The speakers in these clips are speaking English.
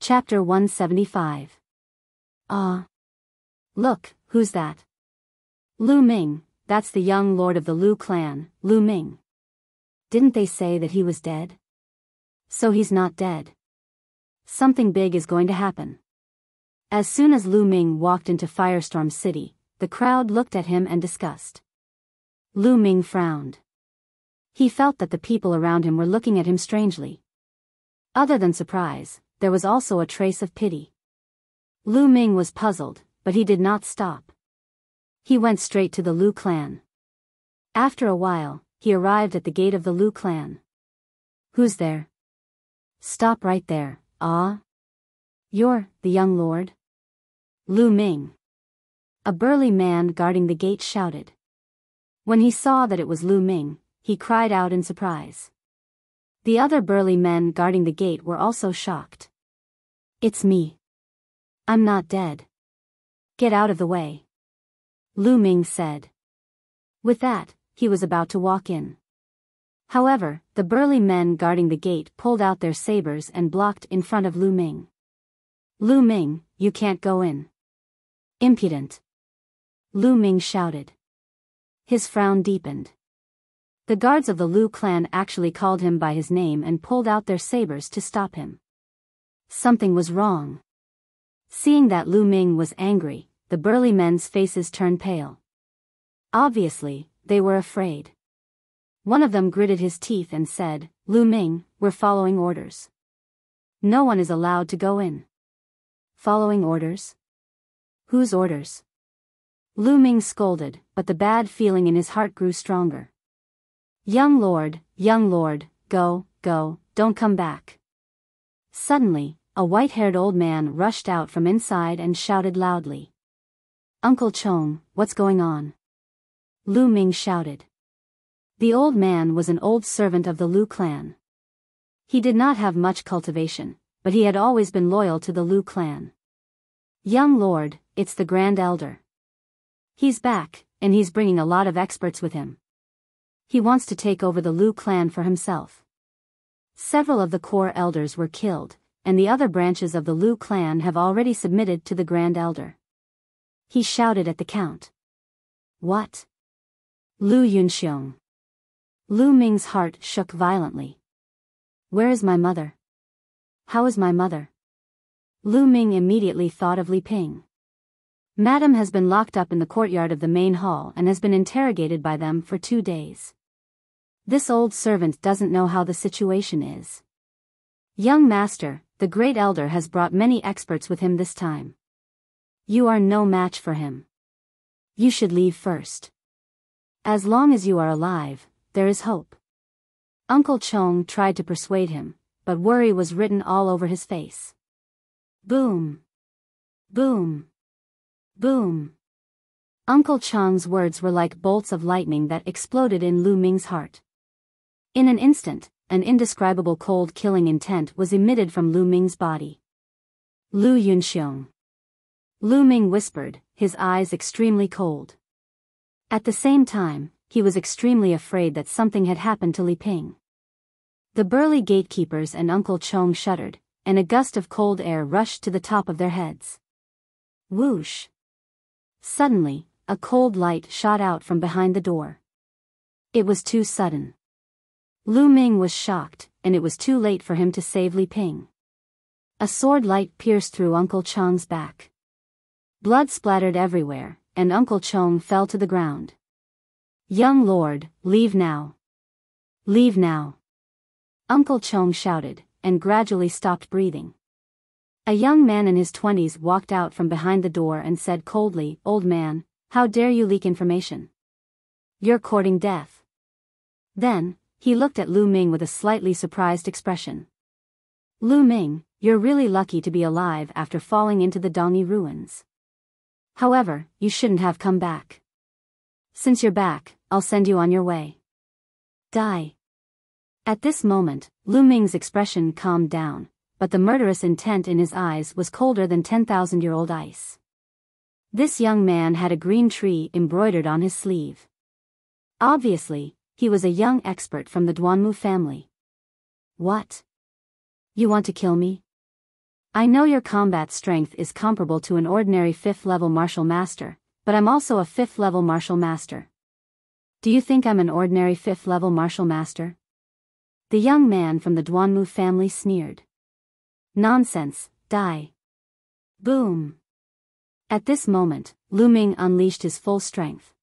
Chapter 175. Ah. Look, who's that? Lu Ming, that's the young lord of the Lu clan, Lu Ming. Didn't they say that he was dead? So he's not dead. Something big is going to happen. As soon as Lu Ming walked into Firestorm City, the crowd looked at him and discussed. Lu Ming frowned. He felt that the people around him were looking at him strangely. Other than surprise, there was also a trace of pity. Lu Ming was puzzled, but he did not stop. He went straight to the Lu clan. After a while, he arrived at the gate of the Lu clan. Who's there? Stop right there. Ah? You're the young lord? Lu Ming. A burly man guarding the gate shouted. When he saw that it was Lu Ming, he cried out in surprise. The other burly men guarding the gate were also shocked. It's me. I'm not dead. Get out of the way. Lu Ming said. With that, he was about to walk in. However, the burly men guarding the gate pulled out their sabers and blocked in front of Lu Ming. Lu Ming, you can't go in. Impudent. Lu Ming shouted. His frown deepened. The guards of the Lu clan actually called him by his name and pulled out their sabers to stop him. Something was wrong. Seeing that Lu Ming was angry, the burly men's faces turned pale. Obviously, they were afraid. One of them gritted his teeth and said, Lu Ming, we're following orders. No one is allowed to go in. Following orders? Whose orders? Lu Ming scolded, but the bad feeling in his heart grew stronger. Young lord, go, don't come back. Suddenly, a white-haired old man rushed out from inside and shouted loudly. Uncle Chong, what's going on? Lu Ming shouted. The old man was an old servant of the Lu clan. He did not have much cultivation, but he had always been loyal to the Lu clan. Young lord, it's the Grand Elder. He's back, and he's bringing a lot of experts with him. He wants to take over the Lu clan for himself. Several of the core elders were killed, and the other branches of the Lu clan have already submitted to the Grand Elder. He shouted at the count. What? Lu Yunxiong. Lu Ming's heart shook violently. Where is my mother? How is my mother? Lu Ming immediately thought of Li Ping. Madam has been locked up in the courtyard of the main hall and has been interrogated by them for 2 days. This old servant doesn't know how the situation is. Young master, the great elder has brought many experts with him this time. You are no match for him. You should leave first. As long as you are alive, there is hope. Uncle Chong tried to persuade him, but worry was written all over his face. Boom. Boom. Boom. Uncle Chong's words were like bolts of lightning that exploded in Lu Ming's heart. In an instant, an indescribable cold killing intent was emitted from Lu Ming's body. Lu Yunxiong. Lu Ming whispered, his eyes extremely cold. At the same time, he was extremely afraid that something had happened to Li Ping. The burly gatekeepers and Uncle Chong shuddered, and a gust of cold air rushed to the top of their heads. Whoosh! Suddenly, a cold light shot out from behind the door. It was too sudden. Lu Ming was shocked, and it was too late for him to save Li Ping. A sword light pierced through Uncle Chong's back. Blood splattered everywhere, and Uncle Chong fell to the ground. Young lord, leave now. Leave now. Uncle Chong shouted, and gradually stopped breathing. A young man in his 20s walked out from behind the door and said coldly, Old man, how dare you leak information? You're courting death. Then, he looked at Lu Ming with a slightly surprised expression. Lu Ming, you're really lucky to be alive after falling into the Dongyi ruins. However, you shouldn't have come back. Since you're back, I'll send you on your way. Die. At this moment, Lu Ming's expression calmed down, but the murderous intent in his eyes was colder than 10,000-year-old ice. This young man had a green tree embroidered on his sleeve. Obviously, he was a young expert from the Duanmu family. What? You want to kill me? I know your combat strength is comparable to an ordinary 5th level martial master, but I'm also a 5th level martial master. Do you think I'm an ordinary 5th level martial master? The young man from the Duanmu family sneered. Nonsense, die. Boom. At this moment, Lu Ming unleashed his full strength.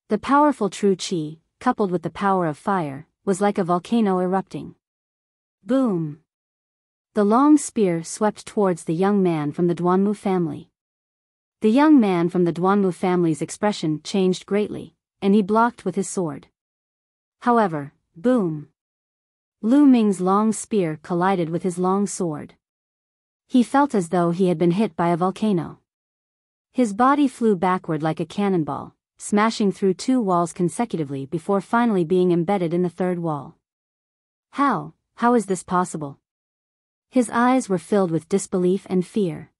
The powerful true qi, coupled with the power of fire, was like a volcano erupting. Boom. The long spear swept towards the young man from the Duanmu family. The young man from the Duanmu family's expression changed greatly, and he blocked with his sword. However, boom. Lu Ming's long spear collided with his long sword. He felt as though he had been hit by a volcano. His body flew backward like a cannonball, smashing through 2 walls consecutively before finally being embedded in the 3rd wall. How is this possible? His eyes were filled with disbelief and fear.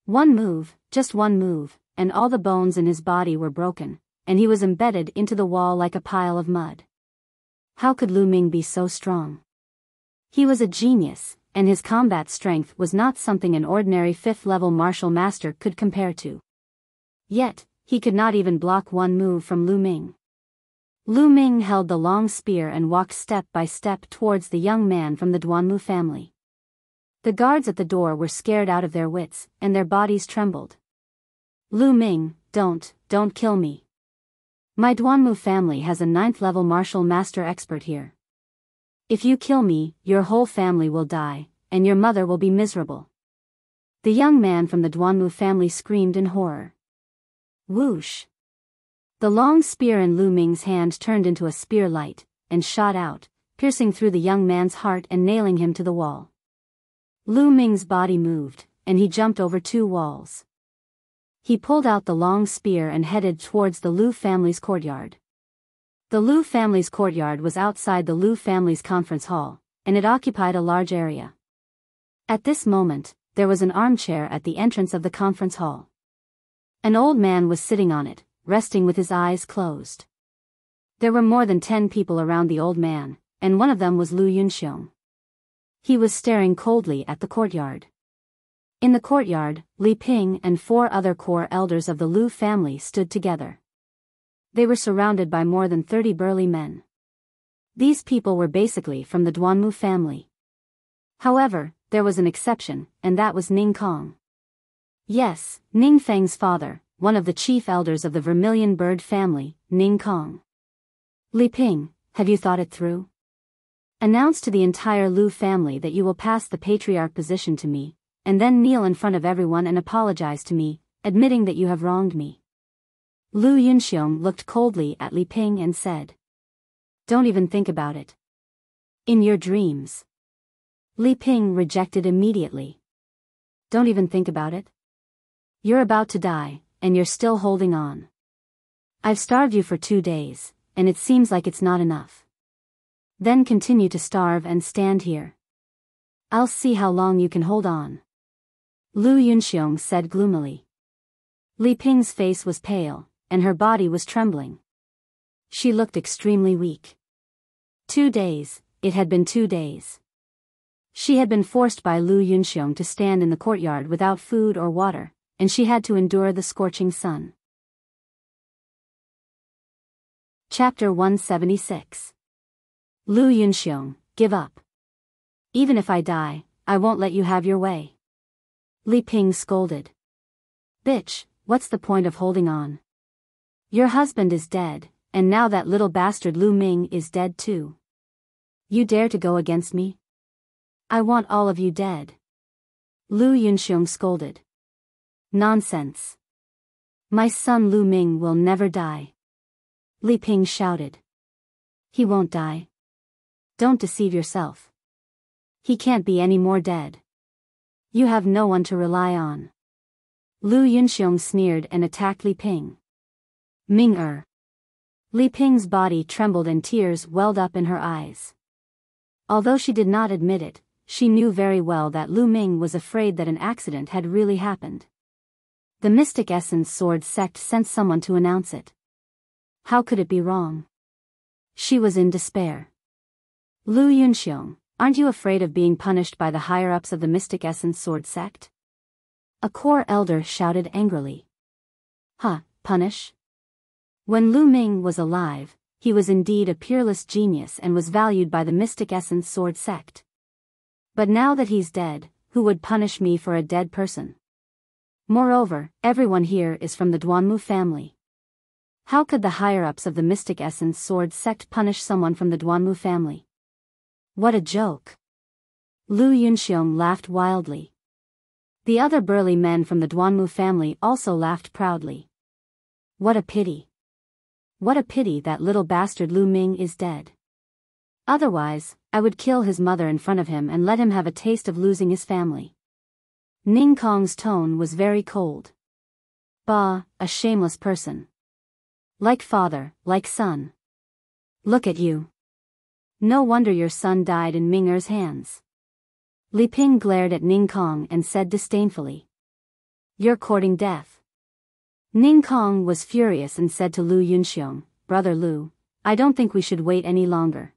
One move, just one move, and all the bones in his body were broken, and he was embedded into the wall like a pile of mud. How could Lu Ming be so strong? He was a genius, and his combat strength was not something an ordinary 5th level martial master could compare to. Yet, he could not even block one move from Lu Ming. Lu Ming held the long spear and walked step by step towards the young man from the Duanmu family. The guards at the door were scared out of their wits, and their bodies trembled. Lu Ming, don't kill me. My Duanmu family has a 9th level martial master expert here. If you kill me, your whole family will die, and your mother will be miserable. The young man from the Duanmu family screamed in horror. Whoosh! The long spear in Lu Ming's hand turned into a spear light, and shot out, piercing through the young man's heart and nailing him to the wall. Lu Ming's body moved, and he jumped over 2 walls. He pulled out the long spear and headed towards the Lu family's courtyard. The Lu family's courtyard was outside the Lu family's conference hall, and it occupied a large area. At this moment, there was an armchair at the entrance of the conference hall. An old man was sitting on it, resting with his eyes closed. There were more than 10 people around the old man, and one of them was Lu Yunxiong. He was staring coldly at the courtyard. In the courtyard, Li Ping and 4 other core elders of the Lu family stood together. They were surrounded by more than 30 burly men. These people were basically from the Duanmu family. However, there was an exception, and that was Ning Kong. Yes, Ning Feng's father, one of the chief elders of the Vermilion Bird family, Ning Kong. Li Ping, have you thought it through? Announce to the entire Lu family that you will pass the patriarch position to me, and then kneel in front of everyone and apologize to me, admitting that you have wronged me. Lu Yunxiong looked coldly at Li Ping and said. Don't even think about it. In your dreams. Li Ping rejected immediately. Don't even think about it? You're about to die, and you're still holding on. I've starved you for 2 days, and it seems like it's not enough. Then continue to starve and stand here. I'll see how long you can hold on. Lu Yunxiong said gloomily. Li Ping's face was pale, and her body was trembling. She looked extremely weak. 2 days, it had been 2 days. She had been forced by Lu Yunxiong to stand in the courtyard without food or water, and she had to endure the scorching sun. Chapter 176. Lu Yunxiong, give up. Even if I die, I won't let you have your way. Li Ping scolded. Bitch, what's the point of holding on? Your husband is dead, and now that little bastard Lu Ming is dead too. You dare to go against me? I want all of you dead. Lu Yunxiong scolded. Nonsense. My son Lu Ming will never die. Li Ping shouted. He won't die. Don't deceive yourself. He can't be any more dead. You have no one to rely on. Lu Yunxiong sneered and attacked Li Ping. Ming-er. Li Ping's body trembled and tears welled up in her eyes. Although she did not admit it, she knew very well that Lu Ming was afraid that an accident had really happened. The Mystic Essence Sword sect sent someone to announce it. How could it be wrong? She was in despair. Lu Yunxiong, Aren't you afraid of being punished by the higher-ups of the Mystic Essence Sword sect? A core elder shouted angrily. Huh, punish? When Lu Ming was alive, he was indeed a peerless genius and was valued by the Mystic Essence Sword sect. But now that he's dead, who would punish me for a dead person? Moreover, everyone here is from the Duanmu family. How could the higher-ups of the Mystic Essence Sword sect punish someone from the Duanmu family? What a joke! Lu Yunxiong laughed wildly. The other burly men from the Duanmu family also laughed proudly. What a pity! What a pity that little bastard Lu Ming is dead. Otherwise, I would kill his mother in front of him and let him have a taste of losing his family. Ning Kong's tone was very cold. Bah, a shameless person. Like father, like son. Look at you. No wonder your son died in Ming Er's hands. Li Ping glared at Ning Kong and said disdainfully. You're courting death. Ning Kong was furious and said to Lu Yunxiong, Brother Lu, I don't think we should wait any longer.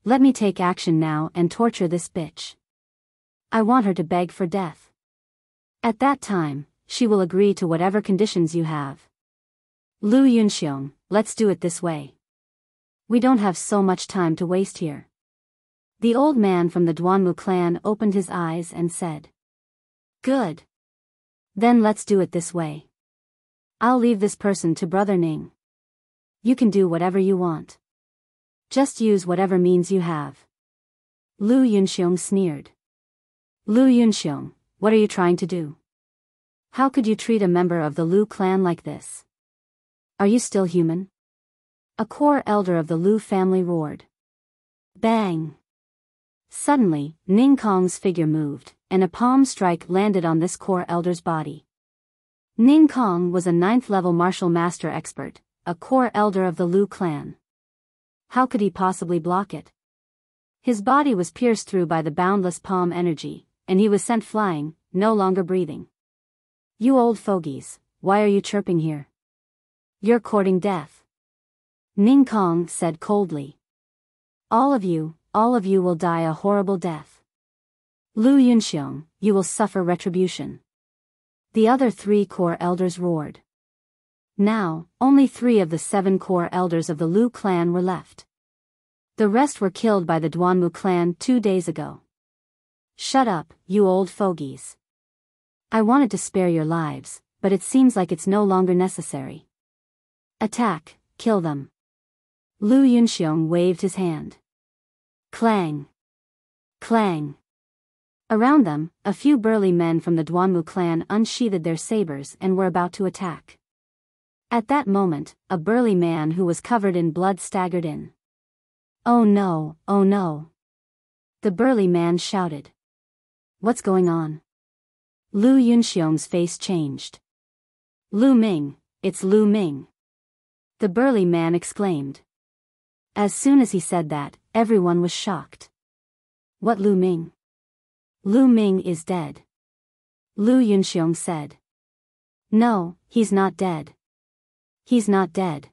Let me take action now and torture this bitch. I want her to beg for death. At that time, she will agree to whatever conditions you have. Lu Yunxiong, let's do it this way. We don't have so much time to waste here. The old man from the Duanmu clan opened his eyes and said. Good. Then let's do it this way. I'll leave this person to Brother Ning. You can do whatever you want. Just use whatever means you have. Lu Yunxiong sneered. Lu Yunxiong, what are you trying to do? How could you treat a member of the Lu clan like this? Are you still human? A core elder of the Lu family roared. Bang! Suddenly, Ning Kong's figure moved, and a palm strike landed on this core elder's body. Ning Kong was a 9th-level martial master expert, a core elder of the Lu clan. How could he possibly block it? His body was pierced through by the boundless palm energy, and he was sent flying, no longer breathing. You old fogies, why are you chirping here? You're courting death. Ning Kong said coldly. All of you will die a horrible death. Lu Yunxiong, you will suffer retribution. The other 3 core elders roared. Now, only 3 of the 7 core elders of the Lu clan were left. The rest were killed by the Duanmu clan 2 days ago. Shut up, you old fogies. I wanted to spare your lives, but it seems like it's no longer necessary. Attack, kill them. Lu Yunxiong waved his hand. Clang! Clang! Around them, a few burly men from the Duanmu clan unsheathed their sabers and were about to attack. At that moment, a burly man who was covered in blood staggered in. Oh no, oh no! The burly man shouted. What's going on? Lu Yunxiong's face changed. Lu Ming, it's Lu Ming! The burly man exclaimed. As soon as he said that, everyone was shocked. What Lu Ming? Lu Ming is dead. Lu Yunxiong said. No, he's not dead. He's not dead.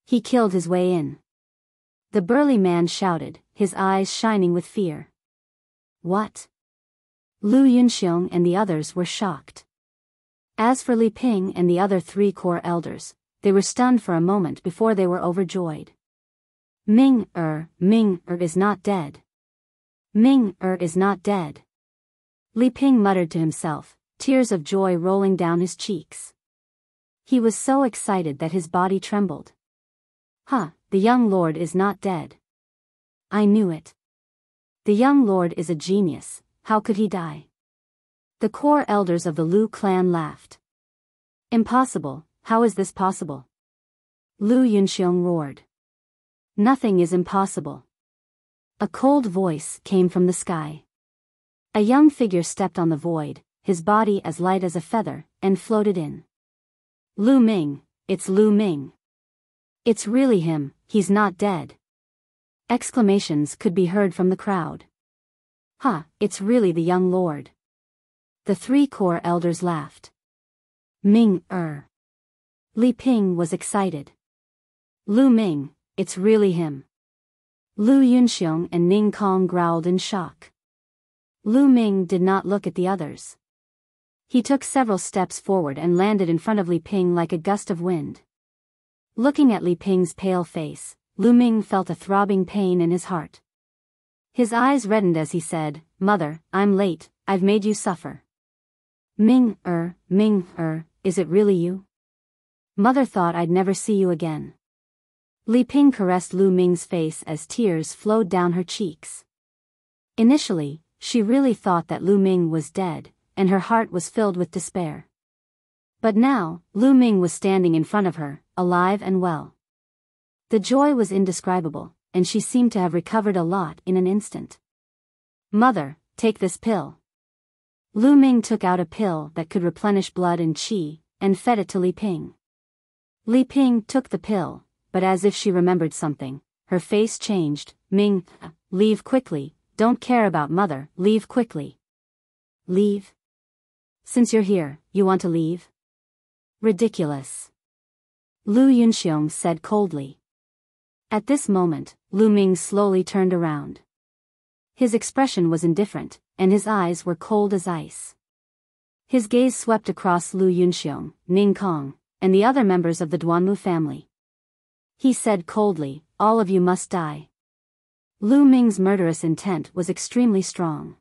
He killed his way in. The burly man shouted, his eyes shining with fear. What? Lu Yunxiong and the others were shocked. As for Li Ping and the other 3 core elders, they were stunned for a moment before they were overjoyed. Ming Er is not dead. Ming Er is not dead. Li Ping muttered to himself, tears of joy rolling down his cheeks. He was so excited that his body trembled. Huh, the young lord is not dead. I knew it. The young lord is a genius, how could he die? The core elders of the Lu clan laughed. Impossible, how is this possible? Lu Yunxiong roared. Nothing is impossible. A cold voice came from the sky. A young figure stepped on the void, his body as light as a feather, and floated in. Lu Ming, it's Lu Ming. It's really him, he's not dead. Exclamations could be heard from the crowd. Ha, it's really the young lord. The 3 core elders laughed. Ming Er. Li Ping was excited. Lu Ming, it's really him. Lu Yunxiong and Ning Kong growled in shock. Lu Ming did not look at the others. He took several steps forward and landed in front of Li Ping like a gust of wind. Looking at Li Ping's pale face, Lu Ming felt a throbbing pain in his heart. His eyes reddened as he said, "Mother, I'm late, I've made you suffer." Ming, is it really you? Mother thought I'd never see you again." Li Ping caressed Lu Ming's face as tears flowed down her cheeks. Initially, she really thought that Lu Ming was dead, and her heart was filled with despair. But now, Lu Ming was standing in front of her, alive and well. The joy was indescribable, and she seemed to have recovered a lot in an instant. "Mother, take this pill." Lu Ming took out a pill that could replenish blood and qi, and fed it to Li Ping. Li Ping took the pill, but as if she remembered something, her face changed. "Ming, leave quickly, don't care about mother, leave quickly." "Leave? Since you're here, you want to leave?" "Ridiculous," Lu Yunxiong said coldly. At this moment, Lu Ming slowly turned around. His expression was indifferent, and his eyes were cold as ice. His gaze swept across Lu Yunxiong, Ning Kong, and the other members of the Duanmu family. He said coldly, "All of you must die." Lu Ming's murderous intent was extremely strong.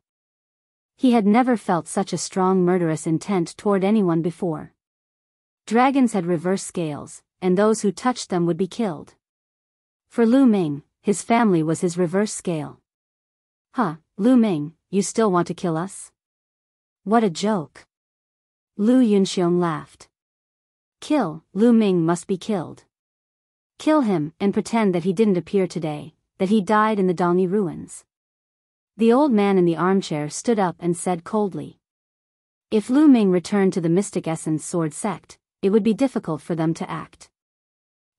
He had never felt such a strong murderous intent toward anyone before. Dragons had reverse scales, and those who touched them would be killed. For Lu Ming, his family was his reverse scale. Lu Ming, you still want to kill us? What a joke. Lu Yunxiong laughed. Kill, Lu Ming must be killed. Kill him and pretend that he didn't appear today, that he died in the Dongyi ruins. The old man in the armchair stood up and said coldly. If Lu Ming returned to the Mystic Essence Sword sect, it would be difficult for them to act.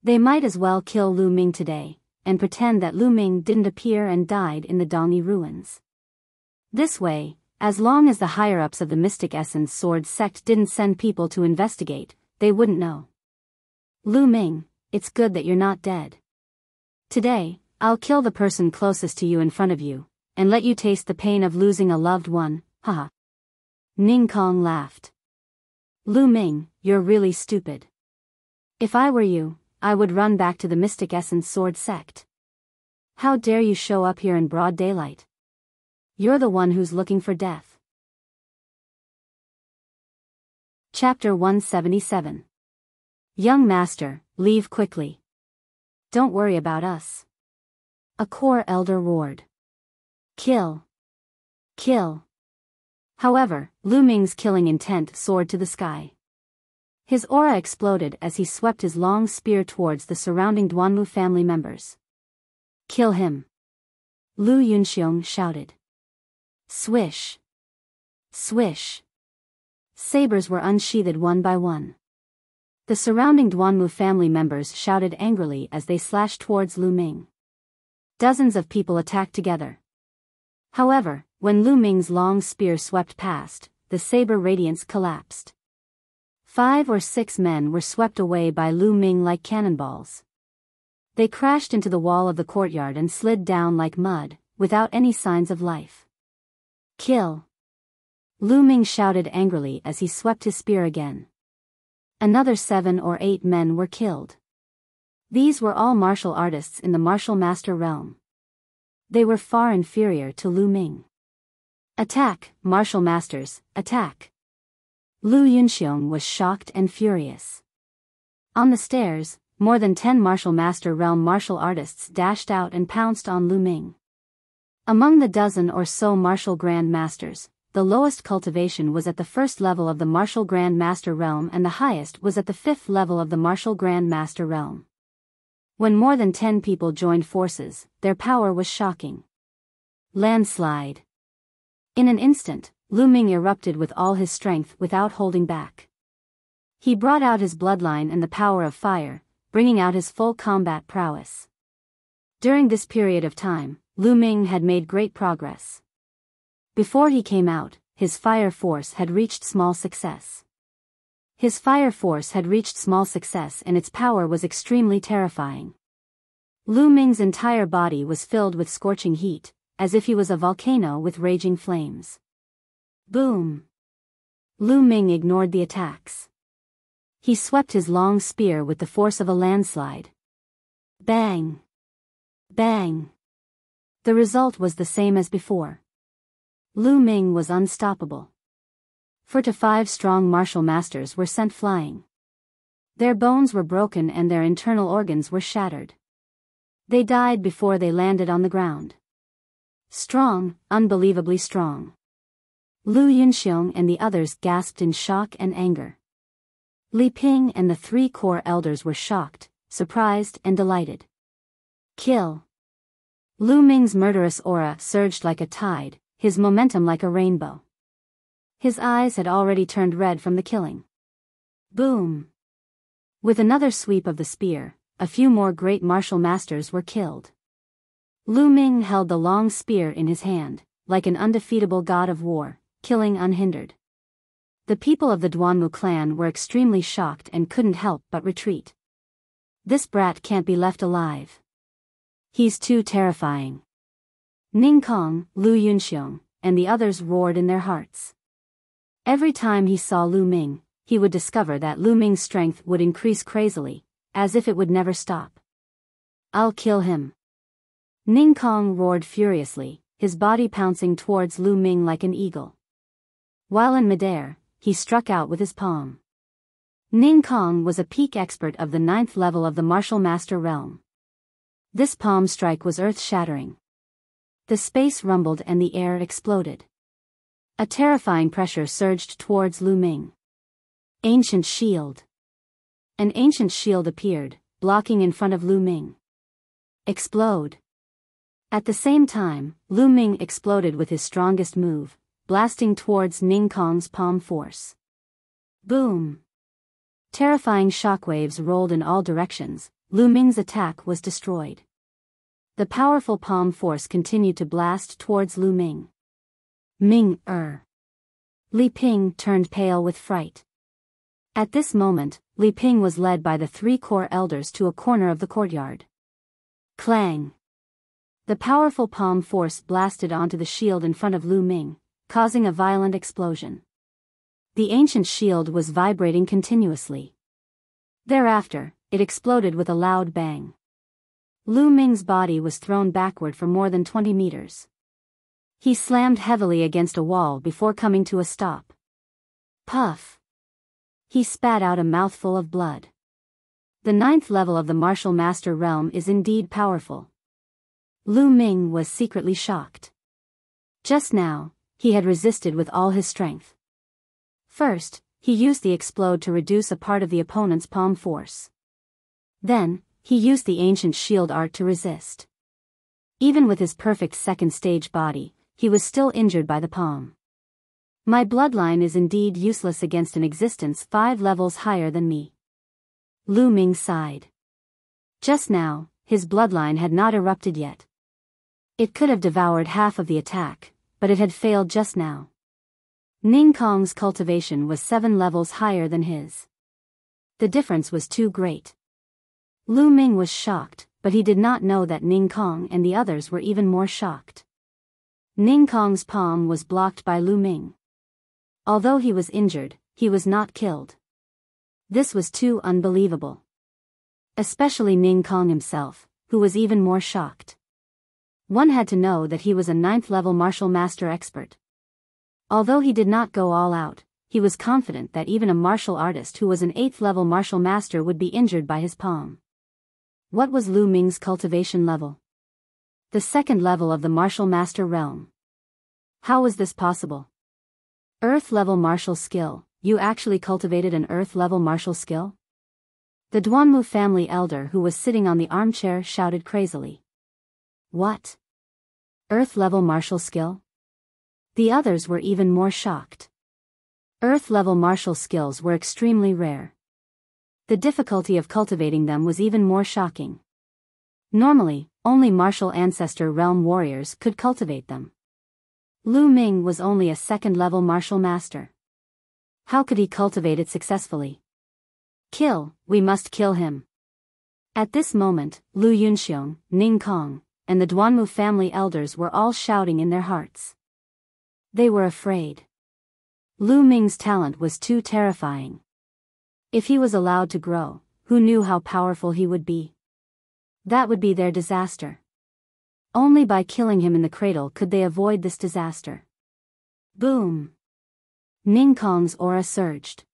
They might as well kill Lu Ming today, and pretend that Lu Ming didn't appear and died in the Dongyi ruins. This way, as long as the higher-ups of the Mystic Essence Sword sect didn't send people to investigate, they wouldn't know. Lu Ming, it's good that you're not dead. Today, I'll kill the person closest to you in front of you, and let you taste the pain of losing a loved one, haha. Ning Kong laughed. Lu Ming, you're really stupid. If I were you, I would run back to the Mystic Essence Sword sect. How dare you show up here in broad daylight? You're the one who's looking for death. Chapter 177. Young Master, leave quickly. Don't worry about us. A core elder roared. Kill. Kill. However, Lu Ming's killing intent soared to the sky. His aura exploded as he swept his long spear towards the surrounding Duanmu family members. Kill him. Lu Yunxiong shouted. Swish. Swish. Sabers were unsheathed one by one. The surrounding Duanmu family members shouted angrily as they slashed towards Lu Ming. Dozens of people attacked together. However, when Lu Ming's long spear swept past, the saber radiance collapsed. 5 or 6 men were swept away by Lu Ming like cannonballs. They crashed into the wall of the courtyard and slid down like mud, without any signs of life. Kill. Lu Ming shouted angrily as he swept his spear again. Another 7 or 8 men were killed. These were all martial artists in the martial master realm. They were far inferior to Lu Ming. Attack, martial masters, attack. Lu Yunxiong was shocked and furious. On the stairs, more than 10 martial master realm martial artists dashed out and pounced on Lu Ming. Among the dozen or so martial grand masters, the lowest cultivation was at the first level of the martial grand master realm and the highest was at the 5th level of the martial grand master realm. When more than 10 people joined forces, their power was shocking. Landslide. In an instant, Lu Ming erupted with all his strength without holding back. He brought out his bloodline and the power of fire, bringing out his full combat prowess. During this period of time, Lu Ming had made great progress. Before he came out, his fire force had reached small success. His fire force had reached small success and its power was extremely terrifying. Lu Ming's entire body was filled with scorching heat, as if he was a volcano with raging flames. Boom! Lu Ming ignored the attacks. He swept his long spear with the force of a landslide. Bang! Bang! The result was the same as before. Lu Ming was unstoppable. 4 to 5 strong martial masters were sent flying. Their bones were broken and their internal organs were shattered. They died before they landed on the ground. Strong, unbelievably strong. Lu Yunxiong and the others gasped in shock and anger. Li Ping and the 3 core elders were shocked, surprised and delighted. Kill. Lu Ming's murderous aura surged like a tide, his momentum like a rainbow. His eyes had already turned red from the killing. Boom! With another sweep of the spear, a few more great martial masters were killed. Lu Ming held the long spear in his hand, like an undefeatable god of war, killing unhindered. The people of the Duanmu clan were extremely shocked and couldn't help but retreat. This brat can't be left alive. He's too terrifying. Ning Kong, Lu Yunxiong, and the others roared in their hearts. Every time he saw Lu Ming, he would discover that Lu Ming's strength would increase crazily, as if it would never stop. I'll kill him. Ning Kong roared furiously, his body pouncing towards Lu Ming like an eagle. While in midair, he struck out with his palm. Ning Kong was a peak expert of the 9th level of the Martial Master realm. This palm strike was earth-shattering. The space rumbled and the air exploded. A terrifying pressure surged towards Lu Ming. Ancient shield. An ancient shield appeared, blocking in front of Lu Ming. Explode. At the same time, Lu Ming exploded with his strongest move, blasting towards Ning Kong's palm force. Boom! Terrifying shockwaves rolled in all directions. Lu Ming's attack was destroyed. The powerful palm force continued to blast towards Lu Ming. Li Ping turned pale with fright. At this moment, Li Ping was led by the 3 core elders to a corner of the courtyard. Clang! The powerful palm force blasted onto the shield in front of Lu Ming, causing a violent explosion. The ancient shield was vibrating continuously. Thereafter, it exploded with a loud bang. Lu Ming's body was thrown backward for more than 20 meters. He slammed heavily against a wall before coming to a stop. Puff! He spat out a mouthful of blood. The 9th level of the Martial Master realm is indeed powerful. Lu Ming was secretly shocked. Just now, he had resisted with all his strength. First, he used the explode to reduce a part of the opponent's palm force. Then, he used the ancient shield art to resist. Even with his perfect second stage body, he was still injured by the palm. My bloodline is indeed useless against an existence 5 levels higher than me. Lu Ming sighed. Just now, his bloodline had not erupted yet. It could have devoured half of the attack, but it had failed just now. Ning Kong's cultivation was 7 levels higher than his. The difference was too great. Lu Ming was shocked, but he did not know that Ning Kong and the others were even more shocked. Ning Kong's palm was blocked by Lu Ming. Although he was injured, he was not killed. This was too unbelievable. Especially Ning Kong himself, who was even more shocked. One had to know that he was a 9th level martial master expert. Although he did not go all out, he was confident that even a martial artist who was an 8th level martial master would be injured by his palm. What was Lu Ming's cultivation level? The 2nd level of the martial master realm. How was this possible? Earth level martial skill. You actually cultivated an earth level martial skill? The Duanmu family elder who was sitting on the armchair shouted crazily. What? Earth level martial skill? The others were even more shocked. Earth level martial skills were extremely rare. The difficulty of cultivating them was even more shocking. Normally, only martial ancestor realm warriors could cultivate them. Lu Ming was only a 2nd level martial master. How could he cultivate it successfully? Kill, we must kill him. At this moment, Lu Yunxiong, Ning Kong, and the Duanmu family elders were all shouting in their hearts. They were afraid. Lu Ming's talent was too terrifying. If he was allowed to grow, who knew how powerful he would be? That would be their disaster. Only by killing him in the cradle could they avoid this disaster. Boom! Ning Kong's aura surged.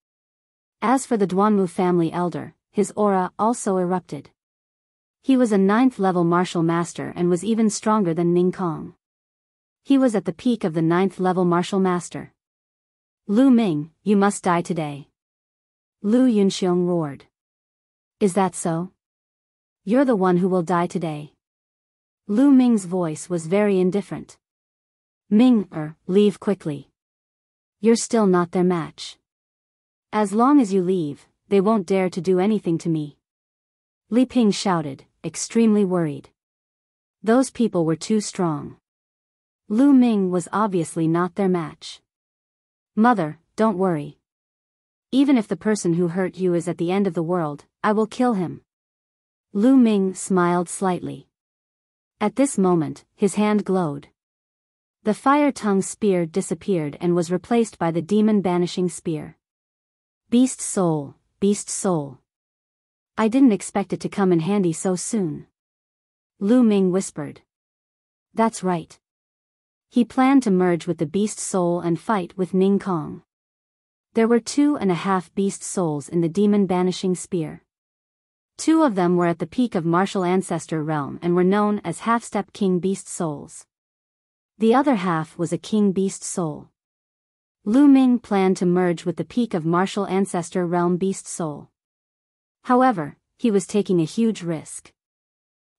As for the Duanmu family elder, his aura also erupted. He was a 9th-level martial master and was even stronger than Ning Kong. He was at the peak of the 9th-level martial master. Lu Ming, you must die today. Lu Yunxiong roared. Is that so? You're the one who will die today. Lu Ming's voice was very indifferent. Ming, leave quickly. You're still not their match. As long as you leave, they won't dare to do anything to me. Li Ping shouted, extremely worried. Those people were too strong. Lu Ming was obviously not their match. Mother, don't worry. Even if the person who hurt you is at the end of the world, I will kill him. Lu Ming smiled slightly. At this moment, his hand glowed. The fire-tongue spear disappeared and was replaced by the demon-banishing spear. Beast soul, beast soul. I didn't expect it to come in handy so soon. Lu Ming whispered. That's right. He planned to merge with the beast soul and fight with Ning Kong. There were 2.5 beast souls in the demon-banishing spear. 2 of them were at the peak of martial ancestor realm and were known as half-step king beast souls. The other half was a king beast soul. Lu Ming planned to merge with the peak of martial ancestor realm beast soul. However, he was taking a huge risk.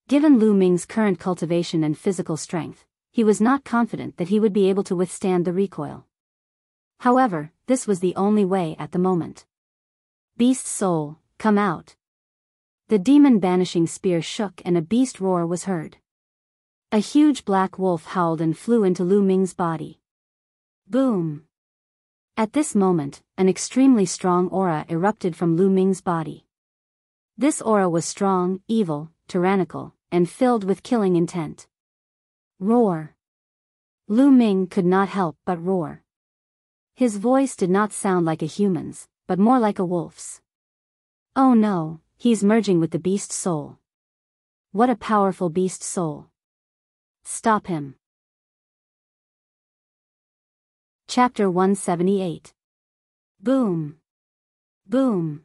Given Lu Ming's current cultivation and physical strength, he was not confident that he would be able to withstand the recoil. However, this was the only way at the moment. Beast soul, come out. The demon-banishing spear shook and a beast roar was heard. A huge black wolf howled and flew into Lu Ming's body. Boom! At this moment, an extremely strong aura erupted from Lu Ming's body. This aura was strong, evil, tyrannical, and filled with killing intent. Roar! Lu Ming could not help but roar. His voice did not sound like a human's, but more like a wolf's. Oh no, he's merging with the beast soul. What a powerful beast soul. Stop him. Chapter 178. Boom! Boom!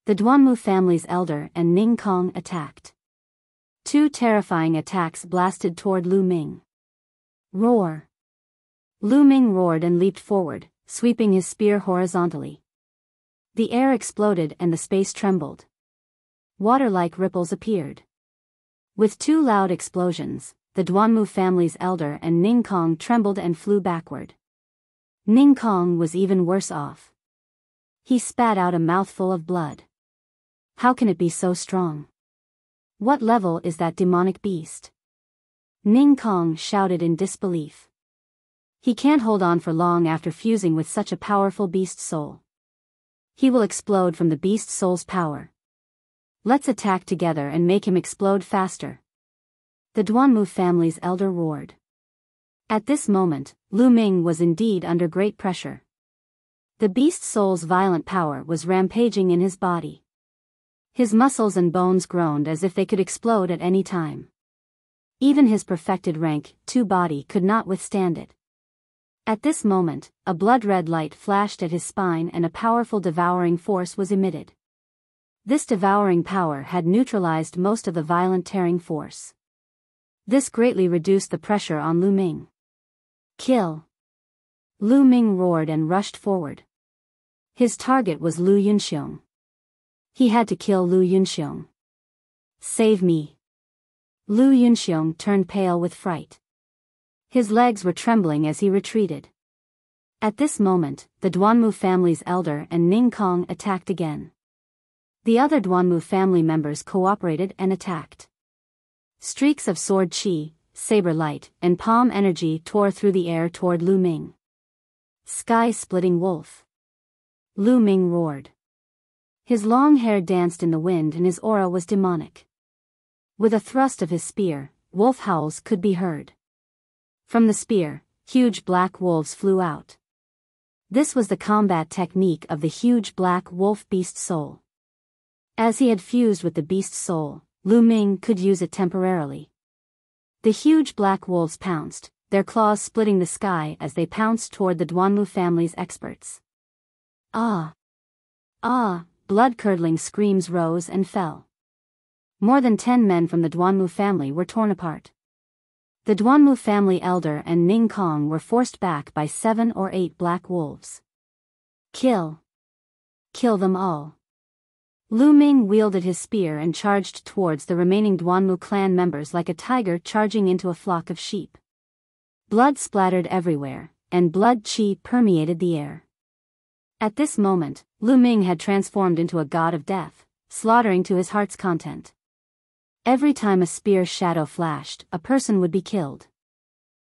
The Duanmu family's elder and Ning Kong attacked. 2 terrifying attacks blasted toward Lu Ming. Roar! Lu Ming roared and leaped forward, sweeping his spear horizontally. The air exploded and the space trembled. Water-like ripples appeared. With 2 loud explosions, the Duanmu family's elder and Ning Kong trembled and flew backward. Ning Kong was even worse off. He spat out a mouthful of blood. How can it be so strong? What level is that demonic beast? Ning Kong shouted in disbelief. He can't hold on for long after fusing with such a powerful beast soul. He will explode from the beast soul's power. Let's attack together and make him explode faster. The Duanmu family's elder roared. At this moment, Lu Ming was indeed under great pressure. The beast soul's violent power was rampaging in his body. His muscles and bones groaned as if they could explode at any time. Even his perfected rank 2 body could not withstand it. At this moment, a blood-red light flashed at his spine and a powerful devouring force was emitted. This devouring power had neutralized most of the violent tearing force. This greatly reduced the pressure on Lu Ming. Kill! Lu Ming roared and rushed forward. His target was Lu Yunxiong. He had to kill Lu Yunxiong. Save me! Lu Yunxiong turned pale with fright. His legs were trembling as he retreated. At this moment, the Duanmu family's elder and Ning Kong attacked again. The other Duanmu family members cooperated and attacked. Streaks of sword chi, saber light, and palm energy tore through the air toward Lu Ming. Sky-splitting wolf. Lu Ming roared. His long hair danced in the wind and his aura was demonic. With a thrust of his spear, wolf howls could be heard. From the spear, huge black wolves flew out. This was the combat technique of the huge black wolf beast soul. As he had fused with the beast soul, Lu Ming could use it temporarily. The huge black wolves pounced, their claws splitting the sky as they pounced toward the Duanmu family's experts. Ah! Ah! Blood-curdling screams rose and fell. More than 10 men from the Duanmu family were torn apart. The Duanmu family elder and Ning Kong were forced back by 7 or 8 black wolves. Kill! Kill them all! Lu Ming wielded his spear and charged towards the remaining Duanmu clan members like a tiger charging into a flock of sheep. Blood splattered everywhere, and blood qi permeated the air. At this moment, Lu Ming had transformed into a god of death, slaughtering to his heart's content. Every time a spear shadow flashed, a person would be killed.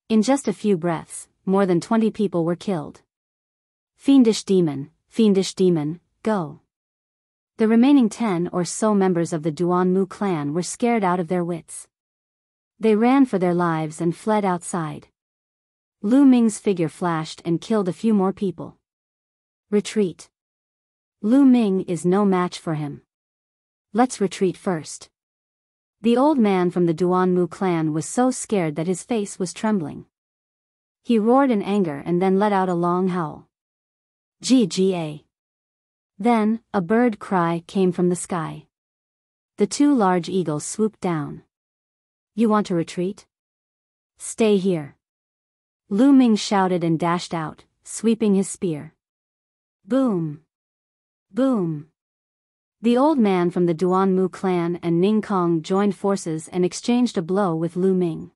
In just a few breaths, more than 20 people were killed. Fiendish demon, go. The remaining 10 or so members of the Duanmu clan were scared out of their wits. They ran for their lives and fled outside. Lu Ming's figure flashed and killed a few more people. Retreat. Lu Ming is no match for him. Let's retreat first. The old man from the Duanmu clan was so scared that his face was trembling. He roared in anger and then let out a long howl. Gga. Then, a bird cry came from the sky. The 2 large eagles swooped down. You want to retreat? Stay here. Lu Ming shouted and dashed out, sweeping his spear. Boom! Boom! The old man from the Duanmu clan and Ning Kong joined forces and exchanged a blow with Lu Ming.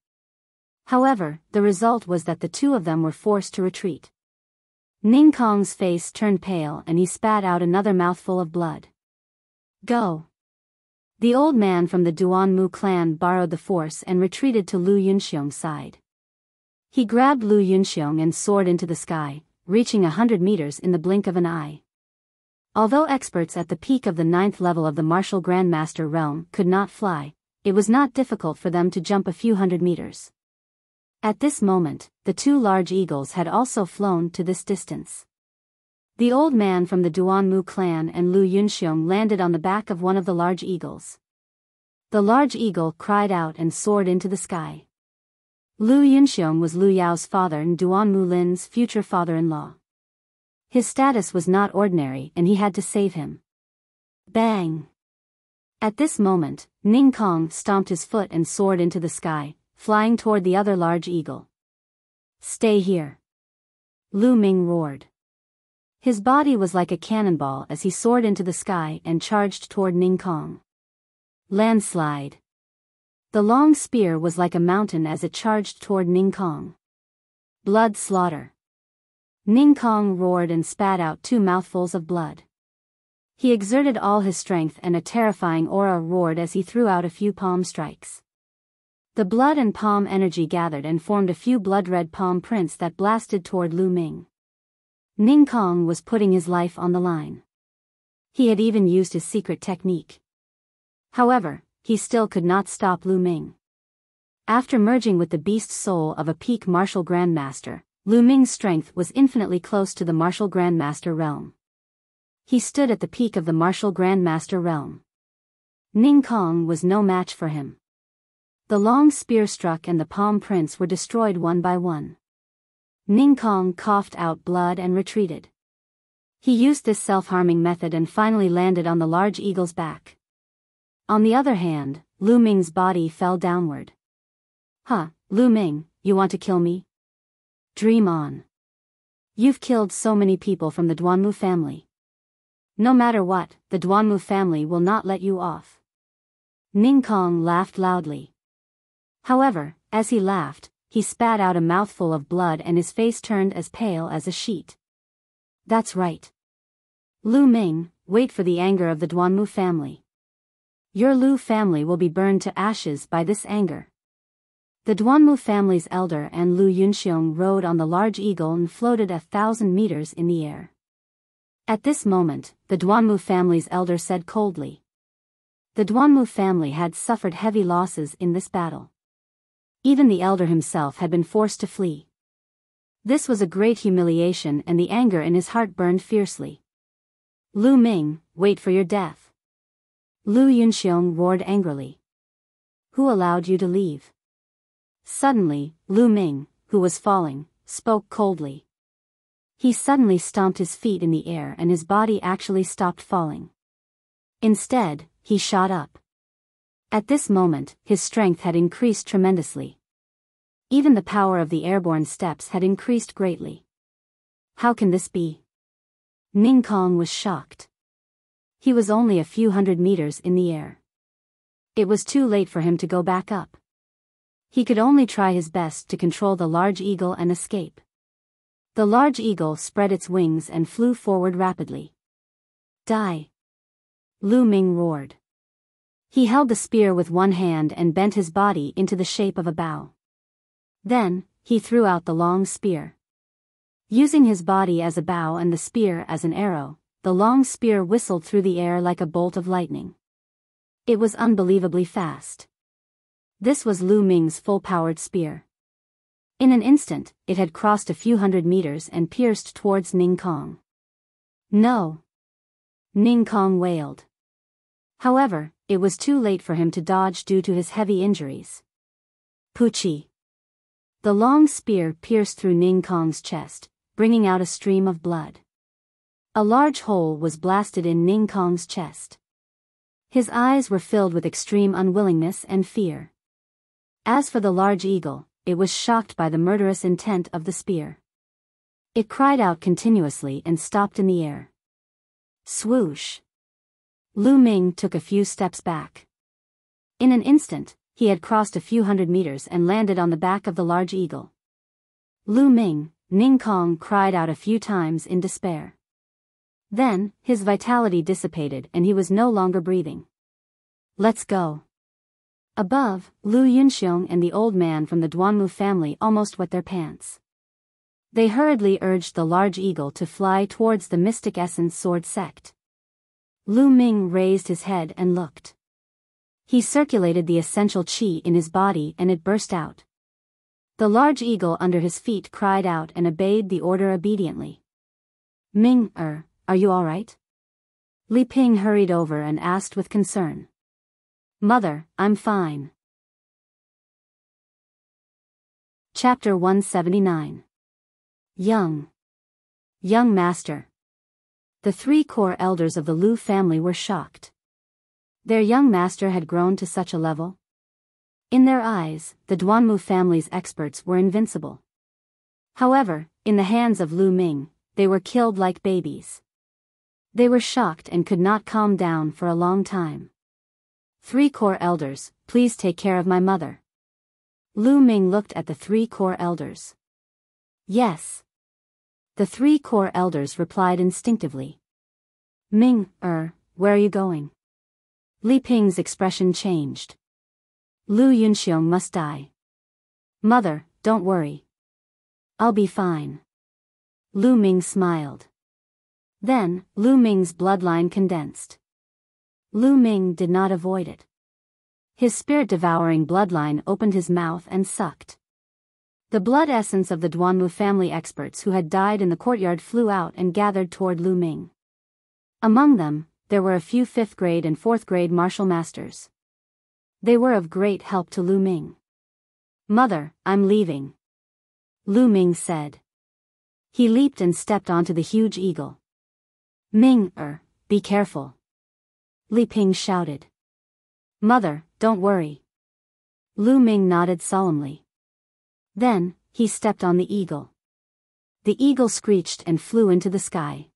However, the result was that the 2 of them were forced to retreat. Ning Kong's face turned pale and he spat out another mouthful of blood. Go! The old man from the Duanmu clan borrowed the force and retreated to Lu Yunxiong's side. He grabbed Lu Yunxiong and soared into the sky, reaching 100 meters in the blink of an eye. Although experts at the peak of the 9th level of the martial grandmaster realm could not fly, it was not difficult for them to jump a few hundred meters. At this moment, the 2 large eagles had also flown to this distance. The old man from the Duanmu clan and Lu Yunxiong landed on the back of one of the large eagles. The large eagle cried out and soared into the sky. Lu Yunxiong was Lu Yao's father and Duanmu Lin's future father-in-law. His status was not ordinary and he had to save him. Bang! At this moment, Ning Kong stomped his foot and soared into the sky, flying toward the other large eagle. Stay here! Lu Ming roared. His body was like a cannonball as he soared into the sky and charged toward Ning Kong. Landslide! The long spear was like a mountain as it charged toward Ning Kong. Blood slaughter! Ning Kong roared and spat out 2 mouthfuls of blood. He exerted all his strength and a terrifying aura roared as he threw out a few palm strikes. The blood and palm energy gathered and formed a few blood-red palm prints that blasted toward Lu Ming. Ning Kong was putting his life on the line. He had even used his secret technique. However, he still could not stop Lu Ming. After merging with the beast soul of a peak martial grandmaster, Lu Ming's strength was infinitely close to the martial grandmaster realm. He stood at the peak of the martial grandmaster realm. Ning Kong was no match for him. The long spear struck and the palm prints were destroyed one by one. Ning Kong coughed out blood and retreated. He used this self-harming method and finally landed on the large eagle's back. On the other hand, Lu Ming's body fell downward. Huh, Lu Ming, you want to kill me? Dream on. You've killed so many people from the Duanmu family. No matter what, the Duanmu family will not let you off. Ning Kong laughed loudly. However, as he laughed, he spat out a mouthful of blood and his face turned as pale as a sheet. That's right. Lu Ming, wait for the anger of the Duanmu family. Your Lu family will be burned to ashes by this anger. The Duanmu family's elder and Lu Yunxiong rode on the large eagle and floated 1,000 meters in the air. At this moment, the Duanmu family's elder said coldly. The Duanmu family had suffered heavy losses in this battle. Even the elder himself had been forced to flee. This was a great humiliation, and the anger in his heart burned fiercely. Lu Ming, wait for your death. Lu Yunxiong roared angrily. Who allowed you to leave? Suddenly, Lu Ming, who was falling, spoke coldly. He suddenly stomped his feet in the air and his body actually stopped falling. Instead, he shot up. At this moment, his strength had increased tremendously. Even the power of the airborne steps had increased greatly. How can this be? Ning Kong was shocked. He was only a few hundred meters in the air. It was too late for him to go back up. He could only try his best to control the large eagle and escape. The large eagle spread its wings and flew forward rapidly. Die! Lu Ming roared. He held the spear with one hand and bent his body into the shape of a bow. Then, he threw out the long spear. Using his body as a bow and the spear as an arrow, the long spear whistled through the air like a bolt of lightning. It was unbelievably fast. This was Lu Ming's full-powered spear. In an instant, it had crossed a few hundred meters and pierced towards Ning Kong. No! Ning Kong wailed. However, it was too late for him to dodge due to his heavy injuries. Puchi! The long spear pierced through Ning Kong's chest, bringing out a stream of blood. A large hole was blasted in Ning Kong's chest. His eyes were filled with extreme unwillingness and fear. As for the large eagle, it was shocked by the murderous intent of the spear. It cried out continuously and stopped in the air. Swoosh! Lu Ming took a few steps back. In an instant, he had crossed a few hundred meters and landed on the back of the large eagle. Lu Ming, Ning Kong cried out a few times in despair. Then, his vitality dissipated and he was no longer breathing. Let's go. Above, Lu Yunxiong and the old man from the Duanmu family almost wet their pants. They hurriedly urged the large eagle to fly towards the Mystic Essence Sword sect. Lu Ming raised his head and looked. He circulated the essential qi in his body and it burst out. The large eagle under his feet cried out and obeyed the order obediently. Ming, are you all right? Li Ping hurried over and asked with concern. Mother, I'm fine. Chapter 179. Young Master. The three core elders of the Lu family were shocked. Their young master had grown to such a level. In their eyes, the Duanmu family's experts were invincible. However, in the hands of Lu Ming, they were killed like babies. They were shocked and could not calm down for a long time. Three core elders, please take care of my mother. Lu Ming looked at the three core elders. Yes. The three core elders replied instinctively. Ming, where are you going? Li Ping's expression changed. Lu Yunxiong must die. Mother, don't worry. I'll be fine. Lu Ming smiled. Then, Lu Ming's bloodline condensed. Lu Ming did not avoid it. His spirit-devouring bloodline opened his mouth and sucked. The blood essence of the Duanmu family experts who had died in the courtyard flew out and gathered toward Lu Ming. Among them, there were a few 5th grade and 4th grade martial masters. They were of great help to Lu Ming. Mother, I'm leaving. Lu Ming said. He leaped and stepped onto the huge eagle. Ming, be careful. Li Ping shouted. Mother, don't worry. Lu Ming nodded solemnly. Then, he stepped on the eagle. The eagle screeched and flew into the sky.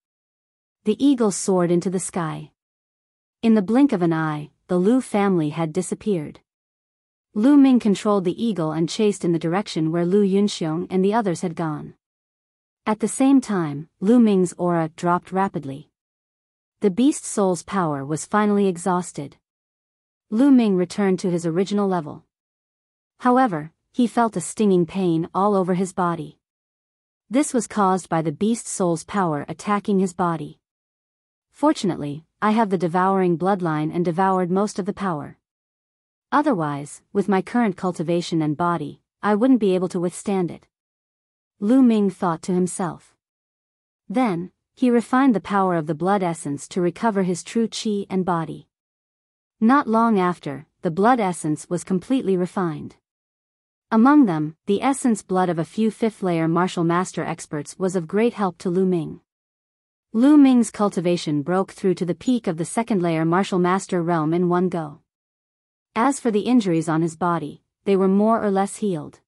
The eagle soared into the sky. In the blink of an eye, the Lu family had disappeared. Lu Ming controlled the eagle and chased in the direction where Lu Yunxiong and the others had gone. At the same time, Lu Ming's aura dropped rapidly. The beast soul's power was finally exhausted. Lu Ming returned to his original level. However, he felt a stinging pain all over his body. This was caused by the beast soul's power attacking his body. Fortunately, I have the devouring bloodline and devoured most of the power. Otherwise, with my current cultivation and body, I wouldn't be able to withstand it. Lu Ming thought to himself. Then, he refined the power of the blood essence to recover his true qi and body. Not long after, the blood essence was completely refined. Among them, the essence blood of a few fifth-layer martial master experts was of great help to Lu Ming. Lu Ming's cultivation broke through to the peak of the second-layer martial master realm in one go. As for the injuries on his body, they were more or less healed.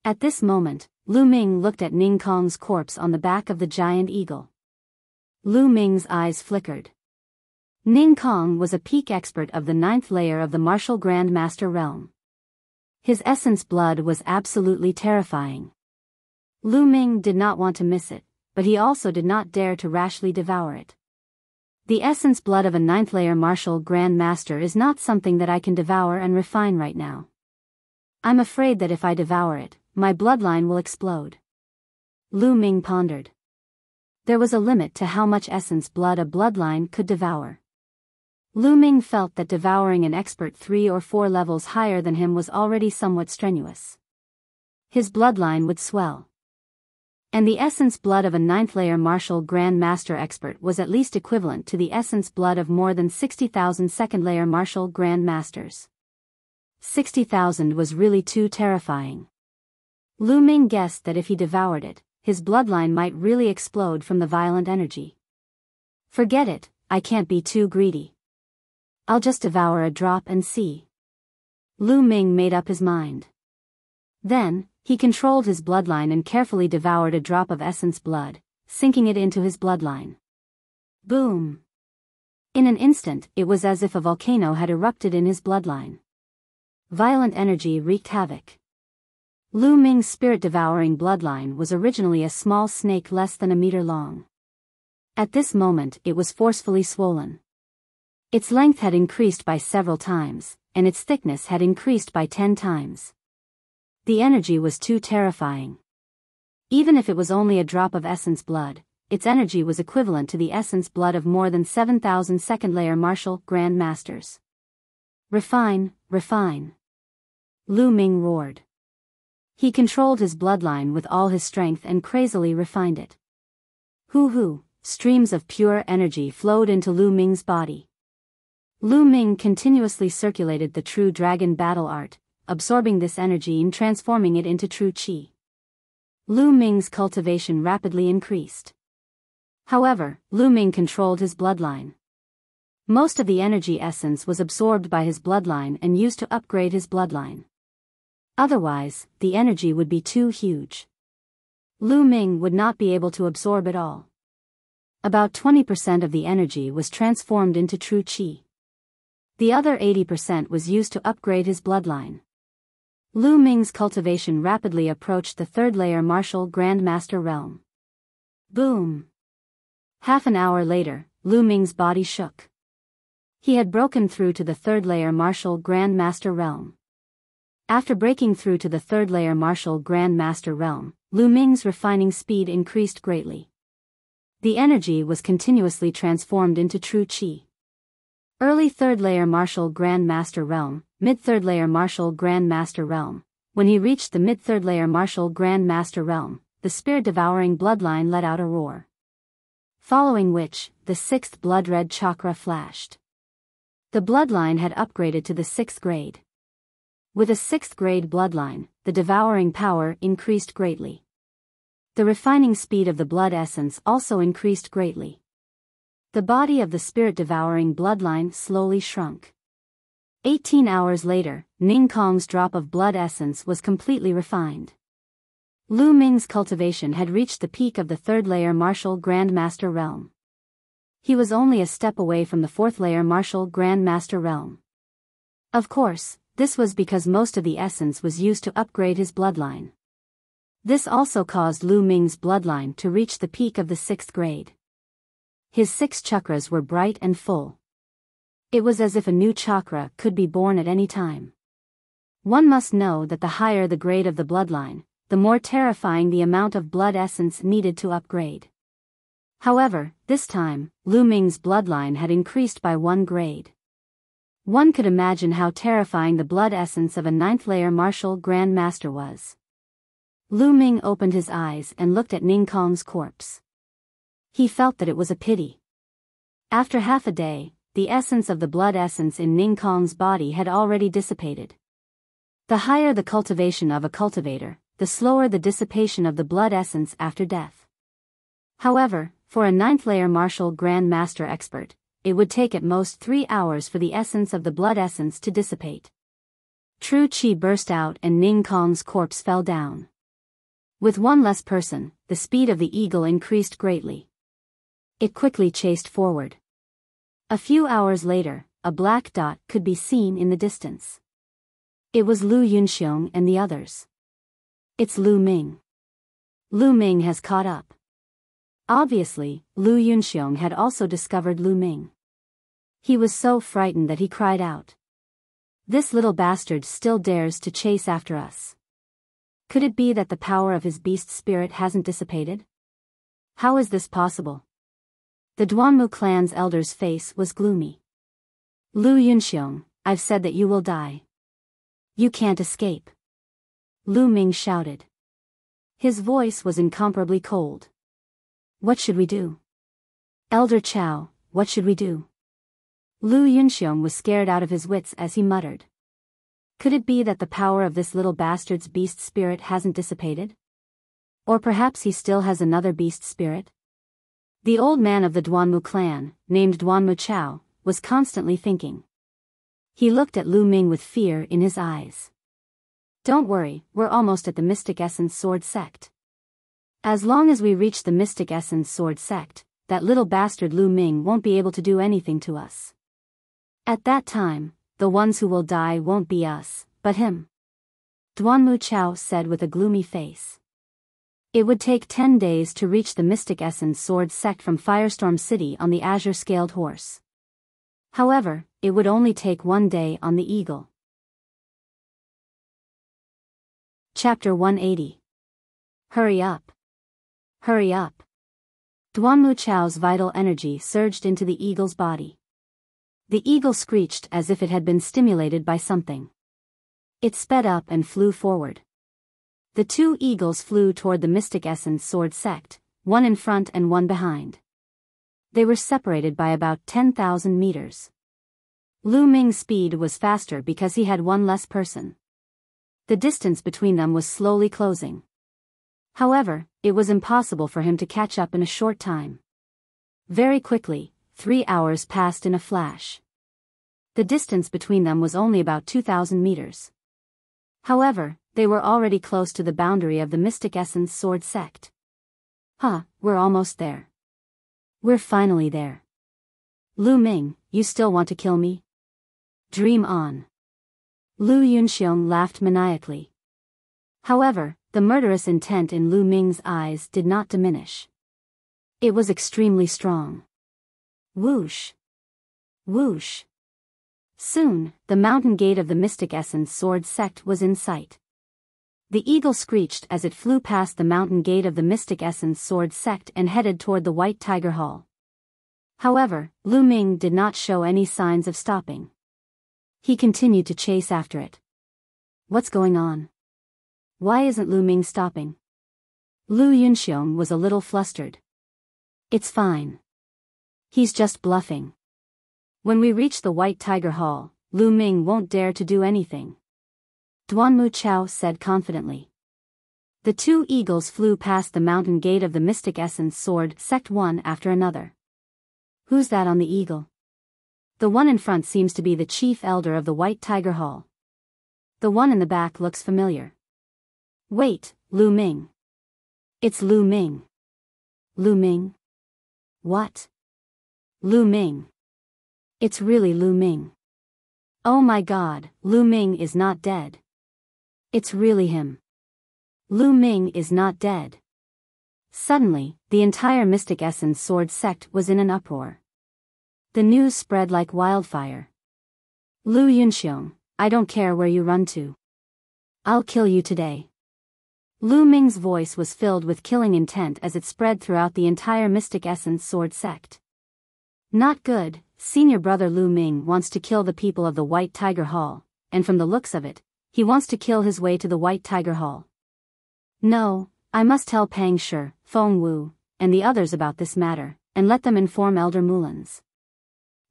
At this moment, Lu Ming looked at Ning Kong's corpse on the back of the giant eagle. Lu Ming's eyes flickered. Ning Kong was a peak expert of the 9th layer of the martial Grand Master realm. His essence blood was absolutely terrifying. Lu Ming did not want to miss it, but he also did not dare to rashly devour it. The essence blood of a 9th layer martial Grand Master is not something that I can devour and refine right now. I'm afraid that if I devour it, my bloodline will explode. Lu Ming pondered. There was a limit to how much essence blood a bloodline could devour. Lu Ming felt that devouring an expert 3 or 4 levels higher than him was already somewhat strenuous. His bloodline would swell. And the essence blood of a 9th layer martial Grand Master expert was at least equivalent to the essence blood of more than 60,000 second layer martial Grand Masters. 60,000 was really too terrifying. Lu Ming guessed that if he devoured it, his bloodline might really explode from the violent energy. Forget it, I can't be too greedy. I'll just devour a drop and see. Lu Ming made up his mind. Then, he controlled his bloodline and carefully devoured a drop of essence blood, sinking it into his bloodline. Boom! In an instant, it was as if a volcano had erupted in his bloodline. Violent energy wreaked havoc. Lu Ming's spirit-devouring bloodline was originally a small snake less than a meter long. At this moment it was forcefully swollen. Its length had increased by several times, and its thickness had increased by 10 times. The energy was too terrifying. Even if it was only a drop of essence blood, its energy was equivalent to the essence blood of more than 7,000 second-layer martial Grand Masters. Refine, refine. Lu Ming roared. He controlled his bloodline with all his strength and crazily refined it. Hoo-hoo, streams of pure energy flowed into Lu Ming's body. Lu Ming continuously circulated the true dragon battle art, absorbing this energy and transforming it into true qi. Lu Ming's cultivation rapidly increased. However, Lu Ming controlled his bloodline. Most of the energy essence was absorbed by his bloodline and used to upgrade his bloodline. Otherwise, the energy would be too huge. Lu Ming would not be able to absorb it all. About 20% of the energy was transformed into true qi. The other 80% was used to upgrade his bloodline. Lu Ming's cultivation rapidly approached the 3rd layer martial Grand Master realm. Boom! Half an hour later, Lu Ming's body shook. He had broken through to the 3rd layer martial Grand Master realm. After breaking through to the 3rd layer martial Grand Master realm, Lu Ming's refining speed increased greatly. The energy was continuously transformed into true qi. Early 3rd layer martial Grand Master realm, mid 3rd layer martial Grand Master realm. When he reached the mid 3rd layer martial Grand Master realm, the spirit-devouring bloodline let out a roar. Following which, the 6th blood-red chakra flashed. The bloodline had upgraded to the 6th grade. With a 6th grade bloodline, the devouring power increased greatly. The refining speed of the blood essence also increased greatly. The body of the spirit-devouring bloodline slowly shrunk. 18 hours later, Ning Kong's drop of blood essence was completely refined. Lu Ming's cultivation had reached the peak of the 3rd layer martial Grand Master realm. He was only a step away from the 4th layer martial Grand Master realm. Of course, this was because most of the essence was used to upgrade his bloodline. This also caused Lu Ming's bloodline to reach the peak of the 6th grade. His 6 chakras were bright and full. It was as if a new chakra could be born at any time. One must know that the higher the grade of the bloodline, the more terrifying the amount of blood essence needed to upgrade. However, this time, Lu Ming's bloodline had increased by 1 grade. One could imagine how terrifying the blood essence of a 9th-layer martial Grand Master was. Lu Ming opened his eyes and looked at Ning Kong's corpse. He felt that it was a pity. After half a day, the essence of the blood essence in Ning Kong's body had already dissipated. The higher the cultivation of a cultivator, the slower the dissipation of the blood essence after death. However, for a 9th-layer martial Grand Master expert, it would take at most 3 hours for the essence of the blood essence to dissipate. True Qi burst out and Ning Kong's corpse fell down. With one less person, the speed of the eagle increased greatly. It quickly chased forward. A few hours later, a black dot could be seen in the distance. It was Lu Yunxiong and the others. It's Lu Ming. Lu Ming has caught up. Obviously, Lu Yunxiong had also discovered Lu Ming. He was so frightened that he cried out. This little bastard still dares to chase after us. Could it be that the power of his beast spirit hasn't dissipated? How is this possible? The Duanmu clan's elder's face was gloomy. Lu Yunxiong, I've said that you will die. You can't escape. Lu Ming shouted. His voice was incomparably cold. What should we do? Elder Chow, what should we do? Lu Yunxiong was scared out of his wits as he muttered. Could it be that the power of this little bastard's beast spirit hasn't dissipated? Or perhaps he still has another beast spirit? The old man of the Duanmu clan, named Duanmu Chow, was constantly thinking. He looked at Lu Ming with fear in his eyes. Don't worry, we're almost at the Mystic Essence Sword Sect. As long as we reach the Mystic Essence Sword Sect, that little bastard Lu Ming won't be able to do anything to us. At that time, the ones who will die won't be us, but him. Duanmu Chow said with a gloomy face. It would take 10 days to reach the Mystic Essence Sword Sect from Firestorm City on the azure-scaled horse. However, it would only take 1 day on the eagle. Chapter 180. Hurry up. Hurry up. Duanmu Chow's vital energy surged into the eagle's body. The eagle screeched as if it had been stimulated by something. It sped up and flew forward. The 2 eagles flew toward the Mystic Essence Sword Sect, one in front and one behind. They were separated by about 10,000 meters. Lu Ming's speed was faster because he had one less person. The distance between them was slowly closing. However, it was impossible for him to catch up in a short time. Very quickly, 3 hours passed in a flash. The distance between them was only about 2,000 meters. However, they were already close to the boundary of the Mystic Essence Sword Sect. We're almost there. We're finally there. Lu Ming, you still want to kill me? Dream on. Lu Yunxiong laughed maniacally. However, the murderous intent in Lu Ming's eyes did not diminish. It was extremely strong. Whoosh. Whoosh. Soon, the mountain gate of the Mystic Essence Sword Sect was in sight. The eagle screeched as it flew past the mountain gate of the Mystic Essence Sword Sect and headed toward the White Tiger Hall. However, Lu Ming did not show any signs of stopping. He continued to chase after it. What's going on? Why isn't Lu Ming stopping? Lu Yunxiong was a little flustered. It's fine. He's just bluffing. When we reach the White Tiger Hall, Lu Ming won't dare to do anything. Duanmu Chow said confidently. The 2 eagles flew past the mountain gate of the Mystic Essence Sword Sect one after another. Who's that on the eagle? The one in front seems to be the chief elder of the White Tiger Hall. The one in the back looks familiar. Wait, Lu Ming. It's Lu Ming. Lu Ming? What? Lu Ming. It's really Lu Ming. Oh my god, Lu Ming is not dead. It's really him. Lu Ming is not dead. Suddenly, the entire Mystic Essence Sword Sect was in an uproar. The news spread like wildfire. Lu Yunxiong, I don't care where you run to. I'll kill you today. Lu Ming's voice was filled with killing intent as it spread throughout the entire Mystic Essence Sword sect. Not good, senior brother Lu Ming wants to kill the people of the White Tiger Hall, and from the looks of it, he wants to kill his way to the White Tiger Hall. No, I must tell Pang Shi, Feng Wu, and the others about this matter, and let them inform Elder Mulans.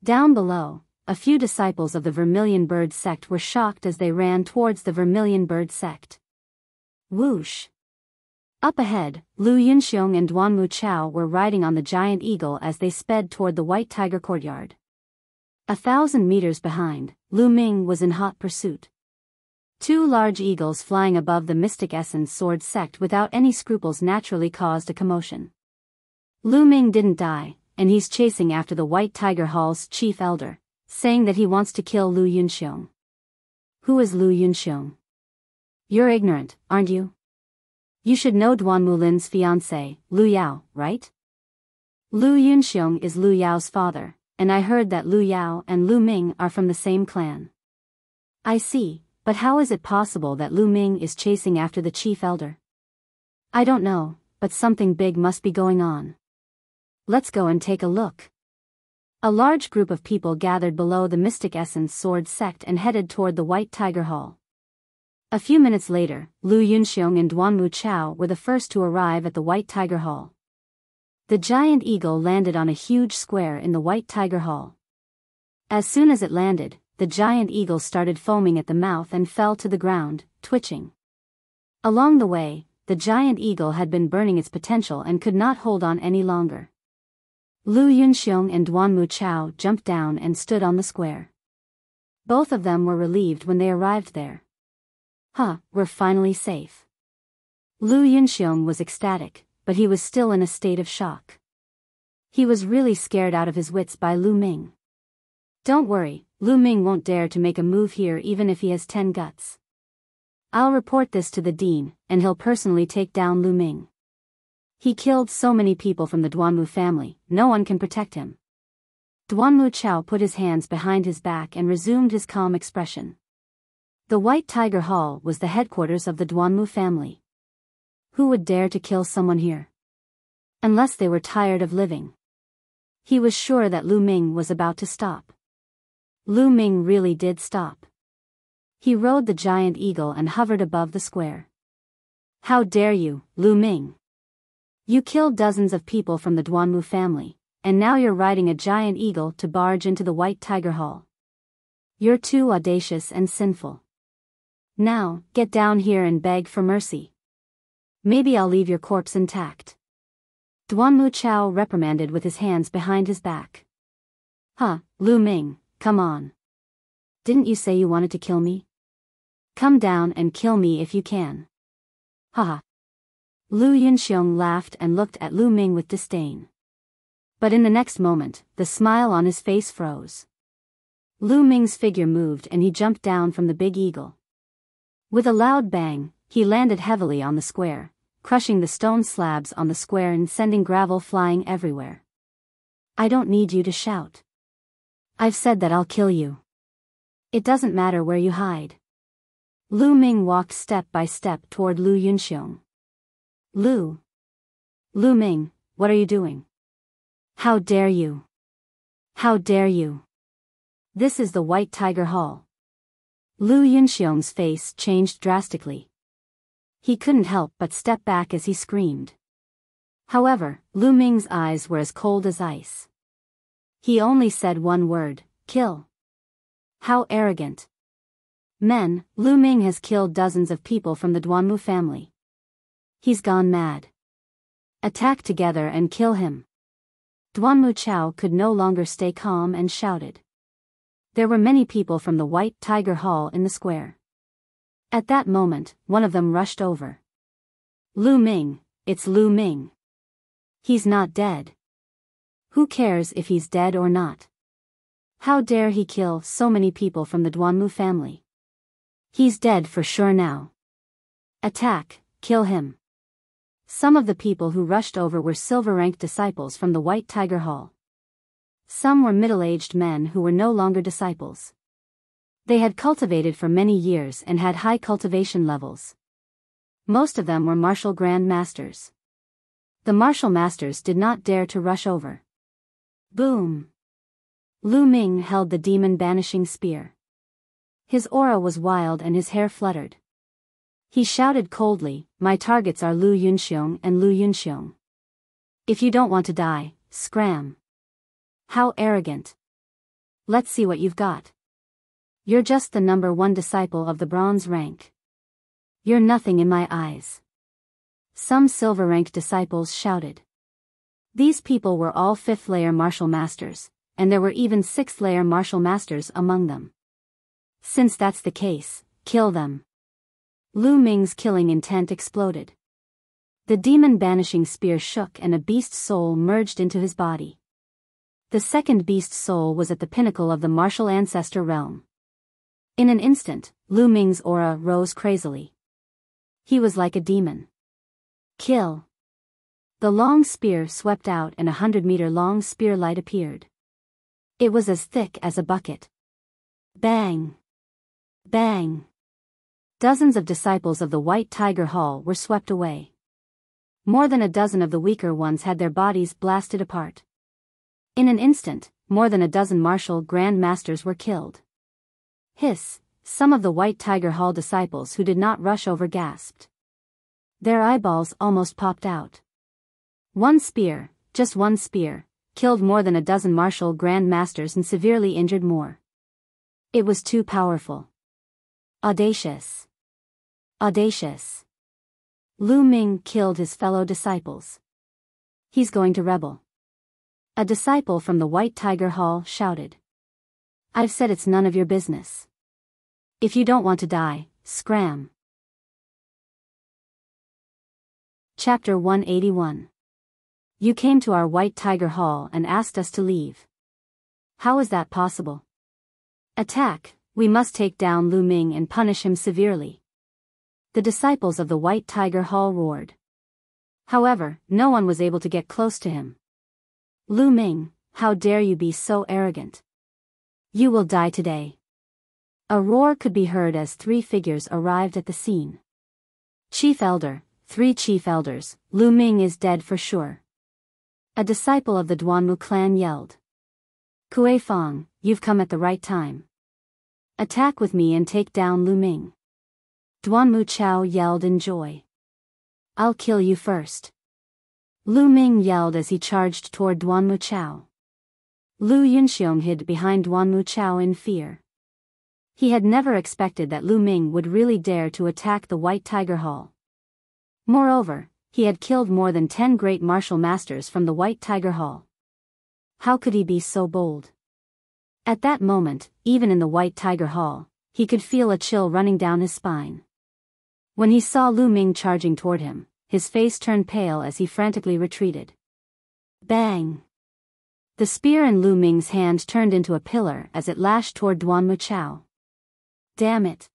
Down below, a few disciples of the Vermilion Bird sect were shocked as they ran towards the Vermilion Bird sect. Whoosh! Up ahead, Lu Yunxiong and Duanmu Chao were riding on the giant eagle as they sped toward the White Tiger courtyard. 1,000 meters behind, Lu Ming was in hot pursuit. Two large eagles flying above the Mystic Essence Sword sect without any scruples naturally caused a commotion. Lu Ming didn't die, and he's chasing after the White Tiger Hall's chief elder, saying that he wants to kill Lu Yunxiong. Who is Lu Yunxiong? You're ignorant, aren't you? You should know Duanmu Lin's fiancé, Lu Yao, right? Lu Yunxiong is Lu Yao's father, and I heard that Lu Yao and Lu Ming are from the same clan. I see, but how is it possible that Lu Ming is chasing after the chief elder? I don't know, but something big must be going on. Let's go and take a look. A large group of people gathered below the Mystic Essence Sword sect and headed toward the White Tiger Hall. A few minutes later, Lu Yunxiong and Duanmu Chao were the first to arrive at the White Tiger Hall. The giant eagle landed on a huge square in the White Tiger Hall. As soon as it landed, the giant eagle started foaming at the mouth and fell to the ground, twitching. Along the way, the giant eagle had been burning its potential and could not hold on any longer. Lu Yunxiong and Duanmu Chao jumped down and stood on the square. Both of them were relieved when they arrived there. We're finally safe. Lu Yunxiong was ecstatic, but he was still in a state of shock. He was really scared out of his wits by Lu Ming. Don't worry, Lu Ming won't dare to make a move here even if he has 10 guts. I'll report this to the dean, and he'll personally take down Lu Ming. He killed so many people from the Duanmu family, no one can protect him. Duanmu Chao put his hands behind his back and resumed his calm expression. The White Tiger Hall was the headquarters of the Duanmu family. Who would dare to kill someone here? Unless they were tired of living. He was sure that Lu Ming was about to stop. Lu Ming really did stop. He rode the giant eagle and hovered above the square. How dare you, Lu Ming? You killed dozens of people from the Duanmu family, and now you're riding a giant eagle to barge into the White Tiger Hall. You're too audacious and sinful. Now, get down here and beg for mercy. Maybe I'll leave your corpse intact. Duanmu Chao reprimanded with his hands behind his back. Lu Ming, come on. Didn't you say you wanted to kill me? Come down and kill me if you can. Lu Yunxiong laughed and looked at Lu Ming with disdain. But in the next moment, the smile on his face froze. Lu Ming's figure moved and he jumped down from the big eagle. With a loud bang, he landed heavily on the square, crushing the stone slabs on the square and sending gravel flying everywhere. I don't need you to shout. I've said that I'll kill you. It doesn't matter where you hide. Lu Ming walked step by step toward Lu Yunxiong. Lu Ming, what are you doing? How dare you? How dare you? This is the White Tiger Hall. Lu Yunxiong's face changed drastically. He couldn't help but step back as he screamed. However, Lu Ming's eyes were as cold as ice. He only said one word, kill. How arrogant. Men, Lu Ming has killed dozens of people from the Duanmu family. He's gone mad. Attack together and kill him. Duanmu Chao could no longer stay calm and shouted. There were many people from the White Tiger Hall in the square. At that moment, one of them rushed over. Lu Ming, it's Lu Ming. He's not dead. Who cares if he's dead or not? How dare he kill so many people from the Duanmu family? He's dead for sure now. Attack, kill him. Some of the people who rushed over were silver-ranked disciples from the White Tiger Hall. Some were middle-aged men who were no longer disciples. They had cultivated for many years and had high cultivation levels. Most of them were martial grand masters. The martial masters did not dare to rush over. Boom! Lu Ming held the demon banishing spear. His aura was wild and his hair fluttered. He shouted coldly, "My targets are Lu Yunxiong and Lu Yunxiong. If you don't want to die, scram." How arrogant. Let's see what you've got. You're just the number 1 disciple of the bronze rank. You're nothing in my eyes. Some silver rank disciples shouted. These people were all 5th layer martial masters, and there were even 6th layer martial masters among them. Since that's the case, kill them. Lu Ming's killing intent exploded. The demon banishing spear shook and a beast soul merged into his body. The second beast soul was at the pinnacle of the martial ancestor realm. In an instant, Lu Ming's aura rose crazily. He was like a demon. Kill. The long spear swept out and a 100-meter-long spear light appeared. It was as thick as a bucket. Bang! Bang! Dozens of disciples of the White Tiger Hall were swept away. More than a dozen of the weaker ones had their bodies blasted apart. In an instant, more than a dozen martial grand masters were killed. Hiss! Some of the White Tiger Hall disciples who did not rush over gasped. Their eyeballs almost popped out. One spear, just one spear, killed more than a dozen martial grand masters and severely injured more. It was too powerful. Audacious. Audacious. Lu Ming killed his fellow disciples. He's going to rebel. A disciple from the White Tiger Hall shouted. I've said it's none of your business. If you don't want to die, scram. Chapter 181. You came to our White Tiger Hall and asked us to leave. How is that possible? Attack, we must take down Lu Ming and punish him severely. The disciples of the White Tiger Hall roared. However, no one was able to get close to him. Lu Ming, how dare you be so arrogant? You will die today. A roar could be heard as 3 figures arrived at the scene. Chief Elder, 3 Chief Elders, Lu Ming is dead for sure. A disciple of the Duanmu clan yelled. Kue Fong, you've come at the right time. Attack with me and take down Lu Ming. Duanmu Chao yelled in joy. I'll kill you first. Lu Ming yelled as he charged toward Duanmu Chao. Lu Yunxiong hid behind Duanmu Chao in fear. He had never expected that Lu Ming would really dare to attack the White Tiger Hall. Moreover, he had killed more than 10 great martial masters from the White Tiger Hall. How could he be so bold? At that moment, even in the White Tiger Hall, he could feel a chill running down his spine. When he saw Lu Ming charging toward him, his face turned pale as he frantically retreated. Bang! The spear in Lu Ming's hand turned into a pillar as it lashed toward Duanmu Chao. Damn it!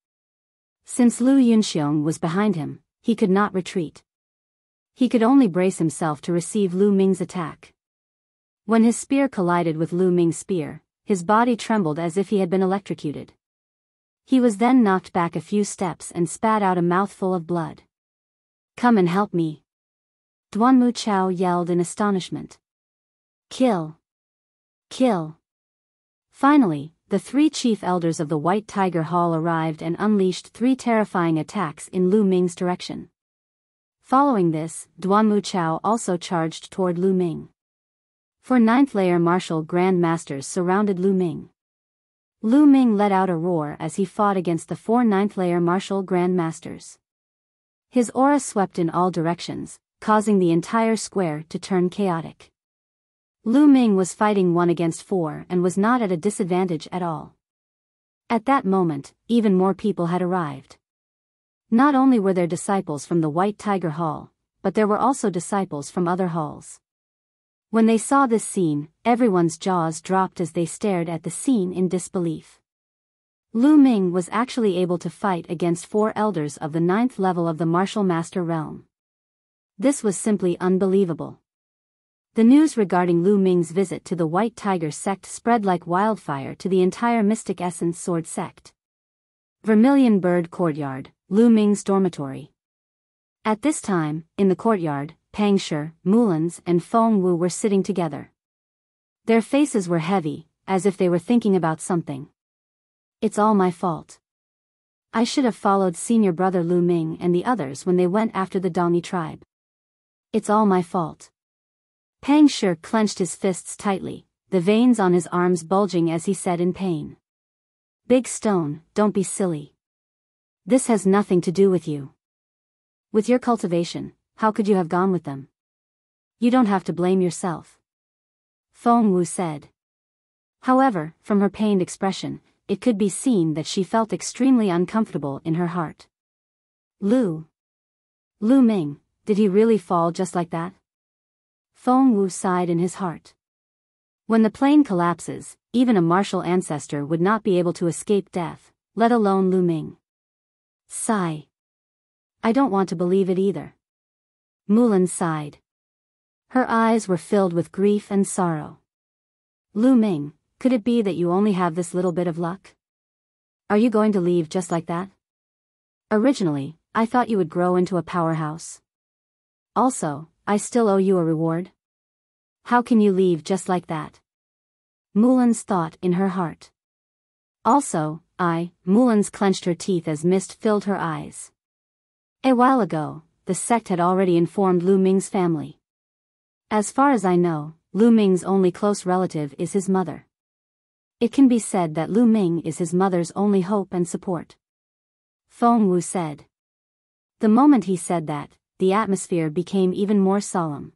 Since Lu Yunxiong was behind him, he could not retreat. He could only brace himself to receive Lu Ming's attack. When his spear collided with Lu Ming's spear, his body trembled as if he had been electrocuted. He was then knocked back a few steps and spat out a mouthful of blood. Come and help me. Duanmu Chao yelled in astonishment. Kill. Kill. Finally, the 3 chief elders of the White Tiger Hall arrived and unleashed 3 terrifying attacks in Lu Ming's direction. Following this, Duanmu Chao also charged toward Lu Ming. 4 9th-layer martial grand masters surrounded Lu Ming. Lu Ming let out a roar as he fought against the 4 9th-layer martial grand masters. His aura swept in all directions, causing the entire square to turn chaotic. Lu Ming was fighting 1 against 4 and was not at a disadvantage at all. At that moment, even more people had arrived. Not only were there disciples from the White Tiger Hall, but there were also disciples from other halls. When they saw this scene, everyone's jaws dropped as they stared at the scene in disbelief. Lu Ming was actually able to fight against 4 elders of the 9th level of the martial master realm. This was simply unbelievable. The news regarding Lu Ming's visit to the White Tiger sect spread like wildfire to the entire Mystic Essence Sword sect. Vermilion Bird Courtyard, Lu Ming's dormitory. At this time, in the courtyard, Pang Shi, Mulan's, and Feng Wu were sitting together. Their faces were heavy, as if they were thinking about something. It's all my fault. I should have followed senior brother Lu Ming and the others when they went after the Dongi tribe. It's all my fault. Pang Shi clenched his fists tightly, the veins on his arms bulging as he said in pain. Big Stone, don't be silly. This has nothing to do with you. With your cultivation, how could you have gone with them? You don't have to blame yourself. Feng Wu said. However, from her pained expression, it could be seen that she felt extremely uncomfortable in her heart. Lu Ming, did he really fall just like that? Feng Wu sighed in his heart. When the plane collapses, even a martial ancestor would not be able to escape death, let alone Lu Ming. Sigh. I don't want to believe it either. Mulan sighed. Her eyes were filled with grief and sorrow. Lu Ming, could it be that you only have this little bit of luck? Are you going to leave just like that? Originally, I thought you would grow into a powerhouse. Also, I still owe you a reward. How can you leave just like that? Mulan's thought in her heart. Also, Mulan's clenched her teeth as mist filled her eyes. A while ago, the sect had already informed Lu Ming's family. As far as I know, Lu Ming's only close relative is his mother. It can be said that Lu Ming is his mother's only hope and support. Feng Wu said. The moment he said that, the atmosphere became even more solemn.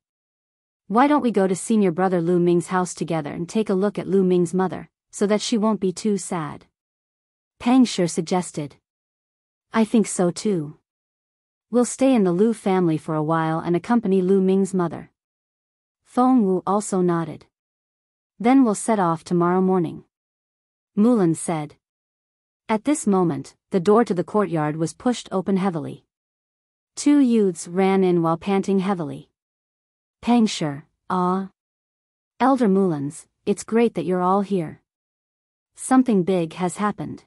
Why don't we go to senior brother Lu Ming's house together and take a look at Lu Ming's mother, so that she won't be too sad? Pang Shi suggested. I think so too. We'll stay in the Lu family for a while and accompany Lu Ming's mother. Feng Wu also nodded. Then we'll set off tomorrow morning. Mulan said. At this moment, the door to the courtyard was pushed open heavily. Two youths ran in while panting heavily. Pang Shi, Elder Mulans, it's great that you're all here. Something big has happened.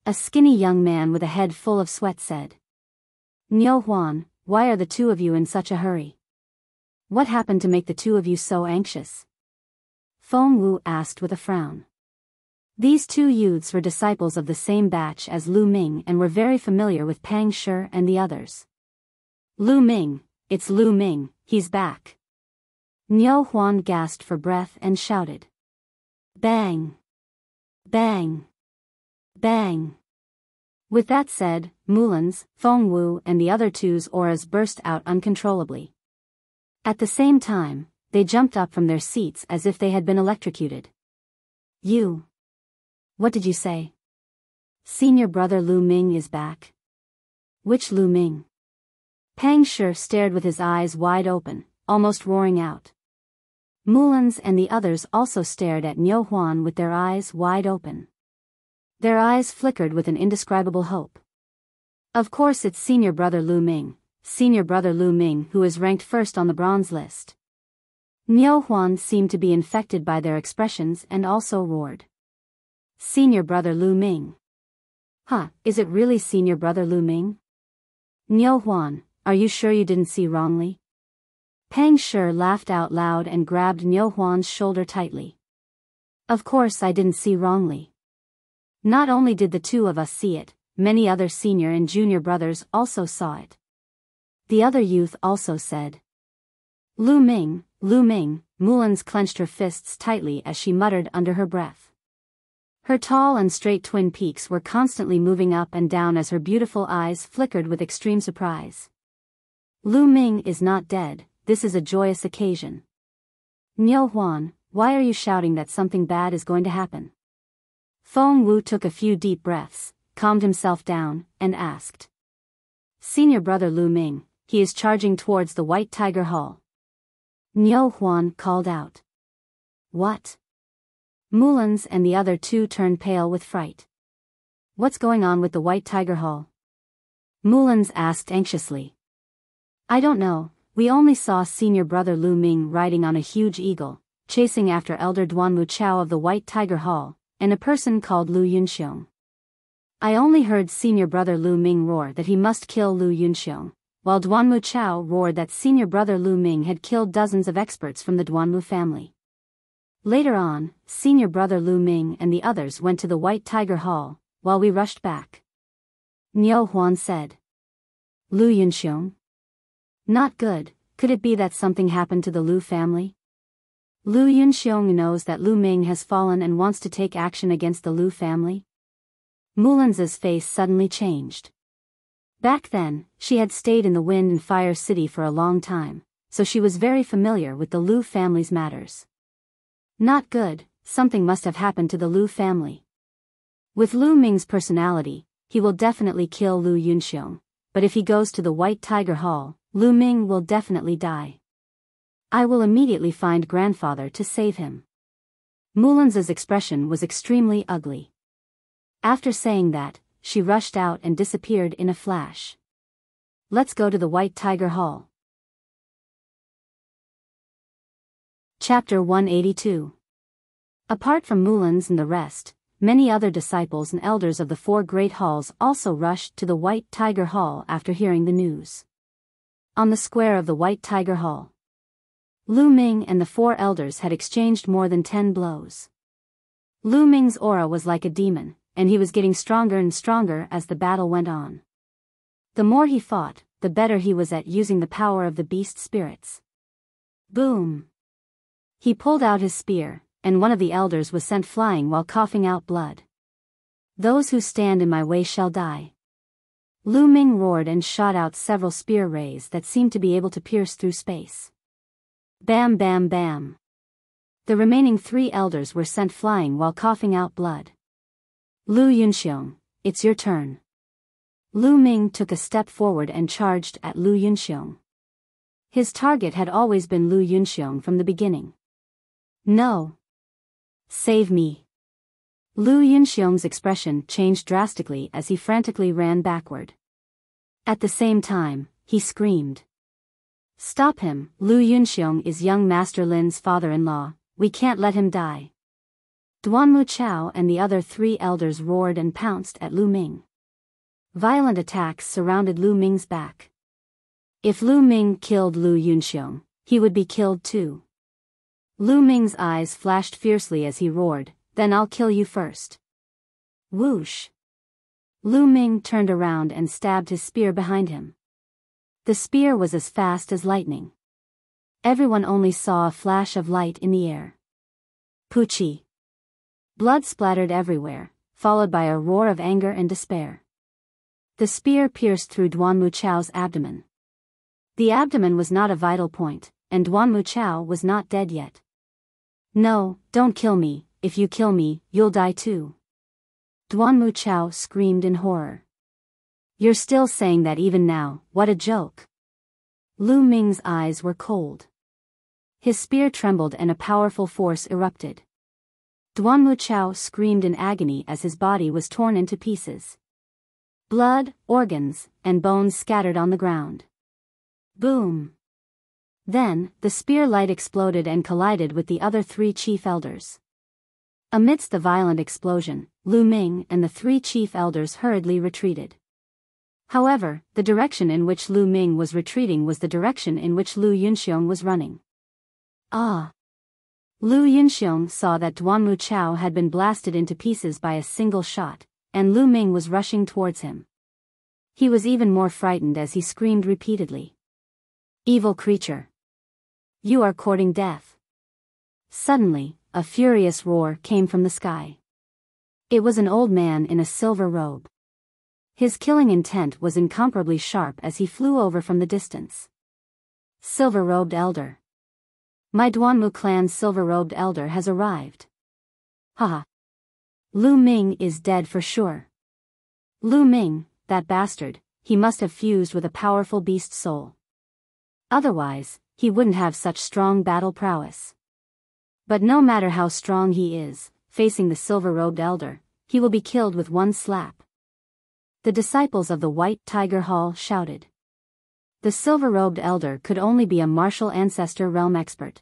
A skinny young man with a head full of sweat said. Niu Huan, why are the two of you in such a hurry? What happened to make the two of you so anxious? Feng Wu asked with a frown. These two youths were disciples of the same batch as Lu Ming and were very familiar with Pang Shi and the others. Lu Ming, it's Lu Ming, he's back. Niu Huan gasped for breath and shouted. Bang! Bang! Bang! With that said, Mulan's, Feng Wu and the other two's auras burst out uncontrollably. At the same time, they jumped up from their seats as if they had been electrocuted. You! What did you say? Senior brother Lu Ming is back. Which Lu Ming? Pang Shi stared with his eyes wide open, almost roaring out. Mulan's and the others also stared at Niu Huan with their eyes wide open. Their eyes flickered with an indescribable hope. Of course it's senior brother Lu Ming who is ranked first on the bronze list. Niu Huan seemed to be infected by their expressions and also roared. Senior brother Lu Ming. Huh, is it really senior brother Lu Ming? Niu Huan, are you sure you didn't see wrongly? Pang Shi laughed out loud and grabbed Niu Huan's shoulder tightly. Of course I didn't see wrongly. Not only did the two of us see it, many other senior and junior brothers also saw it. The other youth also said. Lu Ming, Mulan's clenched her fists tightly as she muttered under her breath. Her tall and straight twin peaks were constantly moving up and down as her beautiful eyes flickered with extreme surprise. Lu Ming is not dead, this is a joyous occasion. Niu Huan, why are you shouting that something bad is going to happen? Feng Wu took a few deep breaths, calmed himself down, and asked. Senior brother Lu Ming, he is charging towards the White Tiger Hall. Niu Huan called out. What? Mulan's and the other two turned pale with fright. What's going on with the White Tiger Hall? Mulan's asked anxiously. I don't know, we only saw senior brother Lu Ming riding on a huge eagle, chasing after Elder Duanmu Chao of the White Tiger Hall, and a person called Lu Yunxiong. I only heard senior brother Lu Ming roar that he must kill Lu Yunxiong, while Duanmu Chao roared that senior brother Lu Ming had killed dozens of experts from the Duanmu family. Later on, senior brother Lu Ming and the others went to the White Tiger Hall, while we rushed back. Niu Huan said. Lu Yunxiong? Not good. Could it be that something happened to the Lu family? Lu Yunxiong knows that Lu Ming has fallen and wants to take action against the Lu family? Mulan's face suddenly changed. Back then, she had stayed in the Wind and Fire City for a long time, so she was very familiar with the Lu family's matters. Not good, something must have happened to the Lu family. With Lu Ming's personality, he will definitely kill Lu Yunxiong, but if he goes to the White Tiger Hall, Lu Ming will definitely die. I will immediately find grandfather to save him. Mulan's expression was extremely ugly. After saying that, she rushed out and disappeared in a flash. Let's go to the White Tiger Hall. Chapter 182. Apart from Mulan's and the rest, many other disciples and elders of the four great halls also rushed to the White Tiger Hall after hearing the news. On the square of the White Tiger Hall, Lu Ming and the four elders had exchanged more than 10 blows. Lu Ming's aura was like a demon, and he was getting stronger and stronger as the battle went on. The more he fought, the better he was at using the power of the beast spirits. Boom! He pulled out his spear, and one of the elders was sent flying while coughing out blood. Those who stand in my way shall die. Lu Ming roared and shot out several spear rays that seemed to be able to pierce through space. Bam bam bam. The remaining 3 elders were sent flying while coughing out blood. Lu Yunxiong, it's your turn. Lu Ming took a step forward and charged at Lu Yunxiong. His target had always been Lu Yunxiong from the beginning. No. Save me. Lu Yunxiong's expression changed drastically as he frantically ran backward. At the same time, he screamed. Stop him, Lu Yunxiong is young Master Lin's father-in-law, we can't let him die. Duanmu Chao and the other 3 elders roared and pounced at Lu Ming. Violent attacks surrounded Lu Ming's back. If Lu Ming killed Lu Yunxiong, he would be killed too. Lu Ming's eyes flashed fiercely as he roared, then I'll kill you first. Whoosh! Lu Ming turned around and stabbed his spear behind him. The spear was as fast as lightning. Everyone only saw a flash of light in the air. Poochie! Blood splattered everywhere, followed by a roar of anger and despair. The spear pierced through Duanmu Chao's abdomen. The abdomen was not a vital point, and Duanmu Chao was not dead yet. No, don't kill me, if you kill me, you'll die too. Duanmu Chao screamed in horror. You're still saying that even now, what a joke. Lu Ming's eyes were cold. His spear trembled and a powerful force erupted. Duanmu Chao screamed in agony as his body was torn into pieces. Blood, organs, and bones scattered on the ground. Boom! Then, the spear light exploded and collided with the other 3 chief elders. Amidst the violent explosion, Lu Ming and the 3 chief elders hurriedly retreated. However, the direction in which Lu Ming was retreating was the direction in which Lu Yunxiong was running. Ah! Lu Yunxiong saw that Duanmu Chao had been blasted into pieces by a single shot, and Lu Ming was rushing towards him. He was even more frightened as he screamed repeatedly. Evil creature! You are courting death. Suddenly, a furious roar came from the sky. It was an old man in a silver robe. His killing intent was incomparably sharp as he flew over from the distance. Silver-robed elder. My Duanmu clan's silver-robed elder has arrived. Haha. Lu Ming is dead for sure. Lu Ming, that bastard, he must have fused with a powerful beast soul. Otherwise, he wouldn't have such strong battle prowess. But no matter how strong he is, facing the silver-robed elder, he will be killed with one slap. The disciples of the White Tiger Hall shouted. The silver-robed elder could only be a martial ancestor realm expert.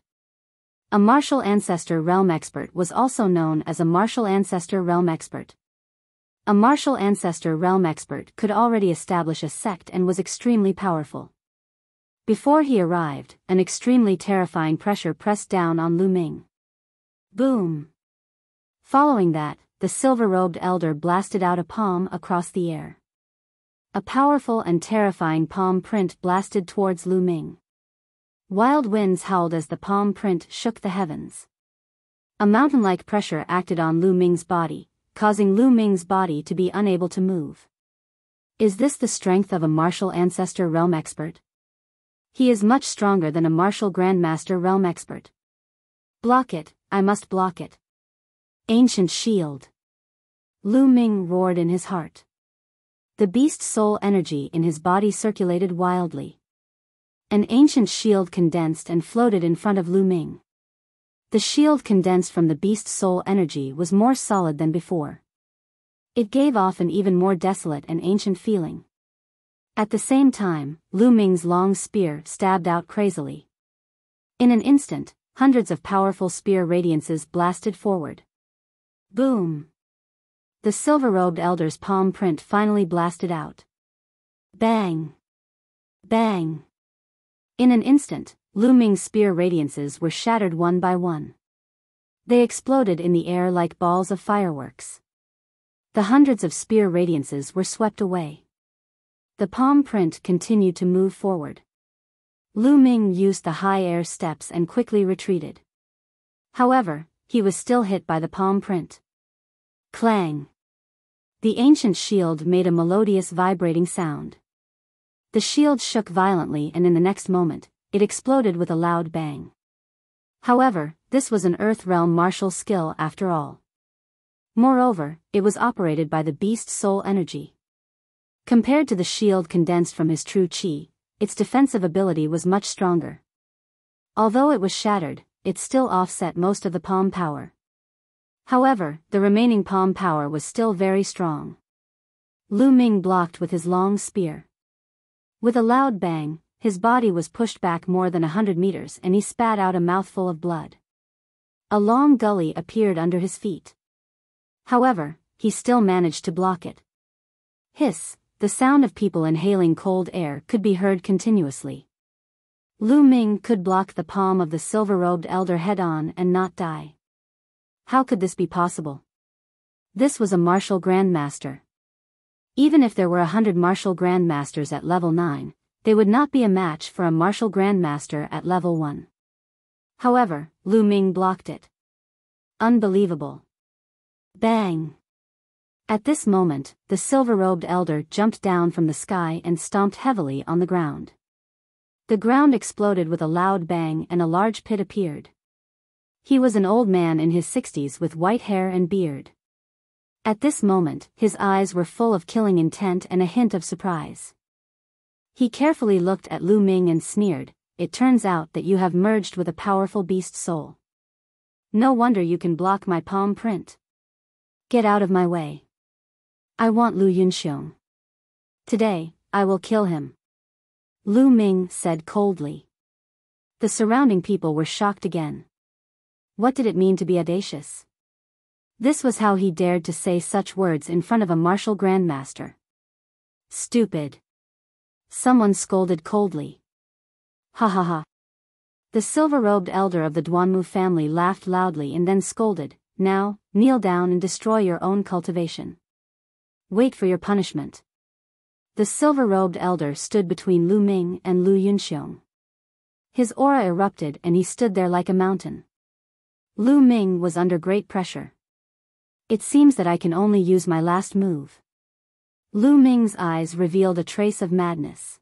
A martial ancestor realm expert was also known as a martial ancestor realm expert. A martial ancestor realm expert could already establish a sect and was extremely powerful. Before he arrived, an extremely terrifying pressure pressed down on Lu Ming. Boom! Following that, the silver-robed elder blasted out a palm across the air. A powerful and terrifying palm print blasted towards Lu Ming. Wild winds howled as the palm print shook the heavens. A mountain-like pressure acted on Lu Ming's body, causing Lu Ming's body to be unable to move. Is this the strength of a martial ancestor realm expert? He is much stronger than a martial grandmaster realm expert. Block it, I must block it. Ancient shield. Lu Ming roared in his heart. The beast soul energy in his body circulated wildly. An ancient shield condensed and floated in front of Lu Ming. The shield condensed from the beast soul energy was more solid than before. It gave off an even more desolate and ancient feeling. At the same time, Lu Ming's long spear stabbed out crazily. In an instant, hundreds of powerful spear radiances blasted forward. Boom! The silver-robed elder's palm print finally blasted out. Bang! Bang! In an instant, Lu Ming's spear radiances were shattered one by one. They exploded in the air like balls of fireworks. The hundreds of spear radiances were swept away. The palm print continued to move forward. Lu Ming used the high air steps and quickly retreated. However, he was still hit by the palm print. Clang! The ancient shield made a melodious vibrating sound. The shield shook violently and in the next moment, it exploded with a loud bang. However, this was an Earth Realm martial skill after all. Moreover, it was operated by the beast soul energy. Compared to the shield condensed from his true chi, its defensive ability was much stronger. Although it was shattered, it still offset most of the palm power. However, the remaining palm power was still very strong. Lu Ming blocked with his long spear. With a loud bang, his body was pushed back more than 100 meters and he spat out a mouthful of blood. A long gully appeared under his feet. However, he still managed to block it. Hiss, the sound of people inhaling cold air could be heard continuously. Lu Ming could block the palm of the silver-robed elder head-on and not die. How could this be possible? This was a martial grandmaster. Even if there were 100 martial grandmasters at level 9, they would not be a match for a martial grandmaster at level 1. However, Lu Ming blocked it. Unbelievable. Bang! At this moment, the silver-robed elder jumped down from the sky and stomped heavily on the ground. The ground exploded with a loud bang and a large pit appeared. He was an old man in his 60s with white hair and beard. At this moment, his eyes were full of killing intent and a hint of surprise. He carefully looked at Lu Ming and sneered, "It turns out that you have merged with a powerful beast soul. No wonder you can block my palm print. Get out of my way. I want Lu Yunxiong. Today, I will kill him," Lu Ming said coldly. The surrounding people were shocked again. What did it mean to be audacious? This was how he dared to say such words in front of a martial grandmaster. Stupid. Someone scolded coldly. Ha ha ha. The silver-robed elder of the Duanmu family laughed loudly and then scolded, "Now, kneel down and destroy your own cultivation. Wait for your punishment." The silver-robed elder stood between Lu Ming and Lu Yunxiong. His aura erupted and he stood there like a mountain. Lu Ming was under great pressure. It seems that I can only use my last move. Lu Ming's eyes revealed a trace of madness.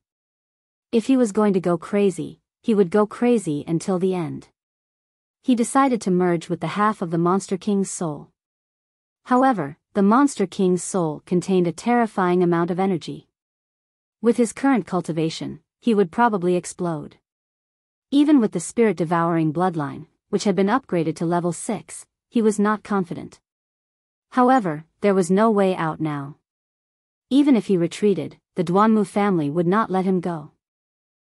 If he was going to go crazy, he would go crazy until the end. He decided to merge with the half of the Monster King's soul. However, the Monster King's soul contained a terrifying amount of energy. With his current cultivation, he would probably explode. Even with the spirit-devouring bloodline, which had been upgraded to level 6, he was not confident. However, there was no way out now. Even if he retreated, the Duanmu family would not let him go.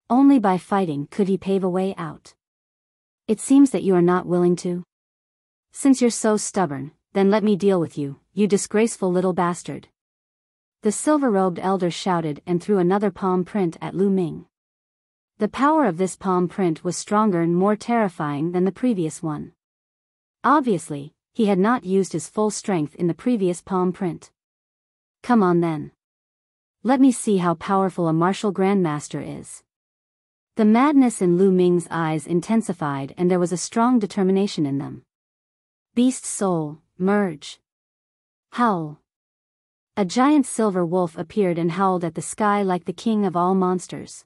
Only by fighting could he pave a way out. It seems that you are not willing to. Since you're so stubborn, then let me deal with you, you disgraceful little bastard. The silver-robed elder shouted and threw another palm print at Lu Ming. The power of this palm print was stronger and more terrifying than the previous one. Obviously, he had not used his full strength in the previous palm print. Come on then. Let me see how powerful a martial grandmaster is. The madness in Lu Ming's eyes intensified and there was a strong determination in them. Beast soul, merge. Howl. A giant silver wolf appeared and howled at the sky like the king of all monsters.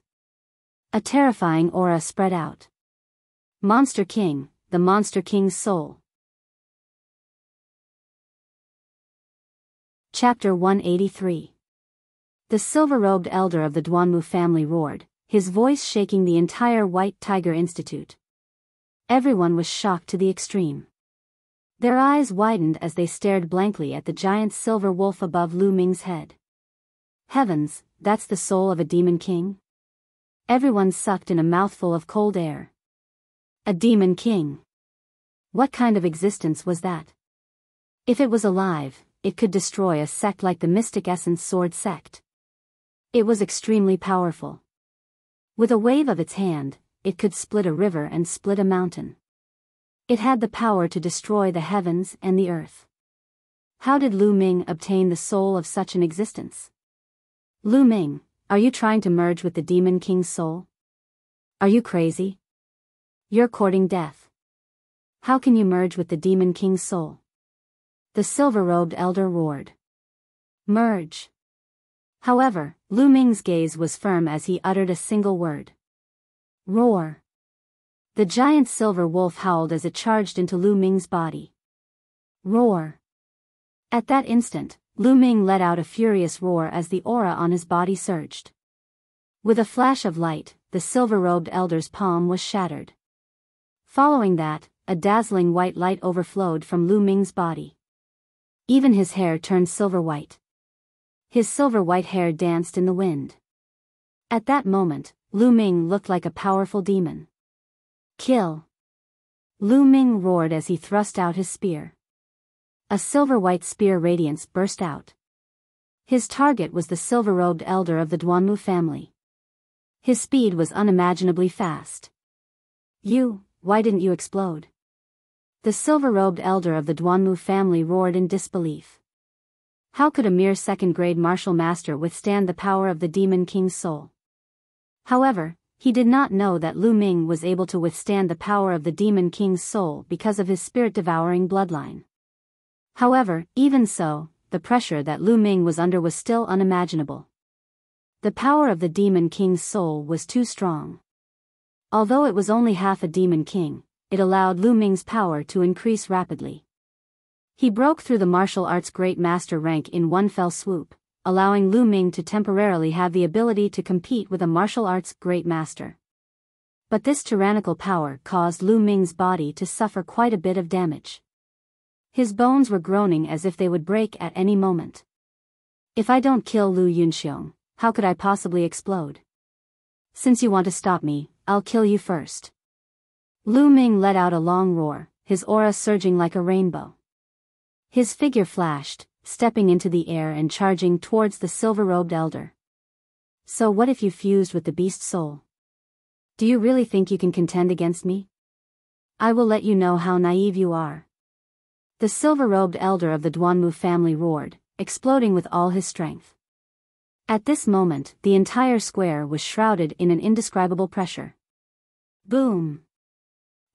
A terrifying aura spread out. Monster King, the Monster King's soul. Chapter 183. The silver-robed elder of the Duanmu family roared, his voice shaking the entire White Tiger Institute. Everyone was shocked to the extreme. Their eyes widened as they stared blankly at the giant silver wolf above Lu Ming's head. Heavens, that's the soul of a demon king? Everyone sucked in a mouthful of cold air. A demon king? What kind of existence was that? If it was alive, it could destroy a sect like the Mystic Essence Sword sect. It was extremely powerful. With a wave of its hand, it could split a river and split a mountain. It had the power to destroy the heavens and the earth. How did Lu Ming obtain the soul of such an existence? Lu Ming, are you trying to merge with the Demon King's soul? Are you crazy? You're courting death. How can you merge with the Demon King's soul? The silver-robed elder roared. Merge. However, Lu Ming's gaze was firm as he uttered a single word. Roar. The giant silver wolf howled as it charged into Lu Ming's body. Roar. At that instant, Lu Ming let out a furious roar as the aura on his body surged. With a flash of light, the silver-robed elder's palm was shattered. Following that, a dazzling white light overflowed from Lu Ming's body. Even his hair turned silver-white. His silver-white hair danced in the wind. At that moment, Lu Ming looked like a powerful demon. Kill! Lu Ming roared as he thrust out his spear. A silver-white spear radiance burst out. His target was the silver-robed elder of the Duanmu family. His speed was unimaginably fast. Why didn't you explode? The silver-robed elder of the Duanmu family roared in disbelief. How could a mere second-grade martial master withstand the power of the Demon King's soul? However, he did not know that Lu Ming was able to withstand the power of the Demon King's soul because of his spirit-devouring bloodline. However, even so, the pressure that Lu Ming was under was still unimaginable. The power of the Demon King's soul was too strong. Although it was only half a Demon King, it allowed Lu Ming's power to increase rapidly. He broke through the martial arts great master rank in one fell swoop, allowing Lu Ming to temporarily have the ability to compete with a martial arts great master. But this tyrannical power caused Lu Ming's body to suffer quite a bit of damage. His bones were groaning as if they would break at any moment. If I don't kill Lu Yunxiong, how could I possibly explode? Since you want to stop me, I'll kill you first. Lu Ming let out a long roar, his aura surging like a rainbow. His figure flashed, stepping into the air and charging towards the silver-robed elder. So what if you fused with the beast soul? Do you really think you can contend against me? I will let you know how naive you are. The silver-robed elder of the Duanmu family roared, exploding with all his strength. At this moment, the entire square was shrouded in an indescribable pressure. Boom!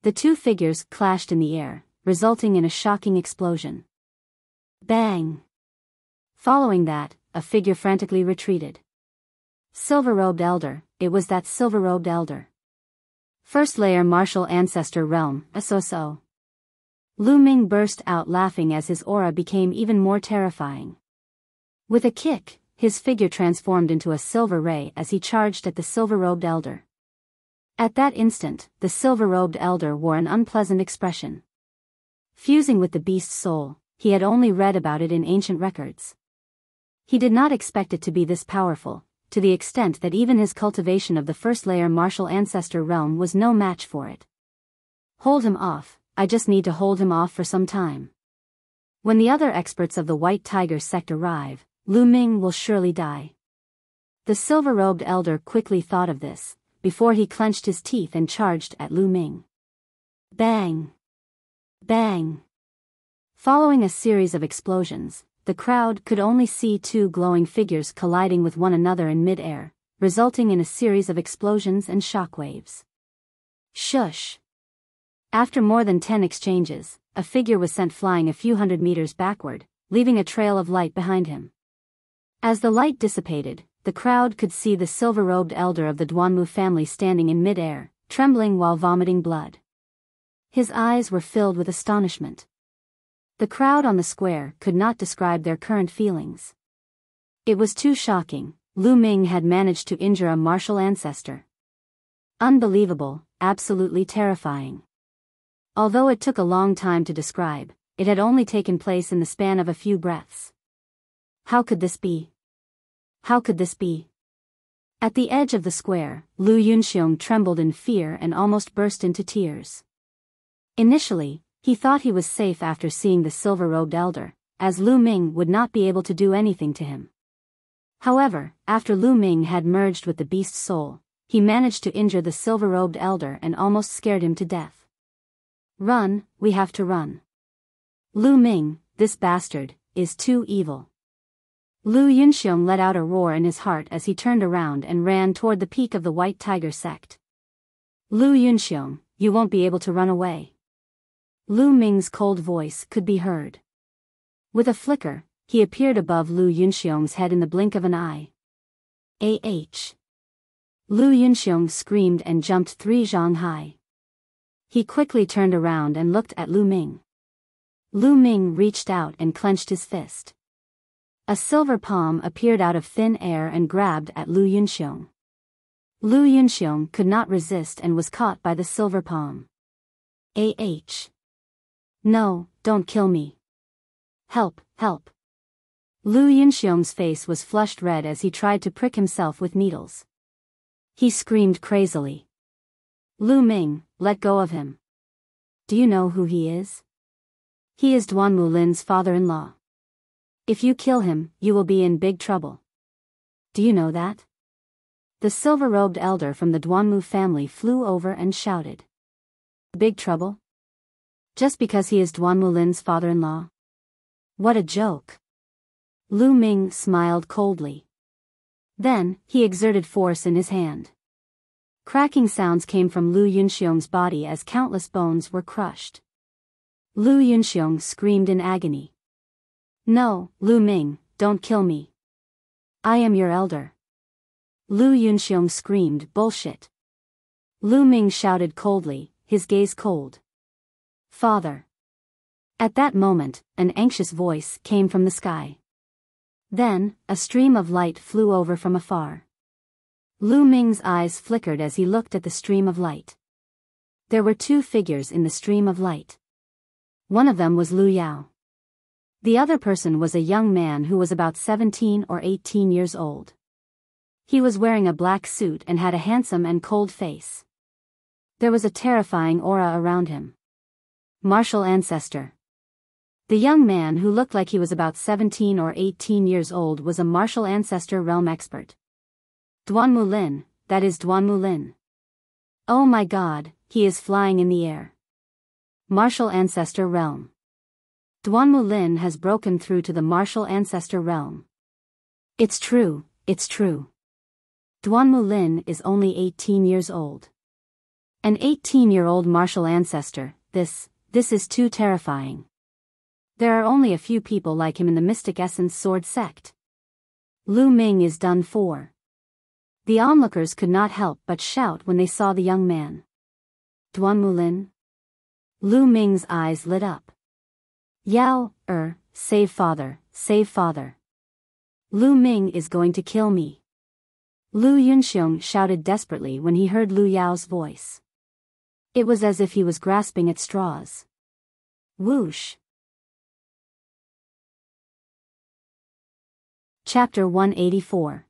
The two figures clashed in the air, resulting in a shocking explosion. Bang! Following that, a figure frantically retreated. Silver-robed elder, it was that silver-robed elder. First layer martial ancestor realm, so. Lu Ming burst out laughing as his aura became even more terrifying. With a kick, his figure transformed into a silver ray as he charged at the silver-robed elder. At that instant, the silver-robed elder wore an unpleasant expression. Fusing with the beast's soul, he had only read about it in ancient records. He did not expect it to be this powerful, to the extent that even his cultivation of the first-layer martial ancestor realm was no match for it. Hold him off, I just need to hold him off for some time. When the other experts of the White Tiger sect arrive, Lu Ming will surely die. The silver-robed elder quickly thought of this, before he clenched his teeth and charged at Lu Ming. Bang! Bang! Following a series of explosions, the crowd could only see two glowing figures colliding with one another in mid-air, resulting in a series of explosions and shockwaves. Shush! After more than 10 exchanges, a figure was sent flying a few hundred meters backward, leaving a trail of light behind him. As the light dissipated, the crowd could see the silver-robed elder of the Duanmu family standing in mid-air, trembling while vomiting blood. His eyes were filled with astonishment. The crowd on the square could not describe their current feelings. It was too shocking. Lu Ming had managed to injure a martial ancestor. Unbelievable, absolutely terrifying. Although it took a long time to describe, it had only taken place in the span of a few breaths. How could this be? How could this be? At the edge of the square, Lu Yunxiong trembled in fear and almost burst into tears. Initially, he thought he was safe after seeing the silver-robed elder, as Lu Ming would not be able to do anything to him. However, after Lu Ming had merged with the beast's soul, he managed to injure the silver-robed elder and almost scared him to death. Run, we have to run. Lu Ming, this bastard, is too evil. Lu Yunxiong let out a roar in his heart as he turned around and ran toward the peak of the White Tiger sect. Lu Yunxiong, you won't be able to run away. Lu Ming's cold voice could be heard. With a flicker, he appeared above Lu Yunxiong's head in the blink of an eye. Lu Yunxiong screamed and jumped 3 zhang high. He quickly turned around and looked at Lu Ming. Lu Ming reached out and clenched his fist. A silver palm appeared out of thin air and grabbed at Lu Yunxiong. Lu Yunxiong could not resist and was caught by the silver palm. No, don't kill me. Help, help. Lu Yunxiong's face was flushed red as he tried to prick himself with needles. He screamed crazily. Lu Ming, let go of him. Do you know who he is? He is Duanmu Lin's father-in-law. If you kill him, you will be in big trouble. Do you know that? The silver-robed elder from the Duanmu family flew over and shouted. Big trouble? Just because he is Duanmu Lin's father-in-law? What a joke. Lu Ming smiled coldly. Then, he exerted force in his hand. Cracking sounds came from Lu Yunxiong's body as countless bones were crushed. Lu Yunxiong screamed in agony. No, Lu Ming, don't kill me. I am your elder. Lu Yunxiong screamed, bullshit. Lu Ming shouted coldly, his gaze cold. Father. At that moment, an anxious voice came from the sky. Then, a stream of light flew over from afar. Lu Ming's eyes flickered as he looked at the stream of light. There were 2 figures in the stream of light. One of them was Lu Yao. The other person was a young man who was about 17 or 18 years old. He was wearing a black suit and had a handsome and cold face. There was a terrifying aura around him. Martial ancestor. The young man who looked like he was about 17 or 18 years old was a martial ancestor realm expert. Duanmu Lin, that is Duanmu Lin. Oh my god, he is flying in the air. Martial ancestor realm. Duanmu Lin has broken through to the martial ancestor realm. It's true, it's true. Duanmu Lin is only 18 years old. An 18-year-old martial ancestor, this is too terrifying. There are only a few people like him in the Mystic Essence Sword sect. Lu Ming is done for. The onlookers could not help but shout when they saw the young man. Duanmu Lin? Lu Ming's eyes lit up. Yao, save father, save father. Lu Ming is going to kill me. Lu Yunxiong shouted desperately when he heard Lu Yao's voice. It was as if he was grasping at straws. Whoosh. Chapter 184.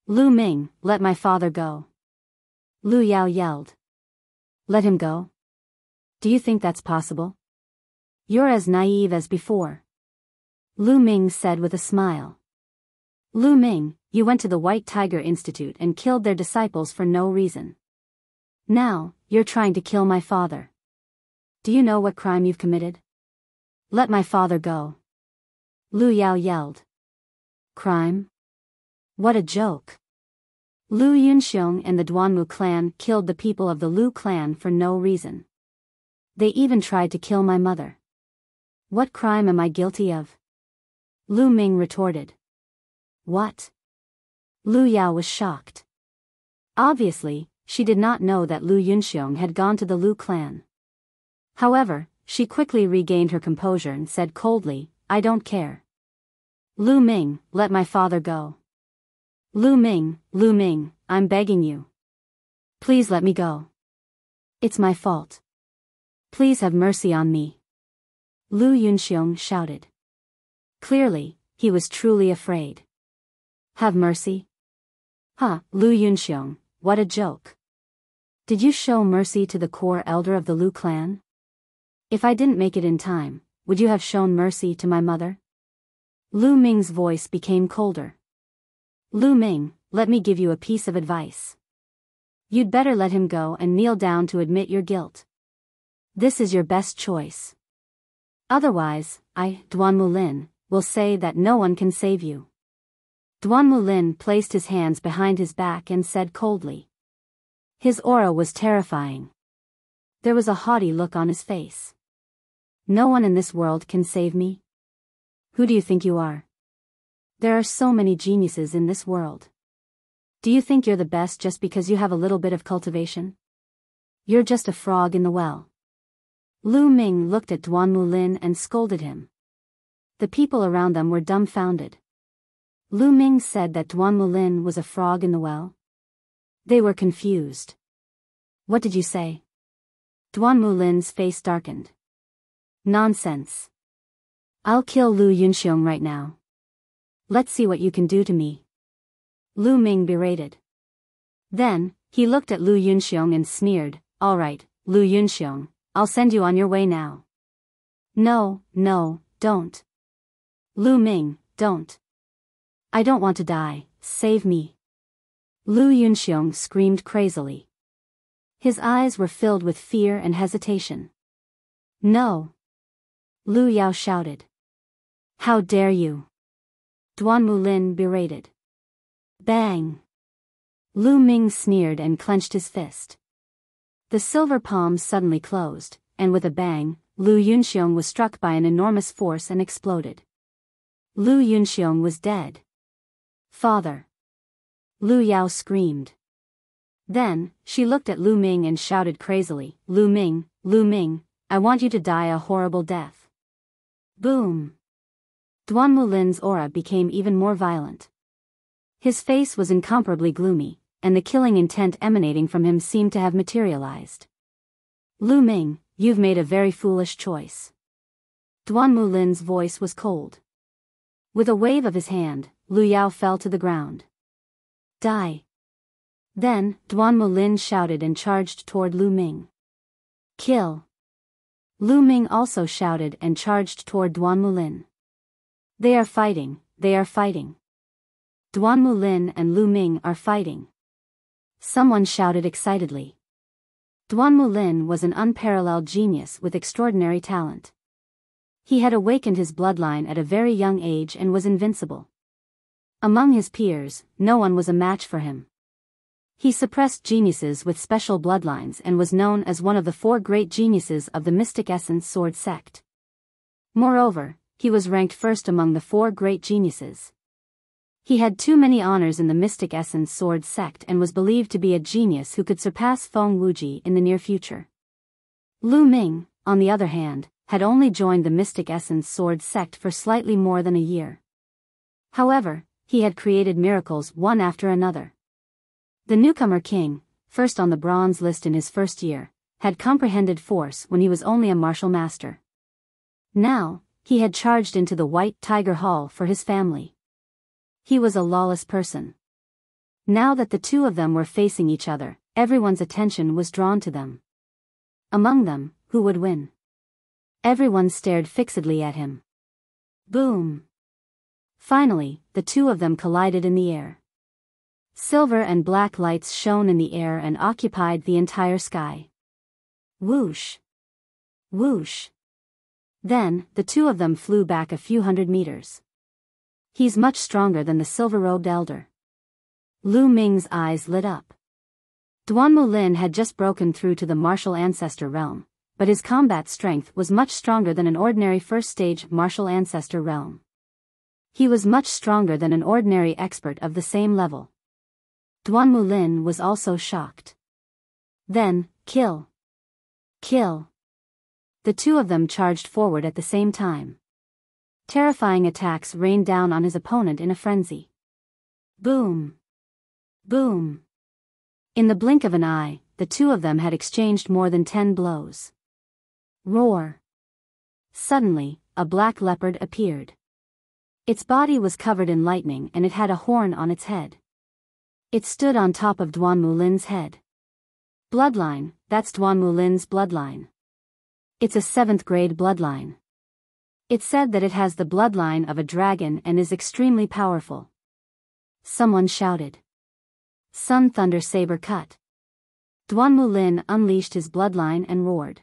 Lu Ming, let my father go. Lu Yao yelled. Let him go? Do you think that's possible? You're as naive as before. Lu Ming said with a smile. Lu Ming, you went to the White Tiger Institute and killed their disciples for no reason. Now, you're trying to kill my father. Do you know what crime you've committed? Let my father go. Lu Yao yelled. Crime? What a joke. Lu Yunxiong and the Duanmu clan killed the people of the Lu clan for no reason. They even tried to kill my mother. What crime am I guilty of? Lu Ming retorted. What? Lu Yao was shocked. Obviously, she did not know that Lu Yunxiong had gone to the Lu clan. However, she quickly regained her composure and said coldly, I don't care. Lu Ming, let my father go. Lu Ming, I'm begging you. Please let me go. It's my fault. Please have mercy on me. Lu Yunxiong shouted. Clearly, he was truly afraid. Have mercy? Huh, Lu Yunxiong, what a joke. Did you show mercy to the core elder of the Lu clan? If I didn't make it in time, would you have shown mercy to my mother? Lu Ming's voice became colder. Lu Ming, let me give you a piece of advice. You'd better let him go and kneel down to admit your guilt. This is your best choice. Otherwise, Duanmu Lin, will say that no one can save you. Duanmu Lin placed his hands behind his back and said coldly. His aura was terrifying. There was a haughty look on his face. No one in this world can save me? Who do you think you are? There are so many geniuses in this world. Do you think you're the best just because you have a little bit of cultivation? You're just a frog in the well. Lu Ming looked at Duanmu Lin and scolded him. The people around them were dumbfounded. Lu Ming said that Duanmu Lin was a frog in the well? They were confused. What did you say? Duanmu Lin's face darkened. Nonsense. I'll kill Lu Yunxiong right now. Let's see what you can do to me. Lu Ming berated. Then, he looked at Lu Yunxiong and sneered, all right, Lu Yunxiong, I'll send you on your way now. No, don't. Lu Ming, don't. I don't want to die, save me. Lu Yunxiong screamed crazily. His eyes were filled with fear and hesitation. No. Lu Yao shouted. How dare you? Duanmu Lin berated. Bang! Lu Ming sneered and clenched his fist. The silver palm suddenly closed, and with a bang, Lu Yunxiong was struck by an enormous force and exploded. Lu Yunxiong was dead. Father! Lu Yao screamed. Then, she looked at Lu Ming and shouted crazily, Lu Ming, I want you to die a horrible death. Boom! Duanmu Lin's aura became even more violent. His face was incomparably gloomy, and the killing intent emanating from him seemed to have materialized. Lu Ming, you've made a very foolish choice. Duanmu Lin's voice was cold. With a wave of his hand, Lu Yao fell to the ground. Die. Then, Duanmu Lin shouted and charged toward Lu Ming. Kill. Lu Ming also shouted and charged toward Duanmu Lin. They are fighting. Duanmu Lin and Lu Ming are fighting. Someone shouted excitedly. Duanmu Lin was an unparalleled genius with extraordinary talent. He had awakened his bloodline at a very young age and was invincible. Among his peers, no one was a match for him. He suppressed geniuses with special bloodlines and was known as one of the 4 great geniuses of the Mystic Essence Sword sect. Moreover, he was ranked first among the 4 great geniuses. He had too many honors in the Mystic Essence Sword sect and was believed to be a genius who could surpass Feng Wuji in the near future. Lu Ming, on the other hand, had only joined the Mystic Essence Sword sect for slightly more than a year. However, he had created miracles one after another. The newcomer king, first on the bronze list in his first year, had comprehended force when he was only a martial master. Now, he had charged into the White Tiger Hall for his family. He was a lawless person. Now that the two of them were facing each other, everyone's attention was drawn to them. Among them, who would win? Everyone stared fixedly at him. Boom! Finally, the two of them collided in the air. Silver and black lights shone in the air and occupied the entire sky. Whoosh! Whoosh! Then, the two of them flew back a few hundred meters. He's much stronger than the silver-robed elder. Lu Ming's eyes lit up. Duan Mulin had just broken through to the martial ancestor realm, but his combat strength was much stronger than an ordinary first-stage martial ancestor realm. He was much stronger than an ordinary expert of the same level. Duan Mulin was also shocked. Then, kill! Kill! The two of them charged forward at the same time. Terrifying attacks rained down on his opponent in a frenzy. Boom! Boom! In the blink of an eye, the two of them had exchanged more than 10 blows. Roar! Suddenly, a black leopard appeared. Its body was covered in lightning and it had a horn on its head. It stood on top of Duan Mulin's head. Bloodline, that's Duan Mulin's bloodline. It's a 7th grade bloodline. It said that it has the bloodline of a dragon and is extremely powerful. Someone shouted. Sun Thunder Saber Cut. Duan Mulin unleashed his bloodline and roared.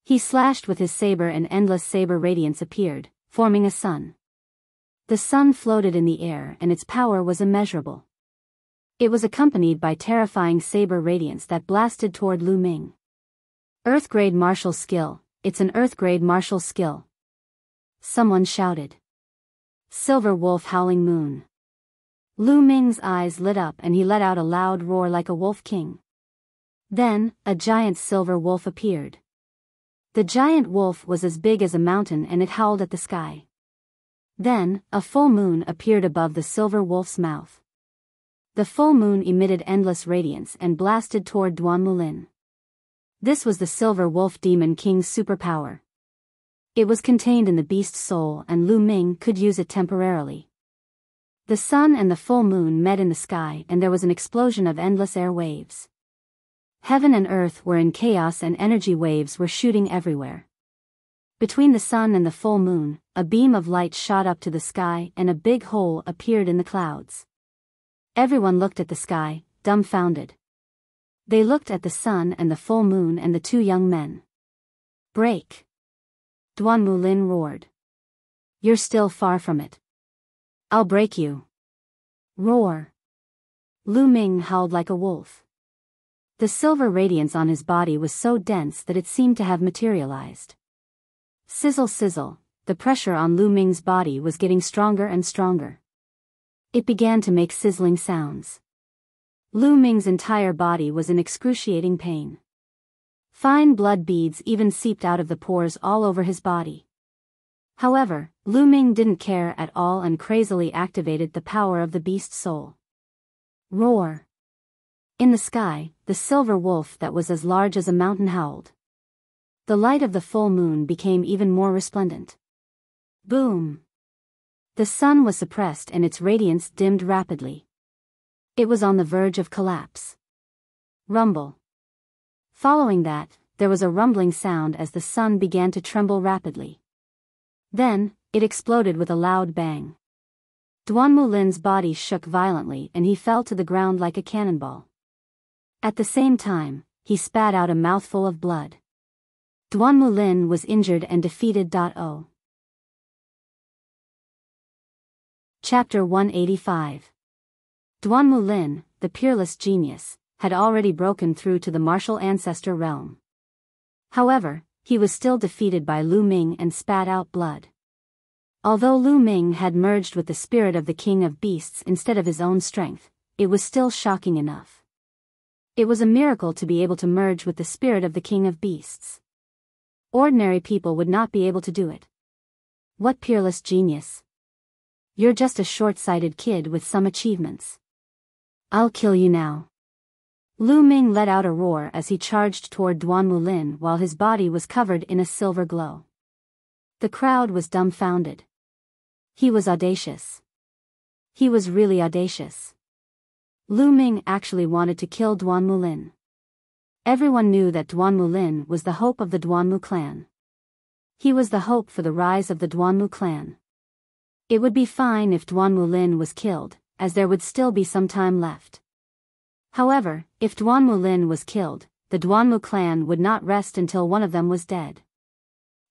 He slashed with his saber and endless saber radiance appeared, forming a sun. The sun floated in the air and its power was immeasurable. It was accompanied by terrifying saber radiance that blasted toward Lu Ming. Earth grade martial skill, it's an earth grade martial skill. Someone shouted. Silver Wolf Howling Moon. Lu Ming's eyes lit up and he let out a loud roar like a wolf king. Then, a giant silver wolf appeared. The giant wolf was as big as a mountain and it howled at the sky. Then, a full moon appeared above the silver wolf's mouth. The full moon emitted endless radiance and blasted toward Duan Mulin. This was the Silver Wolf Demon King's superpower. It was contained in the beast's soul and Lu Ming could use it temporarily. The sun and the full moon met in the sky and there was an explosion of endless air waves. Heaven and earth were in chaos and energy waves were shooting everywhere. Between the sun and the full moon, a beam of light shot up to the sky and a big hole appeared in the clouds. Everyone looked at the sky, dumbfounded. They looked at the sun and the full moon and the two young men. Break! Duan Mulin roared. You're still far from it. I'll break you. Roar! Lu Ming howled like a wolf. The silver radiance on his body was so dense that it seemed to have materialized. Sizzle sizzle, the pressure on Lu Ming's body was getting stronger and stronger. It began to make sizzling sounds. Lu Ming's entire body was in excruciating pain. Fine blood beads even seeped out of the pores all over his body. However, Lu Ming didn't care at all and crazily activated the power of the beast's soul. Roar! In the sky, the silver wolf that was as large as a mountain howled. The light of the full moon became even more resplendent. Boom! The sun was suppressed and its radiance dimmed rapidly. It was on the verge of collapse. Rumble. Following that, there was a rumbling sound as the sun began to tremble rapidly. Then, it exploded with a loud bang. Duan Mulin's body shook violently and he fell to the ground like a cannonball. At the same time, he spat out a mouthful of blood. Duan Mulin was injured and defeated. Chapter 185. Duan Mulin, the peerless genius, had already broken through to the martial ancestor realm. However, he was still defeated by Lu Ming and spat out blood. Although Lu Ming had merged with the spirit of the king of beasts instead of his own strength, it was still shocking enough. It was a miracle to be able to merge with the spirit of the king of beasts. Ordinary people would not be able to do it. What peerless genius! You're just a short-sighted kid with some achievements. I'll kill you now. Lu Ming let out a roar as he charged toward Duan Mulin while his body was covered in a silver glow. The crowd was dumbfounded. He was audacious. He was really audacious. Lu Ming actually wanted to kill Duan Mulin. Everyone knew that Duan Mulin was the hope of the Duanmu clan. He was the hope for the rise of the Duanmu clan. It would be fine if Duan Mulin was killed, as there would still be some time left. However, if Duan Mulin was killed, the Duanmu clan would not rest until one of them was dead.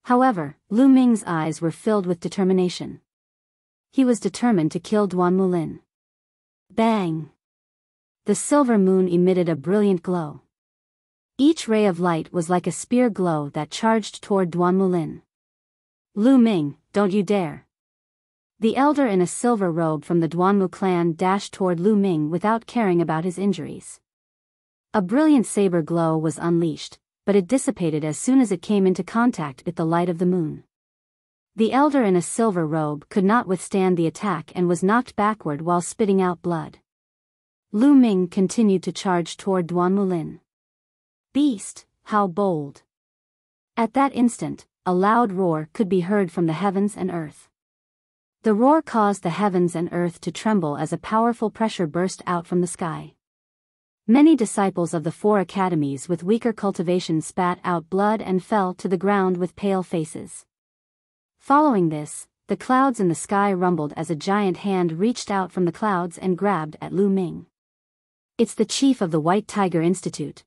However, Lu Ming's eyes were filled with determination. He was determined to kill Duan Mulin. Bang! The silver moon emitted a brilliant glow. Each ray of light was like a spear glow that charged toward Duan Mulin. Lu Ming, don't you dare! The elder in a silver robe from the Duanmu clan dashed toward Lu Ming without caring about his injuries. A brilliant saber glow was unleashed, but it dissipated as soon as it came into contact with the light of the moon. The elder in a silver robe could not withstand the attack and was knocked backward while spitting out blood. Lu Ming continued to charge toward Duan Mulin. Beast, how bold! At that instant, a loud roar could be heard from the heavens and earth. The roar caused the heavens and earth to tremble as a powerful pressure burst out from the sky. Many disciples of the 4 academies with weaker cultivation spat out blood and fell to the ground with pale faces. Following this, the clouds in the sky rumbled as a giant hand reached out from the clouds and grabbed at Lu Ming. It's the chief of the White Tiger Institute.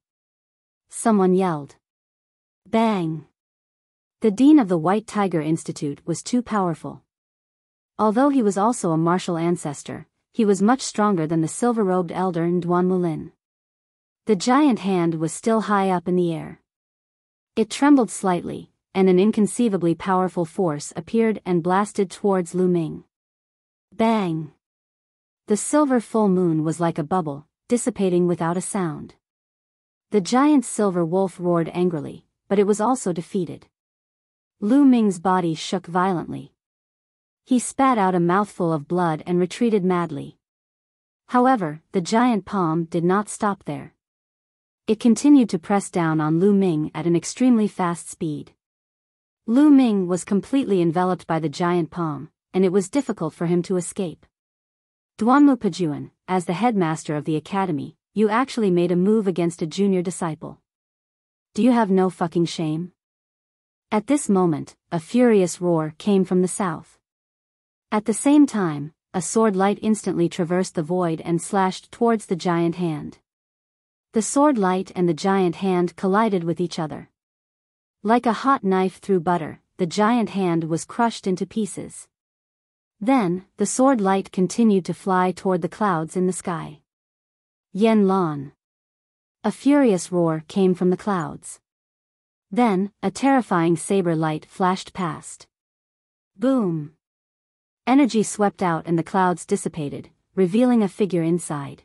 Someone yelled. Bang! The dean of the White Tiger Institute was too powerful. Although he was also a martial ancestor, he was much stronger than the silver-robed elder in Duan Mulin. The giant hand was still high up in the air. It trembled slightly, and an inconceivably powerful force appeared and blasted towards Lu Ming. Bang! The silver full moon was like a bubble, dissipating without a sound. The giant silver wolf roared angrily, but it was also defeated. Lu Ming's body shook violently. He spat out a mouthful of blood and retreated madly. However, the giant palm did not stop there. It continued to press down on Lu Ming at an extremely fast speed. Lu Ming was completely enveloped by the giant palm, and it was difficult for him to escape. Duanmu Pajuan, as the headmaster of the academy, you actually made a move against a junior disciple. Do you have no fucking shame? At this moment, a furious roar came from the south. At the same time, a sword light instantly traversed the void and slashed towards the giant hand. The sword light and the giant hand collided with each other. Like a hot knife through butter, the giant hand was crushed into pieces. Then, the sword light continued to fly toward the clouds in the sky. Yen Lan. A furious roar came from the clouds. Then, a terrifying saber light flashed past. Boom! Energy swept out and the clouds dissipated, revealing a figure inside.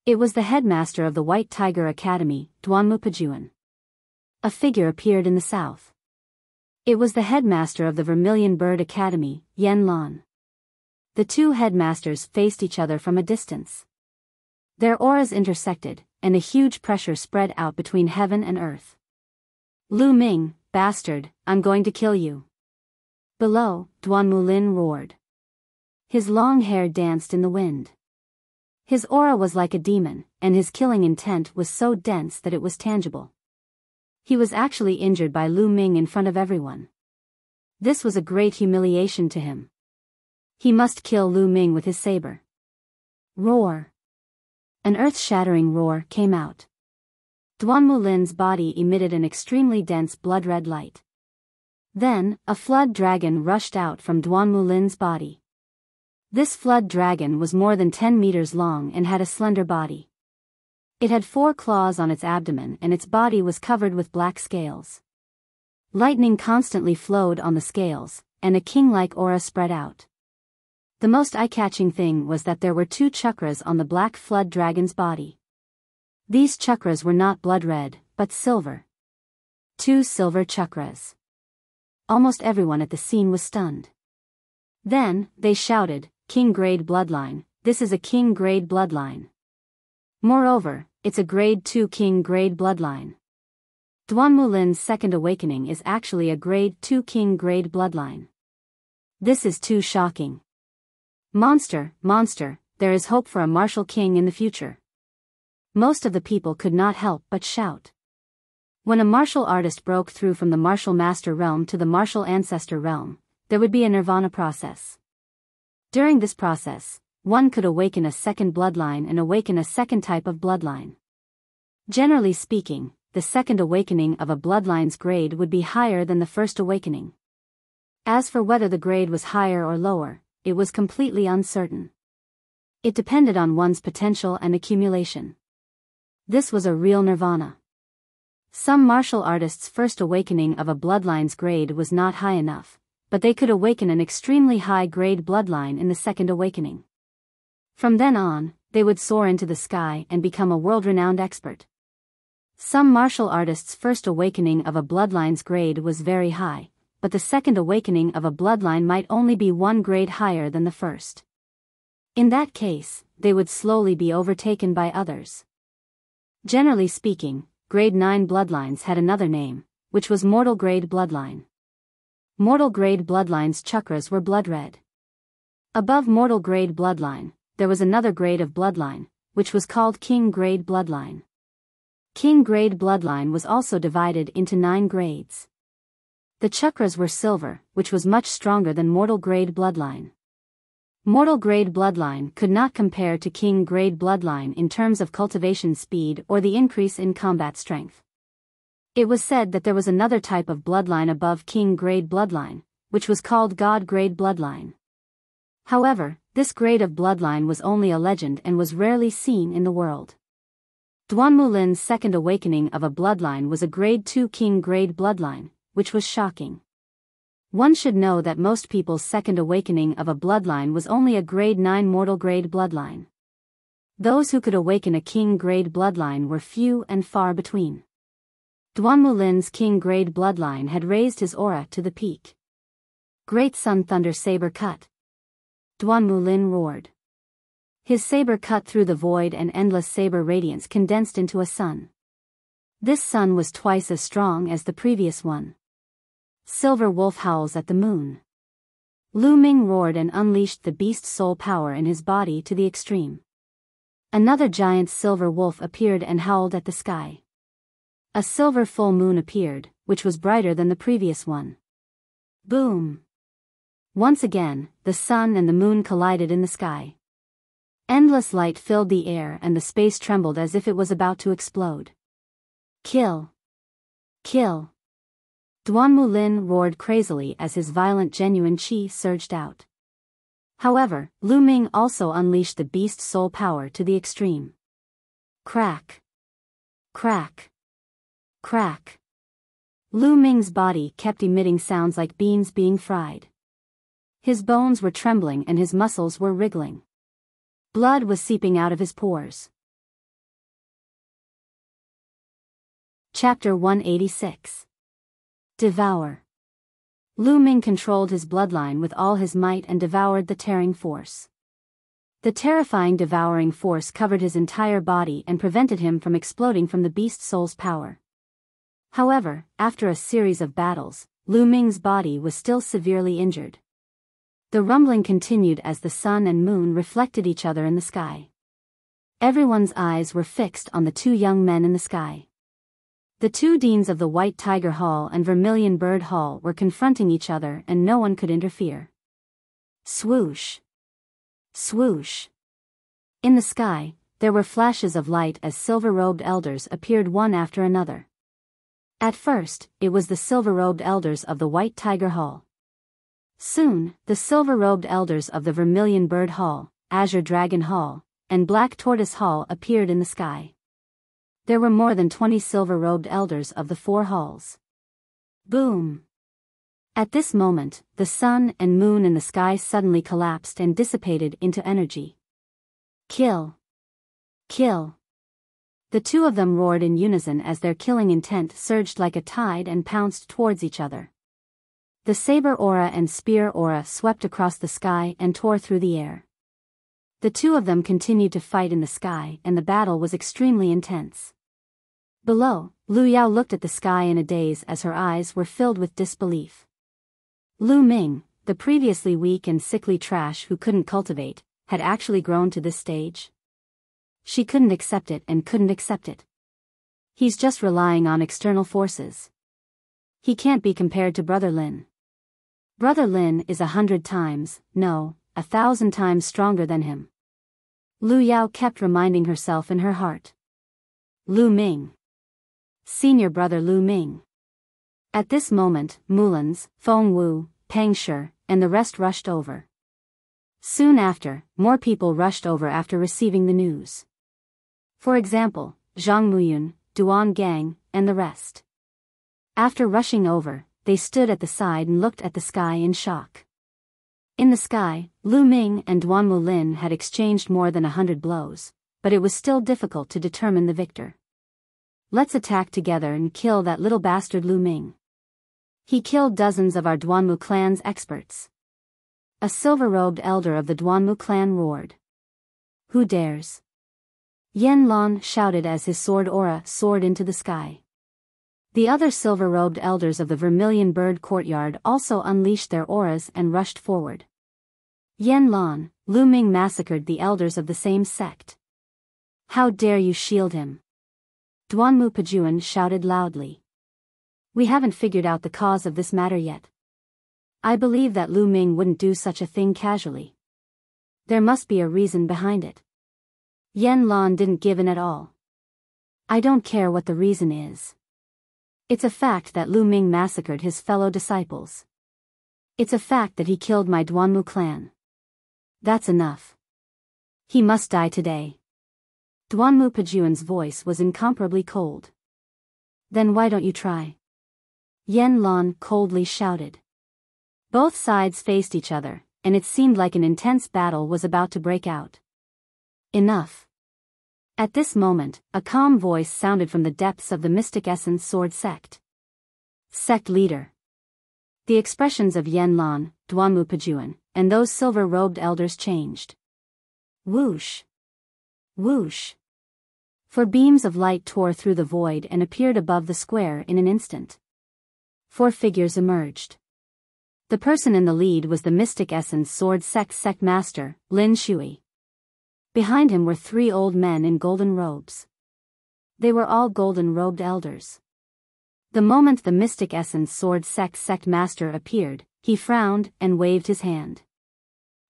It was the headmaster of the White Tiger Academy, Duanmu Pajuan. A figure appeared in the south. It was the headmaster of the Vermilion Bird Academy, Yen Lan. The two headmasters faced each other from a distance. Their auras intersected, and a huge pressure spread out between heaven and earth. Lu Ming, bastard, I'm going to kill you. Below, Duan Mulin roared. His long hair danced in the wind. His aura was like a demon, and his killing intent was so dense that it was tangible. He was actually injured by Lu Ming in front of everyone. This was a great humiliation to him. He must kill Lu Ming with his saber. Roar! An earth-shattering roar came out. Duan Mulin's body emitted an extremely dense blood-red light. Then, a flood dragon rushed out from Duan Mulin's body. This flood dragon was more than 10 meters long and had a slender body. It had 4 claws on its abdomen and its body was covered with black scales. Lightning constantly flowed on the scales, and a king-like aura spread out. The most eye-catching thing was that there were 2 chakras on the black flood dragon's body. These chakras were not blood-red, but silver. 2 silver chakras. Almost everyone at the scene was stunned. Then, they shouted, King-grade bloodline, this is a king-grade bloodline. Moreover, it's a grade 2 king-grade bloodline. Duan Mulin's second awakening is actually a grade 2 king-grade bloodline. This is too shocking. Monster, there is hope for a martial king in the future. Most of the people could not help but shout. When a martial artist broke through from the martial master realm to the martial ancestor realm, there would be a nirvana process. During this process, one could awaken a second bloodline and awaken a second type of bloodline. Generally speaking, the second awakening of a bloodline's grade would be higher than the first awakening. As for whether the grade was higher or lower, it was completely uncertain. It depended on one's potential and accumulation. This was a real nirvana. Some martial artists' first awakening of a bloodline's grade was not high enough, but they could awaken an extremely high-grade bloodline in the second awakening. From then on, they would soar into the sky and become a world-renowned expert. Some martial artists' first awakening of a bloodline's grade was very high, but the second awakening of a bloodline might only be one grade higher than the first. In that case, they would slowly be overtaken by others. Generally speaking, grade 9 bloodlines had another name, which was mortal grade bloodline. Mortal grade bloodline's chakras were blood red. Above mortal grade bloodline, there was another grade of bloodline, which was called king grade bloodline. King grade bloodline was also divided into 9 grades. The chakras were silver, which was much stronger than mortal grade bloodline. Mortal grade bloodline could not compare to king grade bloodline in terms of cultivation speed or the increase in combat strength. It was said that there was another type of bloodline above king grade bloodline, which was called god grade bloodline. However, this grade of bloodline was only a legend and was rarely seen in the world. Duan Mulin's second awakening of a bloodline was a grade 2 king grade bloodline, which was shocking. One should know that most people's second awakening of a bloodline was only a grade 9 mortal grade bloodline. Those who could awaken a king grade bloodline were few and far between. Duan Mulin's king grade bloodline had raised his aura to the peak. Great Sun Thunder Saber cut. Duan Mulin roared. His saber cut through the void and endless saber radiance condensed into a sun. This sun was twice as strong as the previous one. Silver wolf howls at the moon. Lu Ming roared and unleashed the beast soul power in his body to the extreme. Another giant silver wolf appeared and howled at the sky. A silver full moon appeared, which was brighter than the previous one. Boom! Once again, the sun and the moon collided in the sky. Endless light filled the air and the space trembled as if it was about to explode. Kill! Kill! Duan Mulin roared crazily as his violent genuine qi surged out. However, Lu Ming also unleashed the beast soul power to the extreme. Crack! Crack! Crack! Lu Ming's body kept emitting sounds like beans being fried. His bones were trembling and his muscles were wriggling. Blood was seeping out of his pores. Chapter 186. Devour. Lu Ming controlled his bloodline with all his might and devoured the tearing force. The terrifying devouring force covered his entire body and prevented him from exploding from the beast soul's power. However, after a series of battles, Lu Ming's body was still severely injured. The rumbling continued as the sun and moon reflected each other in the sky. Everyone's eyes were fixed on the 2 young men in the sky. The 2 deans of the White Tiger Hall and Vermilion Bird Hall were confronting each other and no one could interfere. Swoosh! Swoosh! In the sky, there were flashes of light as silver-robed elders appeared one after another. At first, it was the silver-robed elders of the White Tiger Hall. Soon, the silver-robed elders of the Vermilion Bird Hall, Azure Dragon Hall, and Black Tortoise Hall appeared in the sky. There were more than 20 silver-robed elders of the 4 halls. Boom! At this moment, the sun and moon in the sky suddenly collapsed and dissipated into energy. Kill! Kill! The 2 of them roared in unison as their killing intent surged like a tide and pounced towards each other. The saber aura and spear aura swept across the sky and tore through the air. The 2 of them continued to fight in the sky and the battle was extremely intense. Below, Lu Yao looked at the sky in a daze as her eyes were filled with disbelief. Lu Ming, the previously weak and sickly trash who couldn't cultivate, had actually grown to this stage. She couldn't accept it and couldn't accept it. He's just relying on external forces. He can't be compared to Brother Lin. Brother Lin is 100 times, no, 1,000 times stronger than him. Lu Yao kept reminding herself in her heart. Lu Ming. Senior brother Lu Ming. At this moment, Mulans, Feng Wu, Peng Shi, and the rest rushed over. Soon after, more people rushed over after receiving the news. For example, Zhang Muyun, Duan Gang, and the rest. After rushing over, they stood at the side and looked at the sky in shock. In the sky, Lu Ming and Duan Mulin had exchanged more than 100 blows, but it was still difficult to determine the victor. Let's attack together and kill that little bastard Lu Ming. He killed dozens of our Duanmu clan's experts. A silver-robed elder of the Duanmu clan roared. Who dares? Yen Lan shouted as his sword aura soared into the sky. The other silver-robed elders of the Vermilion Bird Courtyard also unleashed their auras and rushed forward. Yen Lan, Lu Ming massacred the elders of the same sect. How dare you shield him? Duanmu Pajuan shouted loudly. We haven't figured out the cause of this matter yet. I believe that Lu Ming wouldn't do such a thing casually. There must be a reason behind it. Yen Lan didn't give in at all. I don't care what the reason is. It's a fact that Lu Ming massacred his fellow disciples. It's a fact that he killed my Duanmu clan. That's enough. He must die today. Duanmu Pajuan's voice was incomparably cold. Then why don't you try? Yen Lan coldly shouted. Both sides faced each other, and it seemed like an intense battle was about to break out. Enough. At this moment, a calm voice sounded from the depths of the Mystic Essence Sword Sect. Sect leader. The expressions of Yen Lan, Duanmu Pajuan, and those silver-robed elders changed. Whoosh. Whoosh. Four beams of light tore through the void and appeared above the square in an instant. 4 figures emerged. The person in the lead was the Mystic Essence Sword Sect Master, Lin Shui. Behind him were 3 old men in golden robes. They were all golden-robed elders. The moment the Mystic Essence Sword Sect Master appeared, he frowned and waved his hand.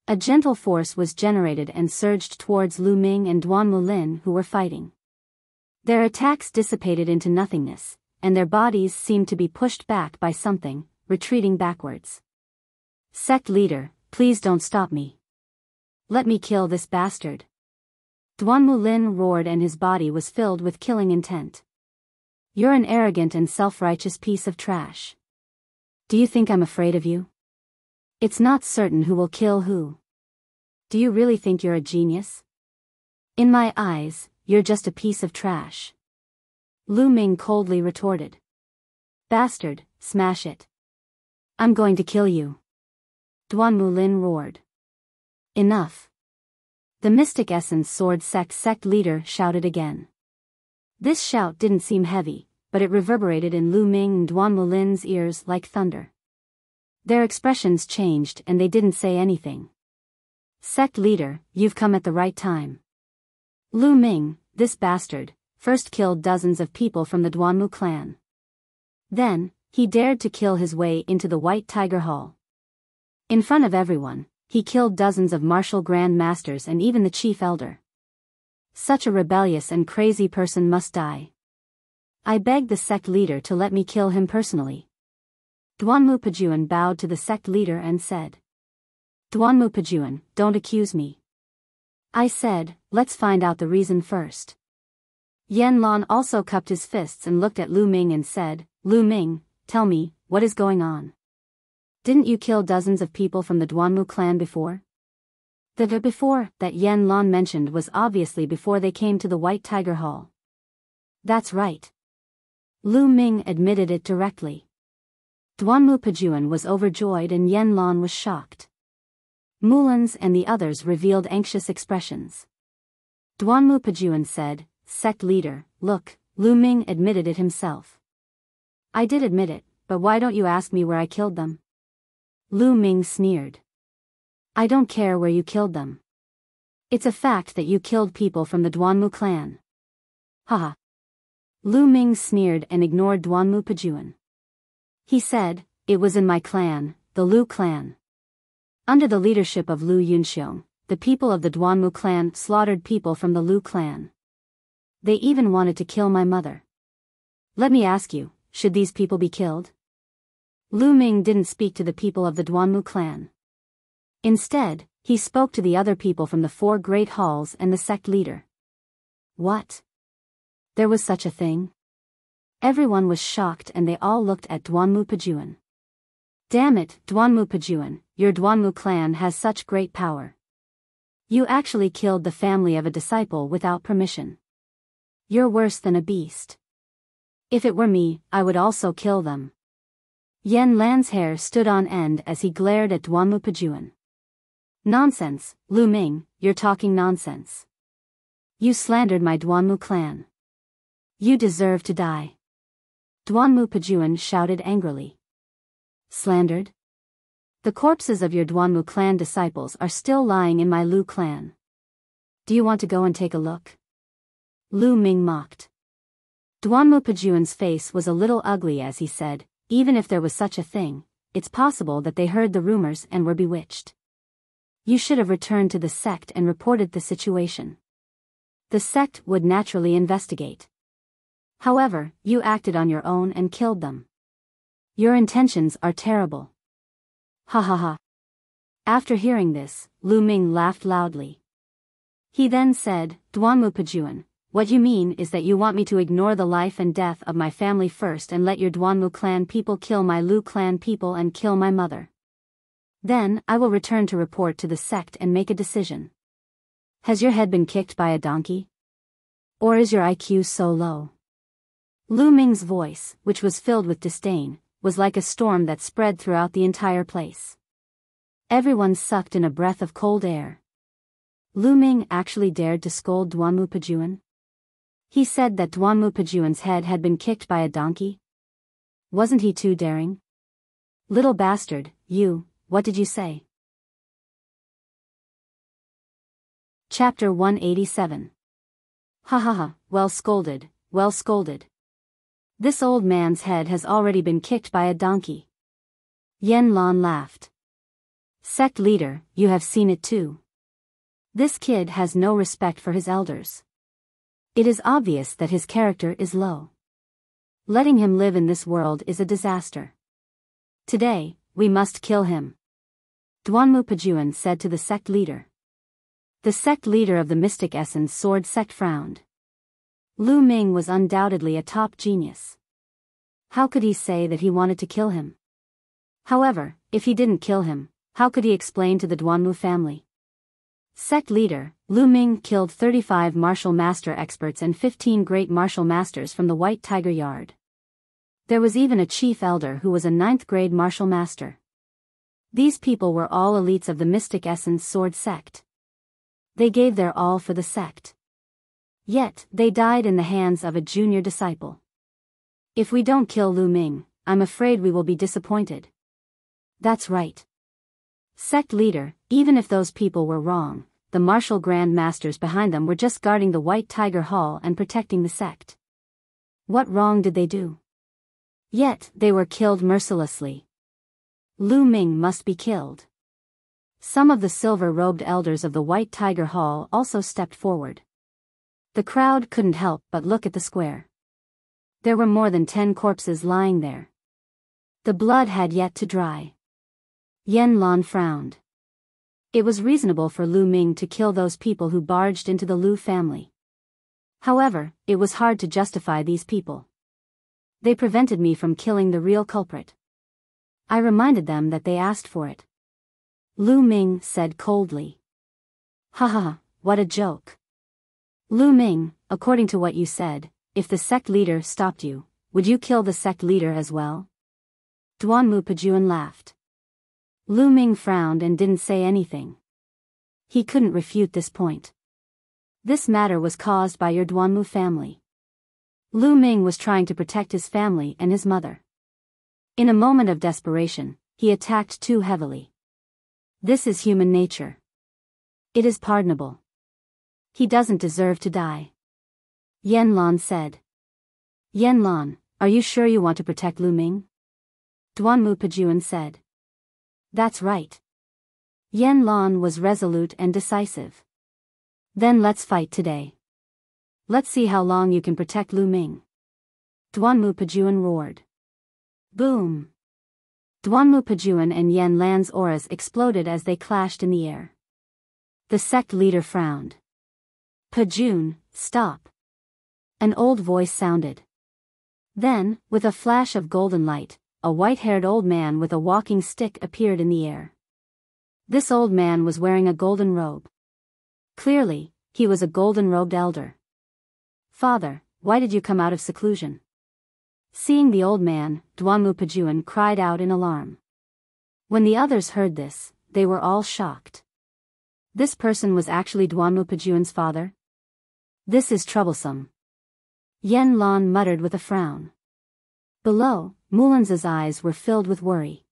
A gentle force was generated and surged towards Lu Ming and Duan Mulin who were fighting. Their attacks dissipated into nothingness, and their bodies seemed to be pushed back by something, retreating backwards. Sect leader, please don't stop me. Let me kill this bastard. Duan Mulin roared and his body was filled with killing intent. You're an arrogant and self-righteous piece of trash. Do you think I'm afraid of you? It's not certain who will kill who. Do you really think you're a genius? In my eyes, you're just a piece of trash. Lu Ming coldly retorted. Bastard, smash it. I'm going to kill you. Duan Mulin roared. Enough. The Mystic Essence Sword Sect leader shouted again. This shout didn't seem heavy, but it reverberated in Lu Ming and Duan Mulin's ears like thunder. Their expressions changed and they didn't say anything. Sect leader, you've come at the right time. Lu Ming, this bastard, first killed dozens of people from the Duanmu clan. Then, he dared to kill his way into the White Tiger Hall. In front of everyone, he killed dozens of martial grand masters and even the chief elder. Such a rebellious and crazy person must die. I begged the sect leader to let me kill him personally. Duanmu Pajuan bowed to the sect leader and said. Duanmu Pajuan, don't accuse me. I said, let's find out the reason first. Yen Lan also cupped his fists and looked at Lu Ming and said, Lu Ming, tell me, what is going on? Didn't you kill dozens of people from the Duanmu clan before? The before that Yen Lan mentioned was obviously before they came to the White Tiger Hall. That's right. Lu Ming admitted it directly. Duanmu Pajuan was overjoyed and Yen Lan was shocked. Mulans and the others revealed anxious expressions. Duanmu Pajuan said, Sect leader, look, Lu Ming admitted it himself. I did admit it, but why don't you ask me where I killed them? Lu Ming sneered. I don't care where you killed them. It's a fact that you killed people from the Duanmu clan. Haha. Lu Ming sneered and ignored Duanmu Pajuan. He said, it was in my clan, the Lu clan. Under the leadership of Lu Yunxiong, the people of the Duanmu clan slaughtered people from the Lu clan. They even wanted to kill my mother. Let me ask you, should these people be killed? Lu Ming didn't speak to the people of the Duanmu clan. Instead, he spoke to the other people from the 4 great halls and the sect leader. What? There was such a thing? Everyone was shocked and they all looked at Duanmu Pejuan. Damn it, Duanmu Pejuan, your Duanmu clan has such great power. You actually killed the family of a disciple without permission. You're worse than a beast. If it were me, I would also kill them. Yan Lan's hair stood on end as he glared at Duanmu Pejuan. Nonsense, Lu Ming, you're talking nonsense. You slandered my Duanmu clan. You deserve to die. Duanmu Pejuan shouted angrily. Slandered? The corpses of your Duanmu clan disciples are still lying in my Lu clan. Do you want to go and take a look? Lu Ming mocked. Duanmu Pejuan's face was a little ugly as he said, even if there was such a thing, it's possible that they heard the rumors and were bewitched. You should have returned to the sect and reported the situation. The sect would naturally investigate. However, you acted on your own and killed them. Your intentions are terrible. Ha ha ha. After hearing this, Lu Ming laughed loudly. He then said, Duanmu Pejuan, what you mean is that you want me to ignore the life and death of my family first and let your Duanmu clan people kill my Lu clan people and kill my mother. Then, I will return to report to the sect and make a decision. Has your head been kicked by a donkey? Or is your IQ so low? Lu Ming's voice, which was filled with disdain, was like a storm that spread throughout the entire place. Everyone sucked in a breath of cold air. Lu Ming actually dared to scold Duanmu Pejuan? He said that Duanmu Pejuan's head had been kicked by a donkey? Wasn't he too daring? Little bastard, you, what did you say? Chapter 187. Ha ha ha, well scolded, well scolded. This old man's head has already been kicked by a donkey. Yan Lan laughed. Sect leader, you have seen it too. This kid has no respect for his elders. It is obvious that his character is low. Letting him live in this world is a disaster. Today, we must kill him. Duanmu Pejuan said to the sect leader. The sect leader of the Mystic Essence Sword sect frowned. Lu Ming was undoubtedly a top genius. How could he say that he wanted to kill him? However, if he didn't kill him, how could he explain to the Duanmu family? Sect leader, Lu Ming killed 35 martial master experts and 15 great martial masters from the White Tiger Yard. There was even a chief elder who was a 9th grade martial master. These people were all elites of the Mystic Essence Sword sect. They gave their all for the sect. Yet, they died in the hands of a junior disciple. If we don't kill Lu Ming, I'm afraid we will be disappointed. That's right. Sect leader, even if those people were wrong, the martial grand masters behind them were just guarding the White Tiger Hall and protecting the sect. What wrong did they do? Yet, they were killed mercilessly. Lu Ming must be killed. Some of the silver-robed elders of the White Tiger Hall also stepped forward. The crowd couldn't help but look at the square. There were more than 10 corpses lying there. The blood had yet to dry. Yan Lan frowned. It was reasonable for Lu Ming to kill those people who barged into the Lu family. However, it was hard to justify these people. They prevented me from killing the real culprit. I reminded them that they asked for it. Lu Ming said coldly. Ha ha, what a joke. Lu Ming, according to what you said, if the sect leader stopped you, would you kill the sect leader as well? Duanmu Pejuan laughed. Lu Ming frowned and didn't say anything. He couldn't refute this point. This matter was caused by your Duanmu family. Lu Ming was trying to protect his family and his mother. In a moment of desperation, he attacked too heavily. This is human nature. It is pardonable. He doesn't deserve to die. Yan Lan said. Yan Lan, are you sure you want to protect Lu Ming? Duanmu Pejuan said. That's right. Yan Lan was resolute and decisive. Then let's fight today. Let's see how long you can protect Lu Ming. Duanmu Pajuan roared. Boom! Duanmu Pajuan and Yan Lan's auras exploded as they clashed in the air. The sect leader frowned. Pajun, stop. An old voice sounded. Then, with a flash of golden light, a white-haired old man with a walking stick appeared in the air. This old man was wearing a golden robe. Clearly, he was a golden-robed elder. Father, why did you come out of seclusion? Seeing the old man, Duanmu Pajuan cried out in alarm. When the others heard this, they were all shocked. This person was actually Duanmu Pajuan's father? This is troublesome. Yan Lan muttered with a frown. Below, Mulan's eyes were filled with worry.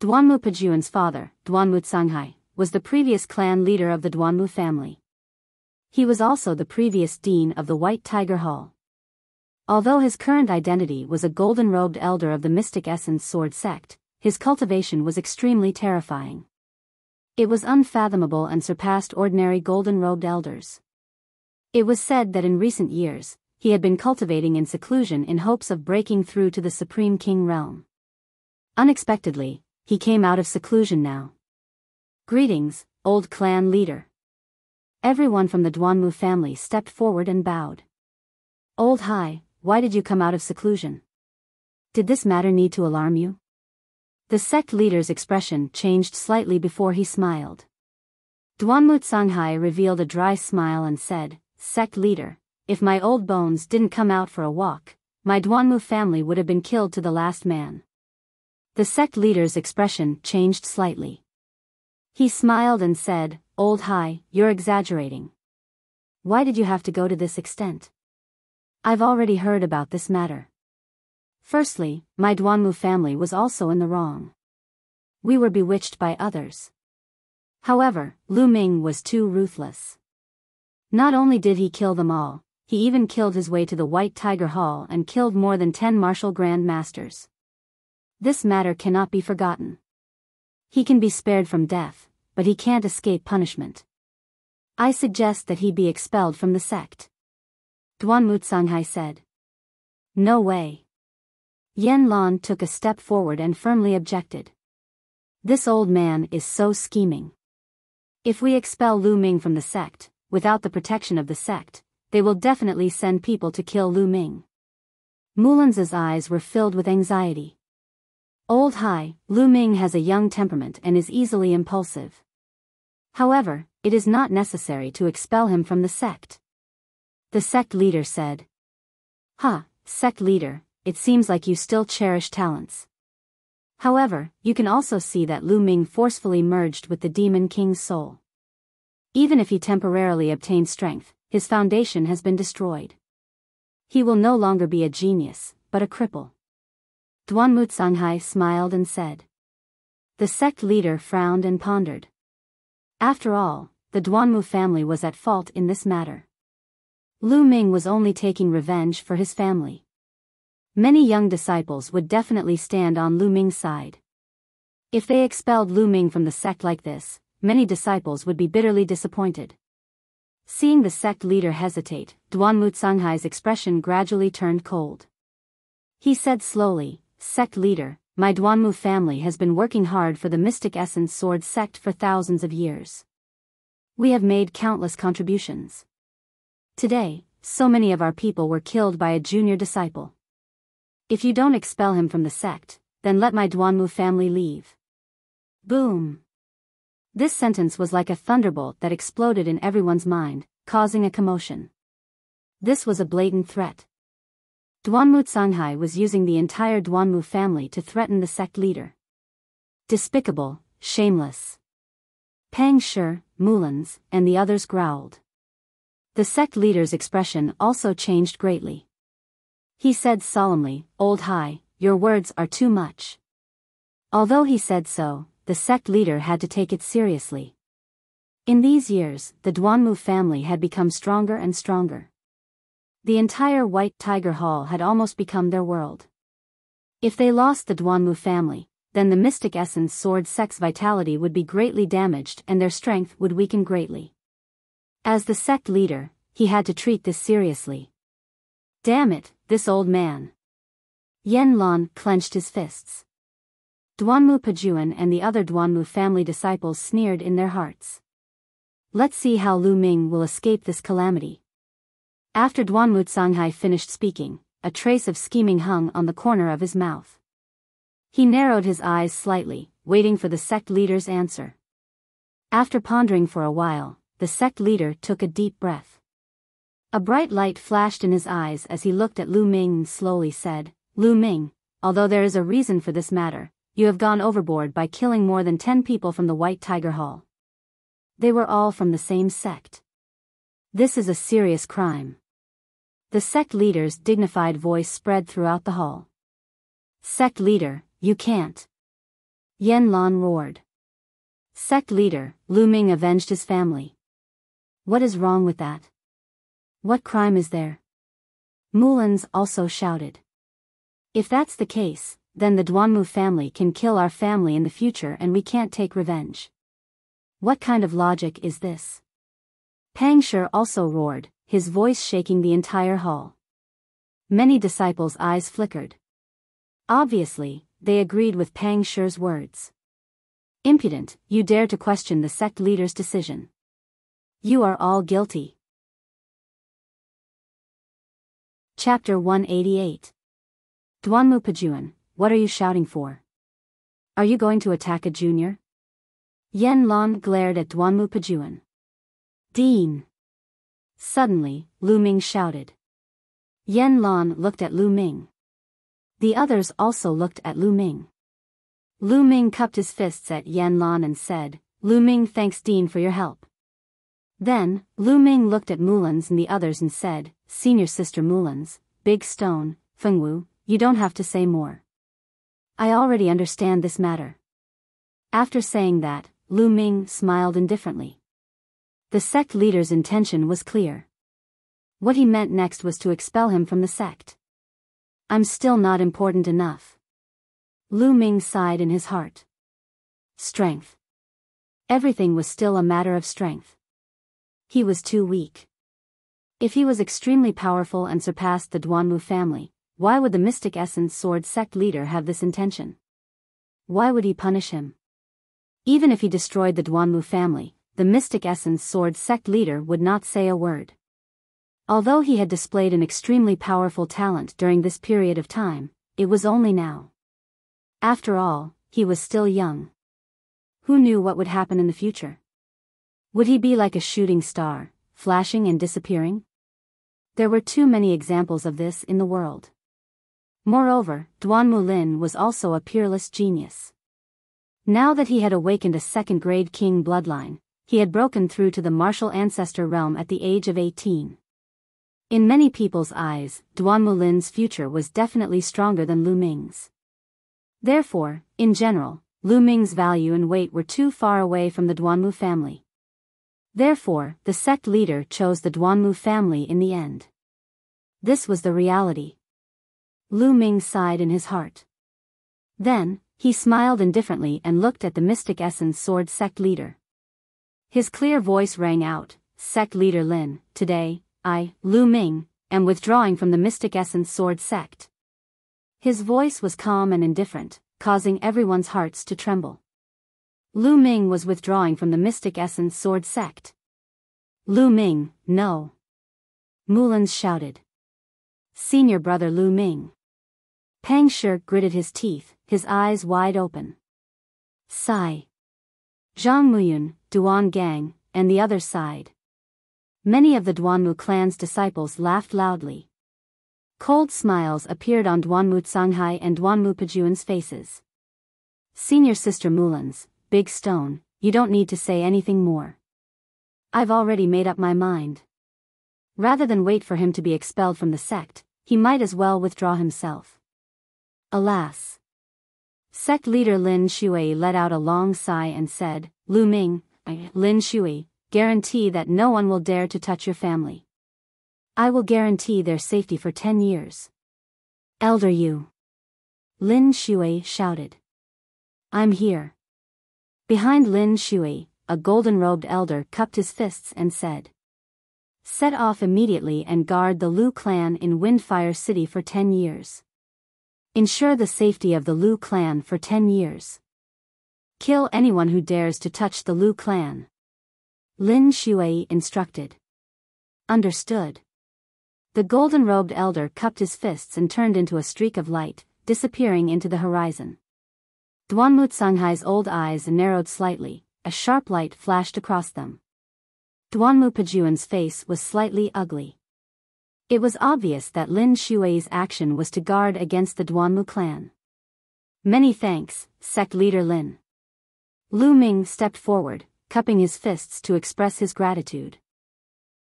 Duanmu Pajuan's father, Duanmu Tsanghai, was the previous clan leader of the Duanmu family. He was also the previous dean of the White Tiger Hall. Although his current identity was a golden-robed elder of the Mystic Essence Sword sect, his cultivation was extremely terrifying. It was unfathomable and surpassed ordinary golden-robed elders. It was said that in recent years, he had been cultivating in seclusion in hopes of breaking through to the Supreme King realm. Unexpectedly, he came out of seclusion now. Greetings, old clan leader. Everyone from the Duanmu family stepped forward and bowed. Old Hai, why did you come out of seclusion? Did this matter need to alarm you? The sect leader's expression changed slightly before he smiled. Duanmu Tsanghai revealed a dry smile and said, Sect leader, if my old bones didn't come out for a walk, my Duanmu family would have been killed to the last man. The sect leader's expression changed slightly. He smiled and said, Old Hai, you're exaggerating. Why did you have to go to this extent? I've already heard about this matter. Firstly, my Duanmu family was also in the wrong. We were bewitched by others. However, Lu Ming was too ruthless. Not only did he kill them all, he even killed his way to the White Tiger Hall and killed more than 10 martial grand masters. This matter cannot be forgotten. He can be spared from death, but he can't escape punishment. I suggest that he be expelled from the sect. Duanmu Tsanghai said. No way. Yan Lan took a step forward and firmly objected. This old man is so scheming. If we expel Lu Ming from the sect, without the protection of the sect, they will definitely send people to kill Lu Ming. Mulan's eyes were filled with anxiety. Old Hai, Lu Ming has a young temperament and is easily impulsive. However, it is not necessary to expel him from the sect. The sect leader said. Sect leader, it seems like you still cherish talents. However, you can also see that Lu Ming forcefully merged with the Demon King's soul. Even if he temporarily obtained strength, his foundation has been destroyed. He will no longer be a genius, but a cripple. Duanmu Tsanghai smiled and said. The sect leader frowned and pondered. After all, the Duanmu family was at fault in this matter. Lu Ming was only taking revenge for his family. Many young disciples would definitely stand on Lu Ming's side. If they expelled Lu Ming from the sect like this, many disciples would be bitterly disappointed. Seeing the sect leader hesitate, Duanmu Tsanghai's expression gradually turned cold. He said slowly, Sect leader, my Duanmu family has been working hard for the Mystic Essence Sword sect for thousands of years. We have made countless contributions. Today, so many of our people were killed by a junior disciple. If you don't expel him from the sect, then let my Duanmu family leave. Boom! This sentence was like a thunderbolt that exploded in everyone's mind, causing a commotion. This was a blatant threat. Duanmu Tsanghai was using the entire Duanmu family to threaten the sect leader. Despicable, shameless. Pang Shi, Mulan's, and the others growled. The sect leader's expression also changed greatly. He said solemnly, Old Hai, your words are too much. Although he said so, the sect leader had to take it seriously. In these years, the Duanmu family had become stronger and stronger. The entire White Tiger Hall had almost become their world. If they lost the Duanmu family, then the mystic essence sword sect's vitality would be greatly damaged and their strength would weaken greatly. As the sect leader, he had to treat this seriously. Damn it, this old man. Yen Lan clenched his fists. Duanmu Pajuan and the other Duanmu family disciples sneered in their hearts. Let's see how Lu Ming will escape this calamity. After Duanmu Canghai finished speaking, a trace of scheming hung on the corner of his mouth. He narrowed his eyes slightly, waiting for the sect leader's answer. After pondering for a while, the sect leader took a deep breath. A bright light flashed in his eyes as he looked at Lu Ming and slowly said, Lu Ming, although there is a reason for this matter, you have gone overboard by killing more than 10 people from the White Tiger Hall. They were all from the same sect. This is a serious crime. The sect leader's dignified voice spread throughout the hall. Sect leader, you can't. Yen Lan roared. Sect leader, Lu Ming avenged his family. What is wrong with that? What crime is there? Mulans also shouted. If that's the case, then the Duanmu family can kill our family in the future and we can't take revenge. What kind of logic is this? Pang Shi also roared, his voice shaking the entire hall. Many disciples' eyes flickered. Obviously, they agreed with Pang Shi's words. Impudent, you dare to question the sect leader's decision. You are all guilty. Chapter 188. Duanmu Pajuan, what are you shouting for? Are you going to attack a junior? Yen Lan glared at Duanmu Pajuan. Dean. Suddenly, Lu Ming shouted. Yen Lan looked at Lu Ming. The others also looked at Lu Ming. Lu Ming cupped his fists at Yen Lan and said, Lu Ming thanks Dean for your help. Then, Lu Ming looked at Mulans and the others and said, Senior Sister Mulans, Big Stone, Fengwu, you don't have to say more. I already understand this matter. After saying that, Lu Ming smiled indifferently. The sect leader's intention was clear. What he meant next was to expel him from the sect. I'm still not important enough. Lu Ming sighed in his heart. Strength. Everything was still a matter of strength. He was too weak. If he was extremely powerful and surpassed the Duanmu family, why would the Mystic Essence Sword sect leader have this intention? Why would he punish him? Even if he destroyed the Duanmu family, the Mystic Essence Sword sect leader would not say a word. Although he had displayed an extremely powerful talent during this period of time, it was only now. After all, he was still young. Who knew what would happen in the future? Would he be like a shooting star, flashing and disappearing? There were too many examples of this in the world. Moreover, Duanmu Lin was also a peerless genius. Now that he had awakened a second-grade king bloodline, he had broken through to the martial ancestor realm at the age of 18. In many people's eyes, Duanmu Lin's future was definitely stronger than Lu Ming's. Therefore, in general, Lu Ming's value and weight were too far away from the Duanmu family. Therefore, the sect leader chose the Duanmu family in the end. This was the reality. Lu Ming sighed in his heart. Then, he smiled indifferently and looked at the Mystic Essence Sword sect leader. His clear voice rang out, Sect leader Lin, today, I, Lu Ming, am withdrawing from the Mystic Essence Sword sect. His voice was calm and indifferent, causing everyone's hearts to tremble. Lu Ming was withdrawing from the Mystic Essence Sword sect. Lu Ming, no. Mulans shouted. Senior brother Lu Ming. Pang Shi gritted his teeth, his eyes wide open. Sigh. Zhang Muyun, Duan Gang, and the others sighed. Many of the Duanmu clan's disciples laughed loudly. Cold smiles appeared on Duanmu Canghai and Duanmu Pajuan's faces. Senior Sister Mulans, Big Stone, you don't need to say anything more. I've already made up my mind. Rather than wait for him to be expelled from the sect, he might as well withdraw himself. Alas. Sect leader Lin Shui let out a long sigh and said, Lu Ming, Lin Shui, guarantee that no one will dare to touch your family. I will guarantee their safety for 10 years. Elder Yu. Lin Shui shouted. I'm here. Behind Lin Shui, a golden-robed elder cupped his fists and said, set off immediately and guard the Lu clan in Windfire City for 10 years. Ensure the safety of the Lu clan for 10 years. Kill anyone who dares to touch the Lu clan. Lin Shui instructed. Understood. The golden-robed elder cupped his fists and turned into a streak of light, disappearing into the horizon. Duanmu Canghai's old eyes narrowed slightly, a sharp light flashed across them. Duanmu Pajuan's face was slightly ugly. It was obvious that Lin Shui's action was to guard against the Duanmu clan. Many thanks, sect leader Lin. Lu Ming stepped forward, cupping his fists to express his gratitude.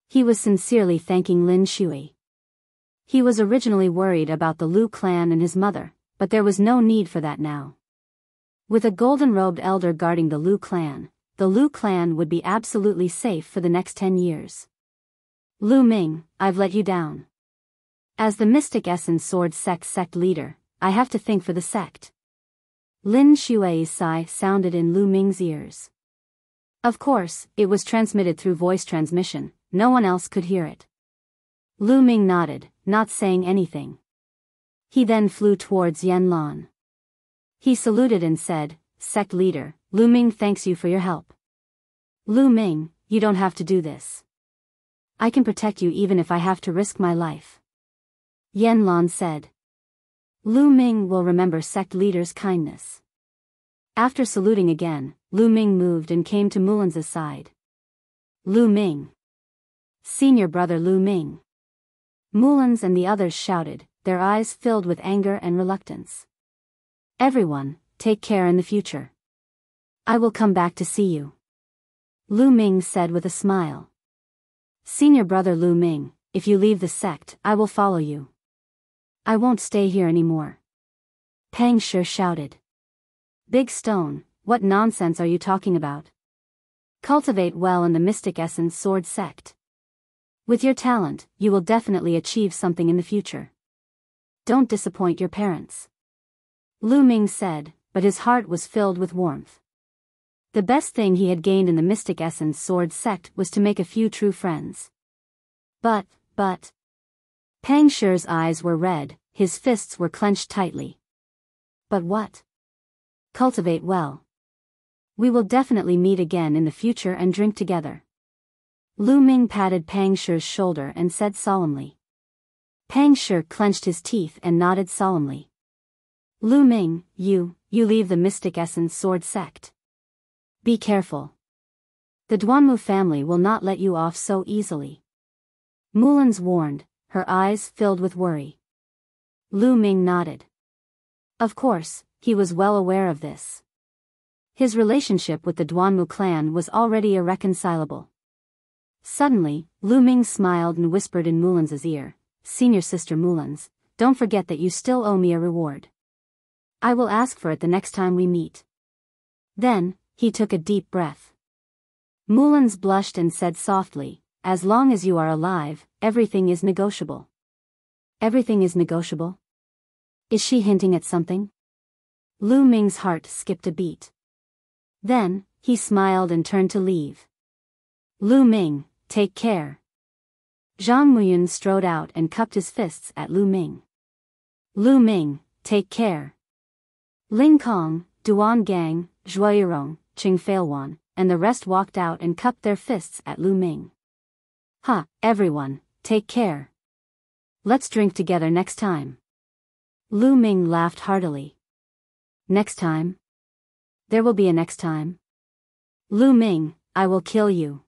He was sincerely thanking Lin Shui. He was originally worried about the Lu clan and his mother, but there was no need for that now. With a golden-robed elder guarding the Lu clan would be absolutely safe for the next 10 years. Lu Ming, I've let you down. As the Mystic Essence Sword sect leader, I have to think for the sect. Lin Shui's sigh sounded in Lu Ming's ears. Of course, it was transmitted through voice transmission, no one else could hear it. Lu Ming nodded, not saying anything. He then flew towards Yanlan. He saluted and said, sect leader, Lu Ming thanks you for your help. Lu Ming, you don't have to do this. I can protect you even if I have to risk my life. Yanlan said. Lu Ming will remember sect leader's kindness. After saluting again, Lu Ming moved and came to Mulan's side. Lu Ming. Senior brother Lu Ming. Mulan's and the others shouted, their eyes filled with anger and reluctance. Everyone, take care in the future. I will come back to see you. Lu Ming said with a smile. Senior brother Lu Ming, if you leave the sect, I will follow you. I won't stay here anymore. Pang Shi shouted. Big Stone, what nonsense are you talking about? Cultivate well in the Mystic Essence Sword sect. With your talent, you will definitely achieve something in the future. Don't disappoint your parents. Lu Ming said, but his heart was filled with warmth. The best thing he had gained in the Mystic Essence Sword sect was to make a few true friends. But. Pang Shi's eyes were red, his fists were clenched tightly. But what? Cultivate well. We will definitely meet again in the future and drink together. Lu Ming patted Pang Shi's shoulder and said solemnly. Pang Shi clenched his teeth and nodded solemnly. Lu Ming, you leave the Mystic Essence Sword sect. Be careful. The Duanmu family will not let you off so easily. Mulan's warned, her eyes filled with worry. Lu Ming nodded. Of course, he was well aware of this. His relationship with the Duanmu clan was already irreconcilable. Suddenly, Lu Ming smiled and whispered in Mulan's ear, Senior Sister Mulan's, don't forget that you still owe me a reward. I will ask for it the next time we meet. Then, he took a deep breath. Mulan's blushed and said softly, as long as you are alive, everything is negotiable. Everything is negotiable? Is she hinting at something? Lu Ming's heart skipped a beat. Then, he smiled and turned to leave. Lu Ming, take care. Zhang Muyun strode out and cupped his fists at Lu Ming. Lu Ming, take care. Ling Kong, Duan Gang, Zhuoyirong, Qing Feilwan, and the rest walked out and cupped their fists at Lu Ming. Ha, everyone, take care. Let's drink together next time. Lu Ming laughed heartily. Next time? There will be a next time. Lu Ming, I will kill you.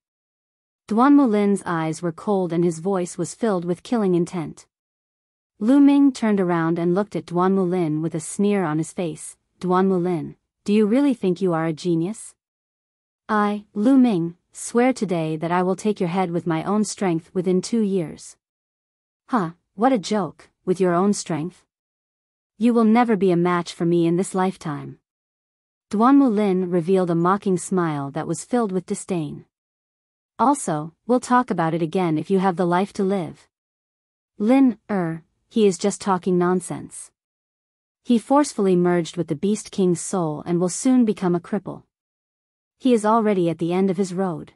Duanmu Lin's eyes were cold and his voice was filled with killing intent. Lu Ming turned around and looked at Duanmu Lin with a sneer on his face. Duanmu Lin, do you really think you are a genius? I, Lu Ming, swear today that I will take your head with my own strength within 2 years. Huh, what a joke, with your own strength? You will never be a match for me in this lifetime. Duanmu Lin revealed a mocking smile that was filled with disdain. Also, we'll talk about it again if you have the life to live. Lin, he is just talking nonsense. He forcefully merged with the Beast King's soul and will soon become a cripple. He is already at the end of his road.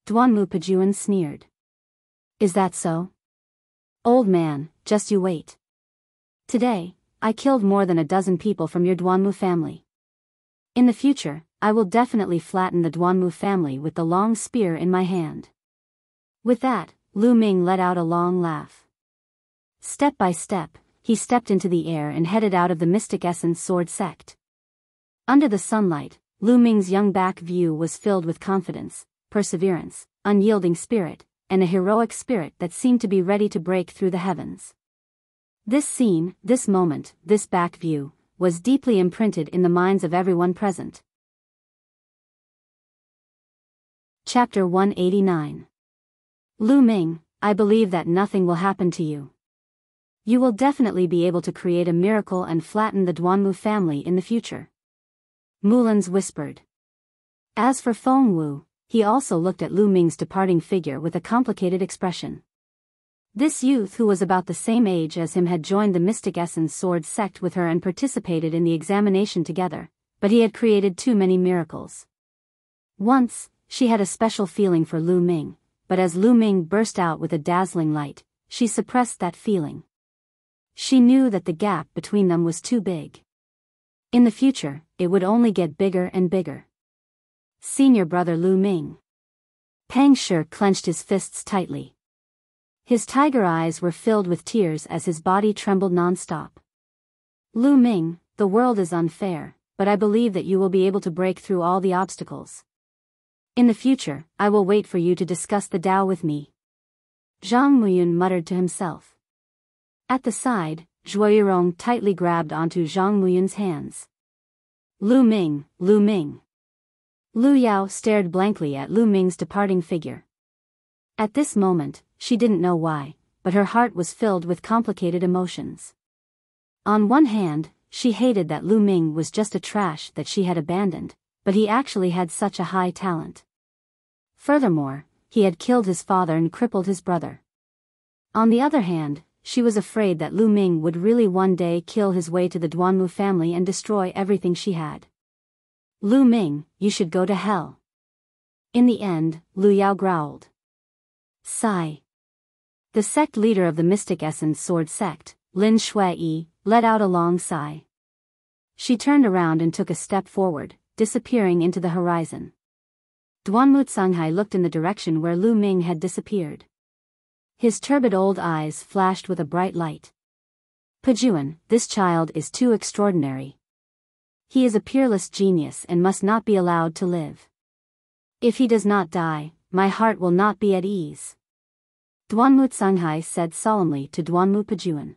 Duanmu Pajuan sneered. Is that so? Old man, just you wait. Today, I killed more than a dozen people from your Duanmu family. In the future, I will definitely flatten the Duanmu family with the long spear in my hand. With that, Lu Ming let out a long laugh. Step by step, he stepped into the air and headed out of the Mystic Essence Sword sect. Under the sunlight, Lu Ming's young back view was filled with confidence, perseverance, unyielding spirit, and a heroic spirit that seemed to be ready to break through the heavens. This scene, this moment, this back view, was deeply imprinted in the minds of everyone present. Chapter 189. Lu Ming, I believe that nothing will happen to you. You will definitely be able to create a miracle and flatten the Duanmu family in the future. Mulans whispered. As for Feng Wu, he also looked at Lu Ming's departing figure with a complicated expression. This youth who was about the same age as him had joined the Mystic Essence Sword sect with her and participated in the examination together, but he had created too many miracles. Once, she had a special feeling for Lu Ming, but as Lu Ming burst out with a dazzling light, she suppressed that feeling. She knew that the gap between them was too big. In the future, it would only get bigger and bigger. Senior brother Lu Ming. Pang Shi clenched his fists tightly. His tiger eyes were filled with tears as his body trembled non-stop. Lu Ming, the world is unfair, but I believe that you will be able to break through all the obstacles. In the future, I will wait for you to discuss the Tao with me. Zhang Muyun muttered to himself. At the side, Zhuo Yirong tightly grabbed onto Zhang Muyun's hands. Lu Ming, Lu Ming. Lu Yao stared blankly at Lu Ming's departing figure. At this moment, she didn't know why, but her heart was filled with complicated emotions. On one hand, she hated that Lu Ming was just a trash that she had abandoned, but he actually had such a high talent. Furthermore, he had killed his father and crippled his brother. On the other hand, she was afraid that Lu Ming would really one day kill his way to the Duanmu family and destroy everything she had. Lu Ming, you should go to hell. In the end, Lu Yao growled. Sigh. The sect leader of the Mystic Essence Sword sect, Lin Shui, let out a long sigh. She turned around and took a step forward, disappearing into the horizon. Duanmu Tsunghai looked in the direction where Lu Ming had disappeared. His turbid old eyes flashed with a bright light. Pajuan, this child is too extraordinary. He is a peerless genius and must not be allowed to live. If he does not die, my heart will not be at ease. Duanmu Tsunghai said solemnly to Duanmu Pajuan.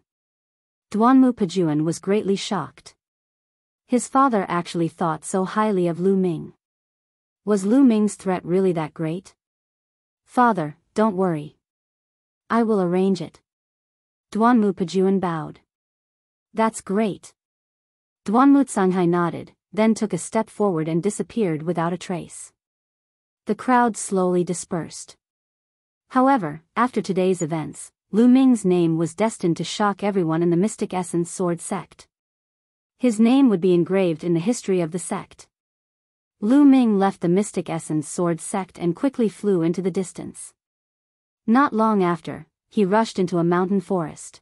Duanmu Pajuan was greatly shocked. His father actually thought so highly of Lu Ming. Was Lu Ming's threat really that great? Father, don't worry. I will arrange it. Duanmu Pajuan bowed. That's great. Duanmu Tsunghai nodded, then took a step forward and disappeared without a trace. The crowd slowly dispersed. However, after today's events, Lu Ming's name was destined to shock everyone in the Mystic Essence Sword sect. His name would be engraved in the history of the sect. Lu Ming left the Mystic Essence Sword sect and quickly flew into the distance. Not long after, he rushed into a mountain forest.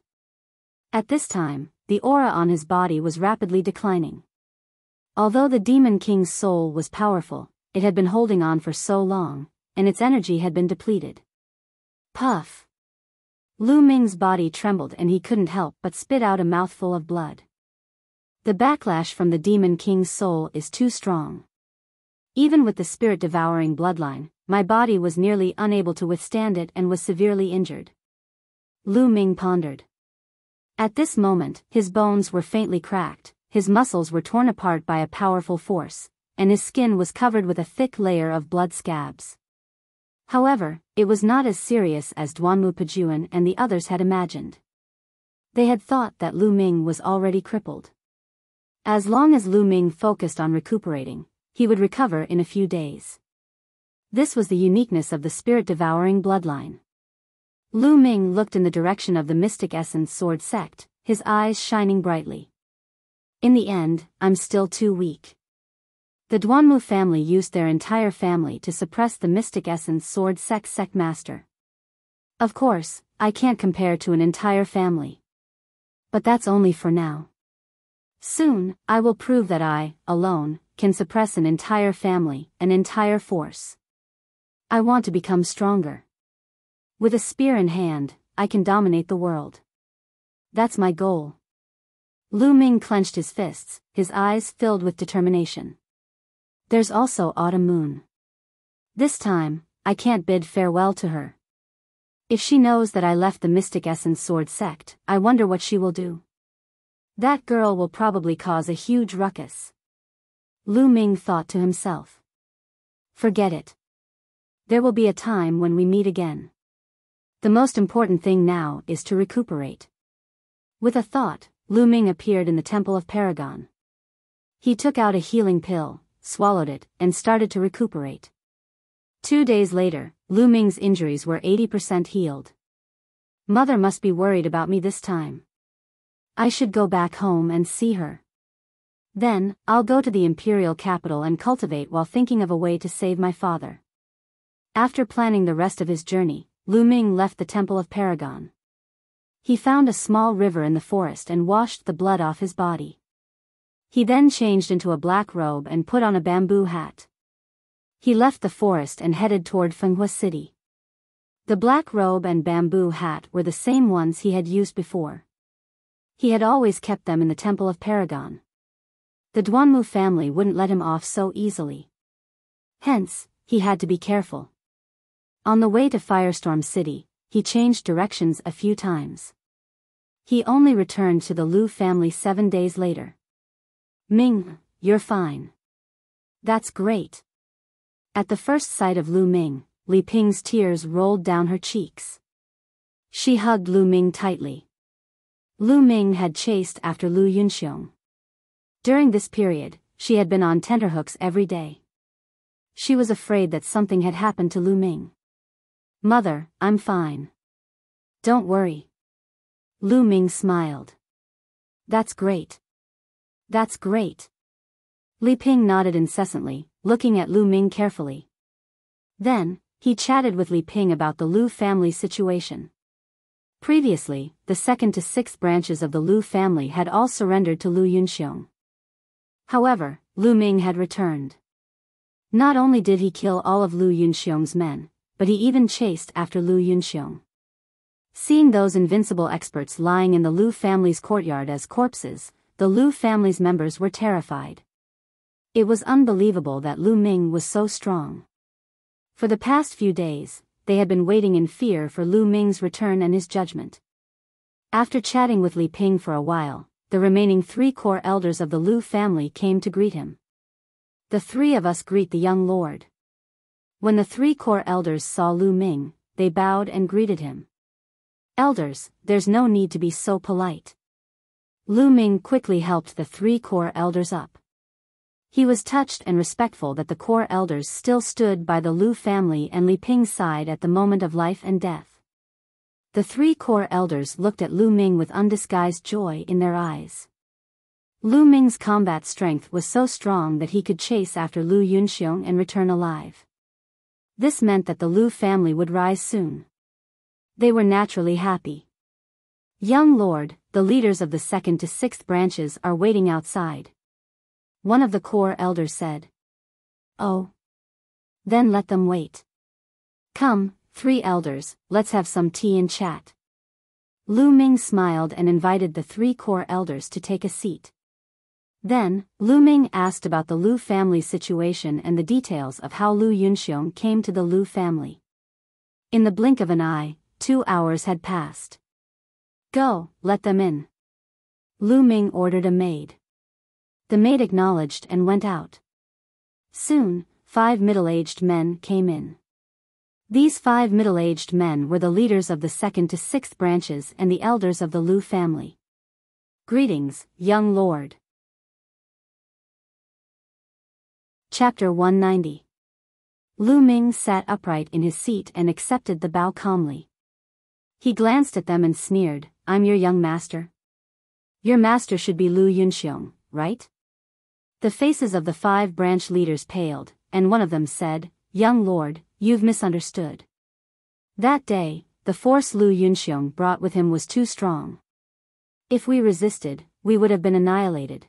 At this time, the aura on his body was rapidly declining. Although the Demon King's soul was powerful, it had been holding on for so long, and its energy had been depleted. Puff! Lu Ming's body trembled and he couldn't help but spit out a mouthful of blood. The backlash from the Demon King's soul is too strong. Even with the spirit-devouring bloodline, my body was nearly unable to withstand it and was severely injured. Lu Ming pondered. At this moment, his bones were faintly cracked, his muscles were torn apart by a powerful force, and his skin was covered with a thick layer of blood scabs. However, it was not as serious as Duanmu Pajuan and the others had imagined. They had thought that Lu Ming was already crippled. As long as Lu Ming focused on recuperating, he would recover in a few days. This was the uniqueness of the spirit-devouring bloodline. Lu Ming looked in the direction of the Mystic Essence Sword sect, his eyes shining brightly. In the end, I'm still too weak. The Duanmu family used their entire family to suppress the Mystic Essence Sword sect master. Of course, I can't compare to an entire family. But that's only for now. Soon, I will prove that I, alone, can suppress an entire family, an entire force. I want to become stronger. With a spear in hand, I can dominate the world. That's my goal. Lu Ming clenched his fists, his eyes filled with determination. There's also Autumn Moon. This time, I can't bid farewell to her. If she knows that I left the Mystic Essence Sword sect, I wonder what she will do. That girl will probably cause a huge ruckus. Lu Ming thought to himself. Forget it. There will be a time when we meet again. The most important thing now is to recuperate. With a thought, Lu Ming appeared in the Temple of Paragon. He took out a healing pill, swallowed it, and started to recuperate. 2 days later, Lu Ming's injuries were 80% healed. Mother must be worried about me this time. I should go back home and see her. Then, I'll go to the imperial capital and cultivate while thinking of a way to save my father. After planning the rest of his journey, Lu Ming left the Temple of Paragon. He found a small river in the forest and washed the blood off his body. He then changed into a black robe and put on a bamboo hat. He left the forest and headed toward Fenghua City. The black robe and bamboo hat were the same ones he had used before. He had always kept them in the Temple of Paragon. The Duanmu family wouldn't let him off so easily. Hence, he had to be careful. On the way to Firestorm City, he changed directions a few times. He only returned to the Lu family 7 days later. Ming, you're fine. That's great. At the first sight of Lu Ming, Li Ping's tears rolled down her cheeks. She hugged Lu Ming tightly. Lu Ming had chased after Lu Yunxiong. During this period, she had been on tenterhooks every day. She was afraid that something had happened to Lu Ming. Mother, I'm fine. Don't worry. Lu Ming smiled. That's great. That's great. Li Ping nodded incessantly, looking at Lu Ming carefully. Then, he chatted with Li Ping about the Lu family situation. Previously, the 2nd to 6th branches of the Lu family had all surrendered to Lu Yunxiong. However, Lu Ming had returned. Not only did he kill all of Lu Yunxiong's men, but he even chased after Lu Yunxiong. Seeing those invincible experts lying in the Lu family's courtyard as corpses, the Lu family's members were terrified. It was unbelievable that Lu Ming was so strong. For the past few days, they had been waiting in fear for Lu Ming's return and his judgment. After chatting with Li Ping for a while, the remaining 3 core elders of the Lu family came to greet him. The 3 of us greet the young lord. When the 3 core elders saw Lu Ming, they bowed and greeted him. Elders, there's no need to be so polite. Lu Ming quickly helped the 3 core elders up. He was touched and respectful that the core elders still stood by the Lu family and Li Ping's side at the moment of life and death. The 3 core elders looked at Lu Ming with undisguised joy in their eyes. Lu Ming's combat strength was so strong that he could chase after Lu Yunxiong and return alive. This meant that the Lu family would rise soon. They were naturally happy. Young lord, the leaders of the 2nd to 6th branches are waiting outside. One of the core elders said. Oh. Then let them wait. Come, 3 elders, let's have some tea and chat. Lu Ming smiled and invited the 3 core elders to take a seat. Then, Lu Ming asked about the Lu family situation and the details of how Lu Yunxiong came to the Lu family. In the blink of an eye, 2 hours had passed. Go, let them in. Lu Ming ordered a maid. The maid acknowledged and went out. Soon, 5 middle-aged men came in. These 5 middle-aged men were the leaders of the 2nd to 6th branches and the elders of the Lu family. Greetings, young lord. Chapter 190. Lu Ming sat upright in his seat and accepted the bow calmly. He glanced at them and sneered, I'm your young master. Your master should be Lu Yunxiong, right? The faces of the 5 branch leaders paled, and one of them said, "Young lord, you've misunderstood. That day, the force Lu Yunxiong brought with him was too strong. If we resisted, we would have been annihilated.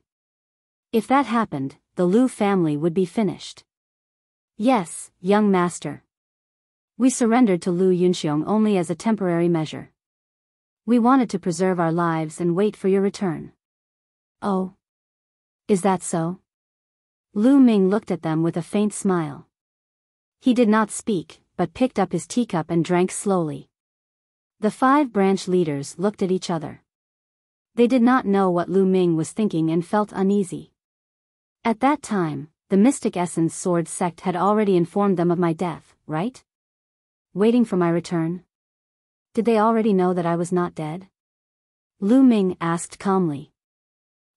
If that happened, the Lu family would be finished." "Yes, young master. We surrendered to Lu Yunxiong only as a temporary measure. We wanted to preserve our lives and wait for your return." "Oh? Is that so?" Lu Ming looked at them with a faint smile. He did not speak, but picked up his teacup and drank slowly. The 5 branch leaders looked at each other. They did not know what Lu Ming was thinking and felt uneasy. At that time, the Mystic Essence Sword sect had already informed them of my death, right? Waiting for my return? Did they already know that I was not dead? Lu Ming asked calmly.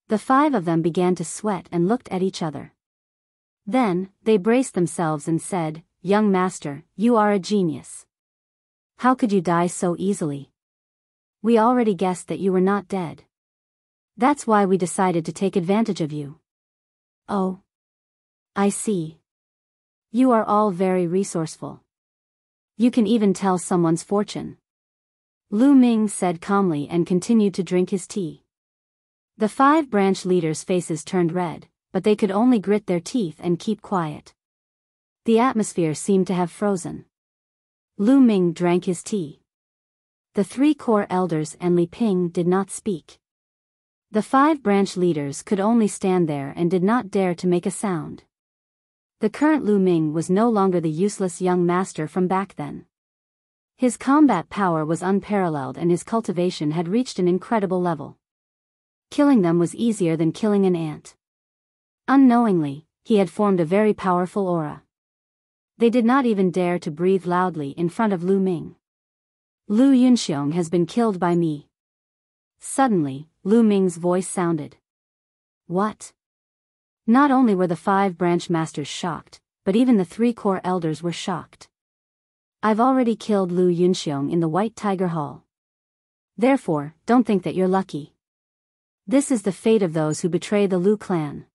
The 5 of them began to sweat and looked at each other. Then, they braced themselves and said, "Young master, you are a genius. How could you die so easily? We already guessed that you were not dead. That's why we decided to take advantage of you." "Oh. I see. You are all very resourceful. You can even tell someone's fortune." Lu Ming said calmly and continued to drink his tea. The 5 branch leaders' faces turned red, but they could only grit their teeth and keep quiet. The atmosphere seemed to have frozen. Lu Ming drank his tea. The 3 core elders and Li Ping did not speak. The 5 branch leaders could only stand there and did not dare to make a sound. The current Lu Ming was no longer the useless young master from back then. His combat power was unparalleled and his cultivation had reached an incredible level. Killing them was easier than killing an ant. Unknowingly, he had formed a very powerful aura. They did not even dare to breathe loudly in front of Lu Ming. "Lu Yunxiong has been killed by me." Suddenly, Lu Ming's voice sounded. "What?" Not only were the 5 branch masters shocked, but even the 3 core elders were shocked. "I've already killed Lu Yunxiong in the White Tiger Hall. Therefore, don't think that you're lucky. This is the fate of those who betray the Lu clan."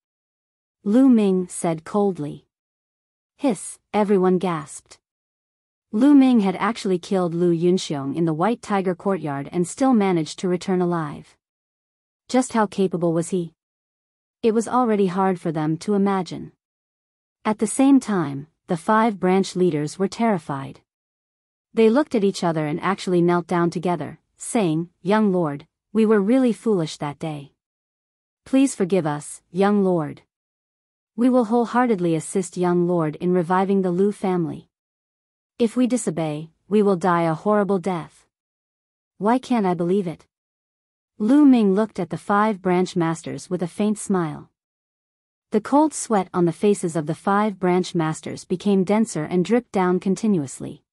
Lu Ming said coldly. "Hiss," everyone gasped. Lu Ming had actually killed Lu Yunxiong in the White Tiger courtyard and still managed to return alive. Just how capable was he? It was already hard for them to imagine. At the same time, the 5 branch leaders were terrified. They looked at each other and actually knelt down together, saying, "Young lord, we were really foolish that day. Please forgive us, young lord. We will wholeheartedly assist young lord in reviving the Lu family. If we disobey, we will die a horrible death." "Why can't I believe it?" Lu Ming looked at the 5 branch masters with a faint smile. The cold sweat on the faces of the 5 branch masters became denser and dripped down continuously.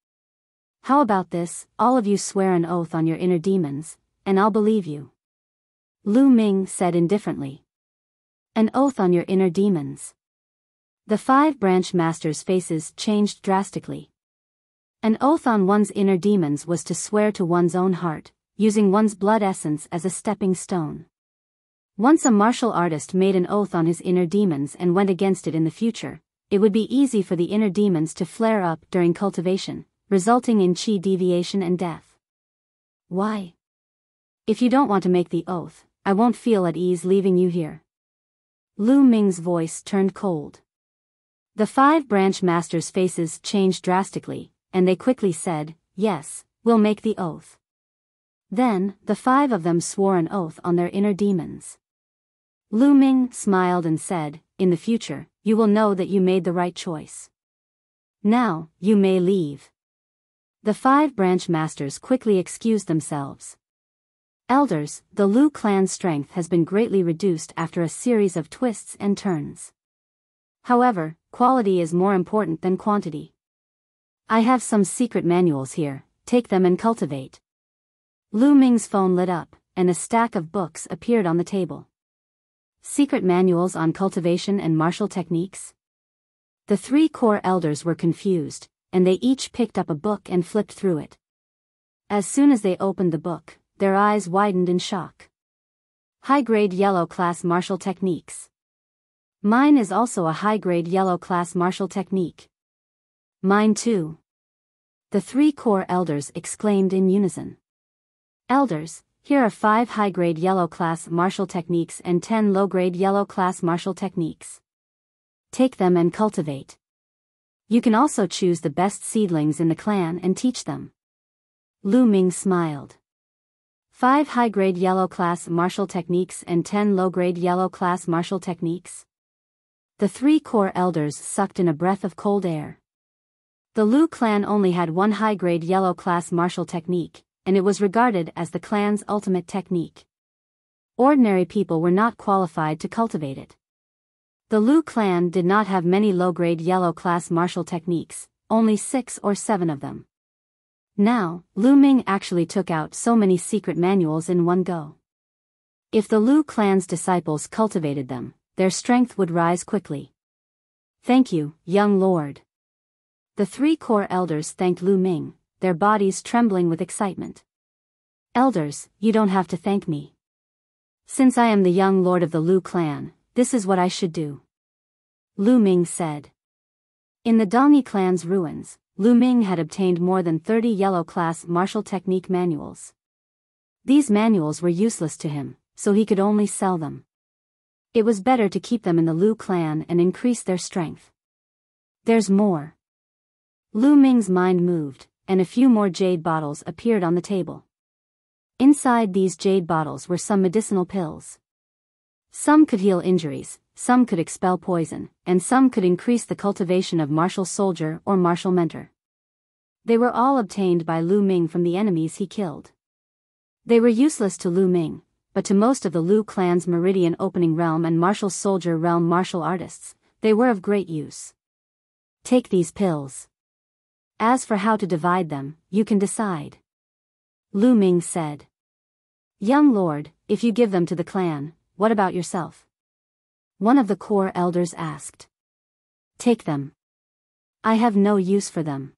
"How about this, all of you swear an oath on your inner demons, and I'll believe you," Lu Ming said indifferently. "An oath on your inner demons." The 5 branch masters' faces changed drastically. An oath on one's inner demons was to swear to one's own heart, using one's blood essence as a stepping stone. Once a martial artist made an oath on his inner demons and went against it in the future, it would be easy for the inner demons to flare up during cultivation, resulting in chi deviation and death. "Why? If you don't want to make the oath, I won't feel at ease leaving you here." Lu Ming's voice turned cold. The 5 branch masters' faces changed drastically, and they quickly said, "Yes, we'll make the oath." Then, the 5 of them swore an oath on their inner demons. Lu Ming smiled and said, "In the future, you will know that you made the right choice. Now, you may leave." The 5 branch masters quickly excused themselves. "Elders, the Lu clan's strength has been greatly reduced after a series of twists and turns. However, quality is more important than quantity. I have some secret manuals here, take them and cultivate." Lu Ming's phone lit up, and a stack of books appeared on the table. Secret manuals on cultivation and martial techniques? The 3 core elders were confused, and they each picked up a book and flipped through it. As soon as they opened the book, their eyes widened in shock. High-grade yellow class martial techniques. Mine is also a high-grade yellow class martial technique. Mine too. The 3 core elders exclaimed in unison. Elders, here are 5 high-grade yellow class martial techniques and 10 low-grade yellow class martial techniques. Take them and cultivate. You can also choose the best seedlings in the clan and teach them. Lu Ming smiled. 5 high-grade yellow class martial techniques and 10 low-grade yellow class martial techniques. The 3 core elders sucked in a breath of cold air. The Lu clan only had 1 high-grade yellow class martial technique, and it was regarded as the clan's ultimate technique. Ordinary people were not qualified to cultivate it. The Lu clan did not have many low-grade yellow class martial techniques, only 6 or 7 of them. Now, Lu Ming actually took out so many secret manuals in one go. If the Lu clan's disciples cultivated them, their strength would rise quickly. Thank you, young lord. The 3 core elders thanked Lu Ming, their bodies trembling with excitement. Elders, you don't have to thank me. Since I am the young lord of the Lu clan, this is what I should do. Lu Ming said. In the Dongyi clan's ruins, Lu Ming had obtained more than 30 yellow class martial technique manuals. These manuals were useless to him, so he could only sell them. It was better to keep them in the Lu clan and increase their strength. There's more. Lu Ming's mind moved, and a few more jade bottles appeared on the table. Inside these jade bottles were some medicinal pills. Some could heal injuries, some could expel poison, and some could increase the cultivation of martial soldier or martial mentor. They were all obtained by Lu Ming from the enemies he killed. They were useless to Lu Ming, but to most of the Lu clan's Meridian Opening Realm and Martial Soldier Realm martial artists, they were of great use. Take these pills. As for how to divide them, you can decide. Lu Ming said. Young lord, if you give them to the clan, what about yourself? One of the core elders asked. Take them. I have no use for them.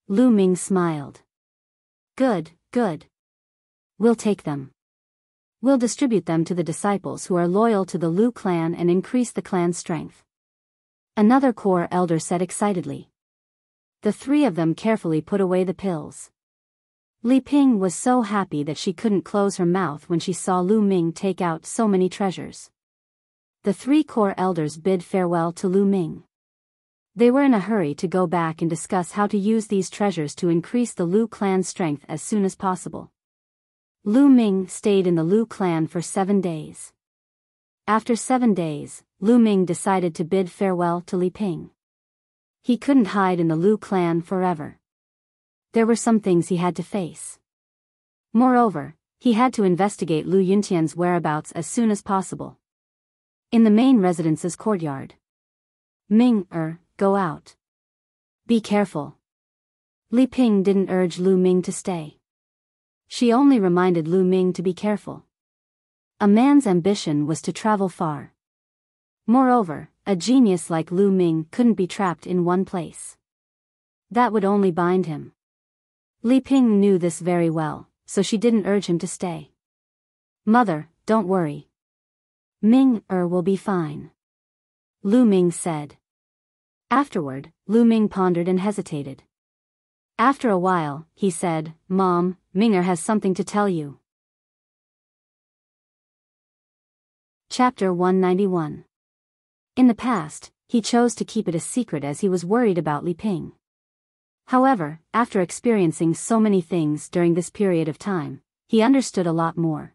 Lu Ming smiled. Good, good. We'll take them. We'll distribute them to the disciples who are loyal to the Lu clan and increase the clan's strength. Another core elder said excitedly. The 3 of them carefully put away the pills. Li Ping was so happy that she couldn't close her mouth when she saw Lu Ming take out so many treasures. The 3 core elders bid farewell to Lu Ming. They were in a hurry to go back and discuss how to use these treasures to increase the Lu clan's strength as soon as possible. Lu Ming stayed in the Lu clan for 7 days. After 7 days, Lu Ming decided to bid farewell to Li Ping. He couldn't hide in the Lu clan forever. There were some things he had to face. Moreover, he had to investigate Lu Yuntian's whereabouts as soon as possible. In the main residence's courtyard. Ming, go out. Be careful. Li Ping didn't urge Lu Ming to stay. She only reminded Lu Ming to be careful. A man's ambition was to travel far. Moreover, a genius like Lu Ming couldn't be trapped in one place. That would only bind him. Li Ping knew this very well, so she didn't urge him to stay. Mother, don't worry. Ming will be fine. Lu Ming said. Afterward, Lu Ming pondered and hesitated. After a while, he said, Mom, Ming has something to tell you. Chapter 191. In the past, he chose to keep it a secret as he was worried about Li Ping. However, after experiencing so many things during this period of time, he understood a lot more.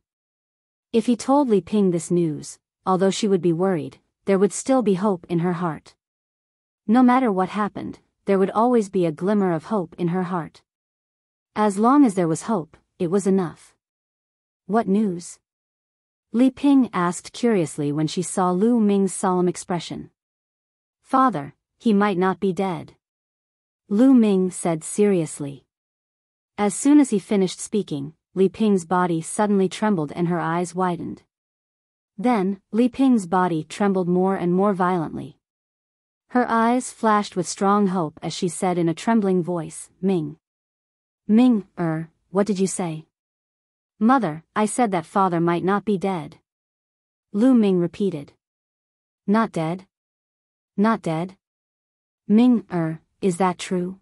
If he told Li Ping this news, although she would be worried, there would still be hope in her heart. No matter what happened, there would always be a glimmer of hope in her heart. As long as there was hope, it was enough. What news? Li Ping asked curiously when she saw Lu Ming's solemn expression. Father, he might not be dead. Lu Ming said seriously. As soon as he finished speaking, Li Ping's body suddenly trembled and her eyes widened. Then, Li Ping's body trembled more and more violently. Her eyes flashed with strong hope as she said in a trembling voice, Ming. Ming, what did you say? Mother, I said that father might not be dead. Lu Ming repeated. Not dead? Not dead? Ming, is that true?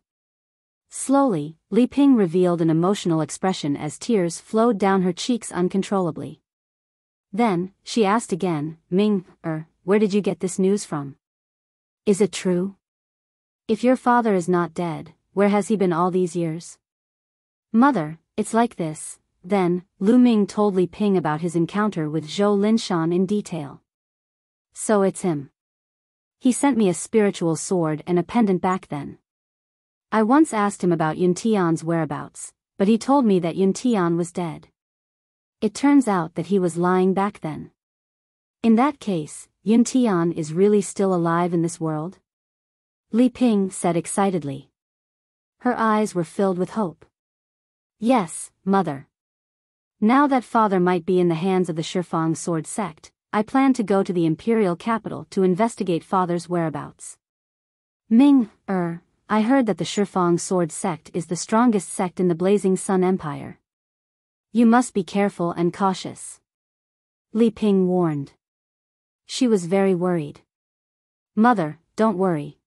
Slowly, Li Ping revealed an emotional expression as tears flowed down her cheeks uncontrollably. Then, she asked again, Ming, where did you get this news from? Is it true? If your father is not dead, where has he been all these years? Mother, it's like this. Then, Lu Ming told Li Ping about his encounter with Zhou Linshan in detail. So it's him. He sent me a spiritual sword and a pendant back then. I once asked him about Yun Tian's whereabouts, but he told me that Yun Tian was dead. It turns out that he was lying back then. In that case, Yun Tian is really still alive in this world? Li Ping said excitedly. Her eyes were filled with hope. Yes, mother. Now that father might be in the hands of the Shifang sword sect, I plan to go to the imperial capital to investigate father's whereabouts. Ming, I heard that the Shifang sword sect is the strongest sect in the Blazing Sun Empire. You must be careful and cautious. Li Ping warned. She was very worried. Mother, don't worry.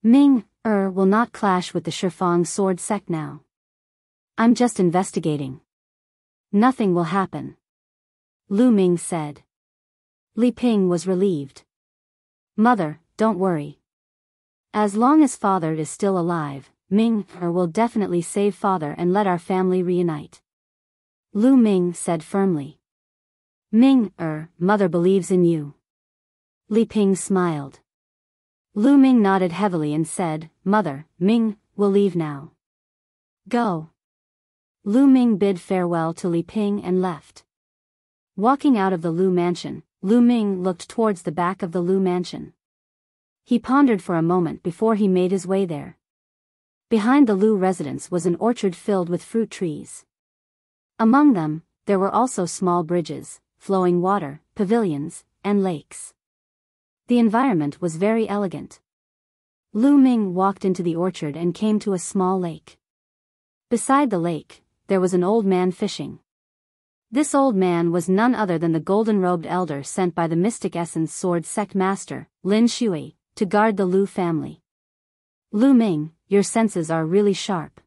Ming, will not clash with the Shifang sword sect now. I'm just investigating. Nothing will happen. Lu Ming said. Li Ping was relieved. Mother, don't worry. As long as father is still alive, Ming, will definitely save father and let our family reunite. Lu Ming said firmly. Ming, mother believes in you. Li Ping smiled. Lu Ming nodded heavily and said, Mother, Ming, we'll leave now. Go. Lu Ming bid farewell to Li Ping and left. Walking out of the Lu mansion, Lu Ming looked towards the back of the Lu mansion. He pondered for a moment before he made his way there. Behind the Lu residence was an orchard filled with fruit trees. Among them, there were also small bridges, flowing water, pavilions, and lakes. The environment was very elegant. Lu Ming walked into the orchard and came to a small lake. Beside the lake, there was an old man fishing. This old man was none other than the golden-robed elder sent by the Mystic Essence Sword Sect Master, Lin Shui, to guard the Lu family. Lu Ming, your senses are really sharp.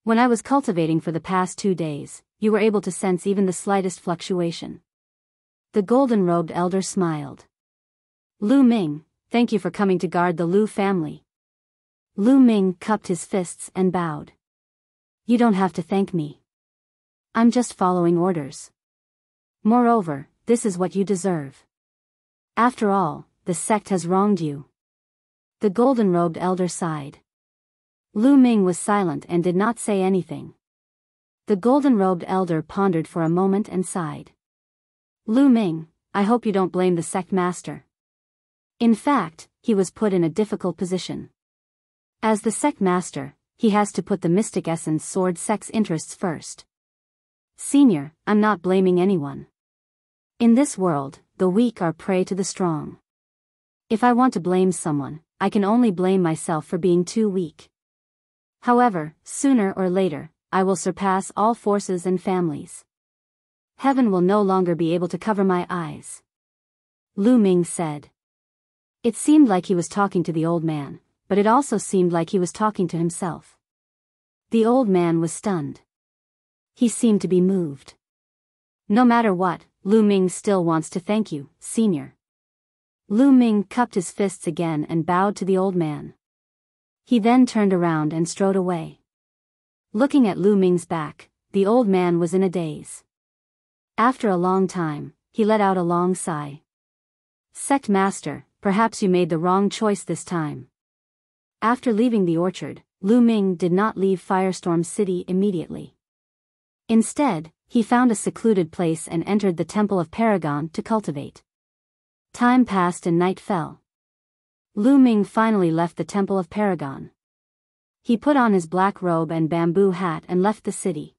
When I was cultivating for the past 2 days, you were able to sense even the slightest fluctuation. The golden-robed elder smiled. Lu Ming, thank you for coming to guard the Lu family. Lu Ming cupped his fists and bowed. You don't have to thank me. I'm just following orders. Moreover, this is what you deserve. After all, the sect has wronged you. The golden-robed elder sighed. Lu Ming was silent and did not say anything. The golden-robed elder pondered for a moment and sighed. Lu Ming, I hope you don't blame the sect master. In fact, he was put in a difficult position. As the sect master, he has to put the Mystic Essence Sword Sect's interests first. Senior, I'm not blaming anyone. In this world, the weak are prey to the strong. If I want to blame someone, I can only blame myself for being too weak. However, sooner or later, I will surpass all forces and families. Heaven will no longer be able to cover my eyes. Lu Ming said. It seemed like he was talking to the old man, but it also seemed like he was talking to himself. The old man was stunned. He seemed to be moved. No matter what, Lu Ming still wants to thank you, senior. Lu Ming cupped his fists again and bowed to the old man. He then turned around and strode away. Looking at Lu Ming's back, the old man was in a daze. After a long time, he let out a long sigh. Sect Master, perhaps you made the wrong choice this time. After leaving the orchard, Lu Ming did not leave Firestorm City immediately. Instead, he found a secluded place and entered the Temple of Paragon to cultivate. Time passed and night fell. Lu Ming finally left the Temple of Paragon. He put on his black robe and bamboo hat and left the city.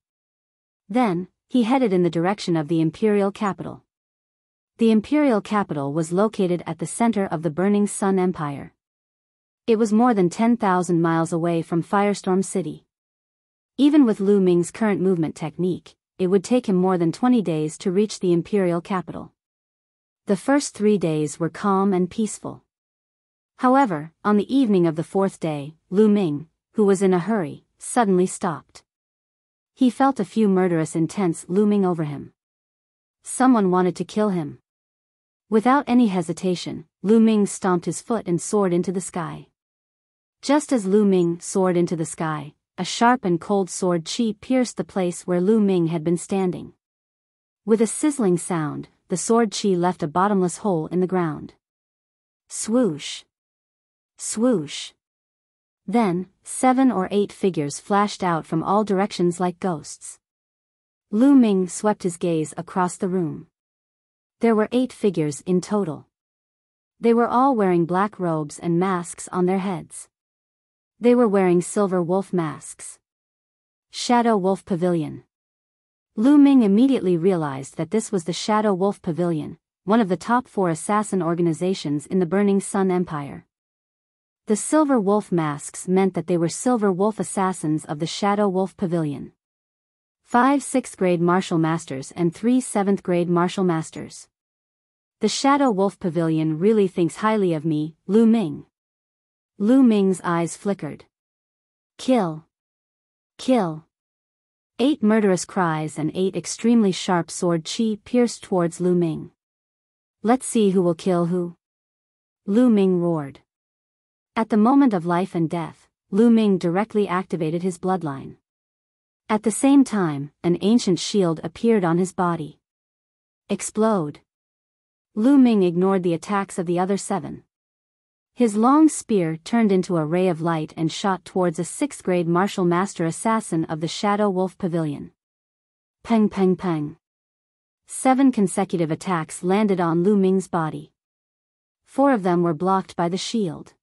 Then, he headed in the direction of the imperial capital. The imperial capital was located at the center of the Burning Sun Empire. It was more than 10,000 miles away from Firestorm City. Even with Lu Ming's current movement technique, it would take him more than 20 days to reach the imperial capital. The first 3 days were calm and peaceful. However, on the evening of the 4th day, Lu Ming, who was in a hurry, suddenly stopped. He felt a few murderous intents looming over him. Someone wanted to kill him. Without any hesitation, Lu Ming stomped his foot and soared into the sky. Just as Lu Ming soared into the sky, a sharp and cold sword chi pierced the place where Lu Ming had been standing. With a sizzling sound, the sword chi left a bottomless hole in the ground. Swoosh! Swoosh! Then, 7 or 8 figures flashed out from all directions like ghosts. Lu Ming swept his gaze across the room. There were 8 figures in total. They were all wearing black robes and masks on their heads. They were wearing silver wolf masks. Shadow Wolf Pavilion. Lu Ming immediately realized that this was the Shadow Wolf Pavilion, one of the top 4 assassin organizations in the Burning Sun Empire. The silver wolf masks meant that they were silver wolf assassins of the Shadow Wolf Pavilion. 5 6th grade martial masters and 3 7th grade martial masters. The Shadow Wolf Pavilion really thinks highly of me, Lu Ming. Lu Ming's eyes flickered. Kill! Kill! 8 murderous cries and 8 extremely sharp sword chi pierced towards Lu Ming. Let's see who will kill who. Lu Ming roared. At the moment of life and death, Lu Ming directly activated his bloodline. At the same time, an ancient shield appeared on his body. Explode! Lu Ming ignored the attacks of the other 7. His long spear turned into a ray of light and shot towards a 6th grade martial master assassin of the Shadow Wolf Pavilion. Peng peng peng. 7 consecutive attacks landed on Lu Ming's body. 4 of them were blocked by the shield.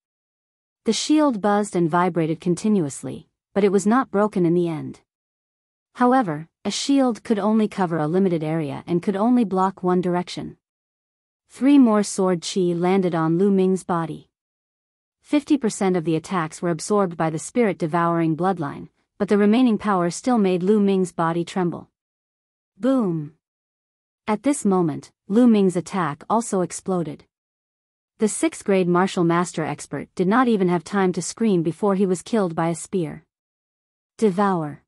The shield buzzed and vibrated continuously, but it was not broken in the end. However, a shield could only cover a limited area and could only block one direction. 3 more sword chi landed on Lu Ming's body. 50% of the attacks were absorbed by the spirit-devouring bloodline, but the remaining power still made Lu Ming's body tremble. Boom! At this moment, Lu Ming's attack also exploded. The 6th grade martial master expert did not even have time to scream before he was killed by a spear. Devour!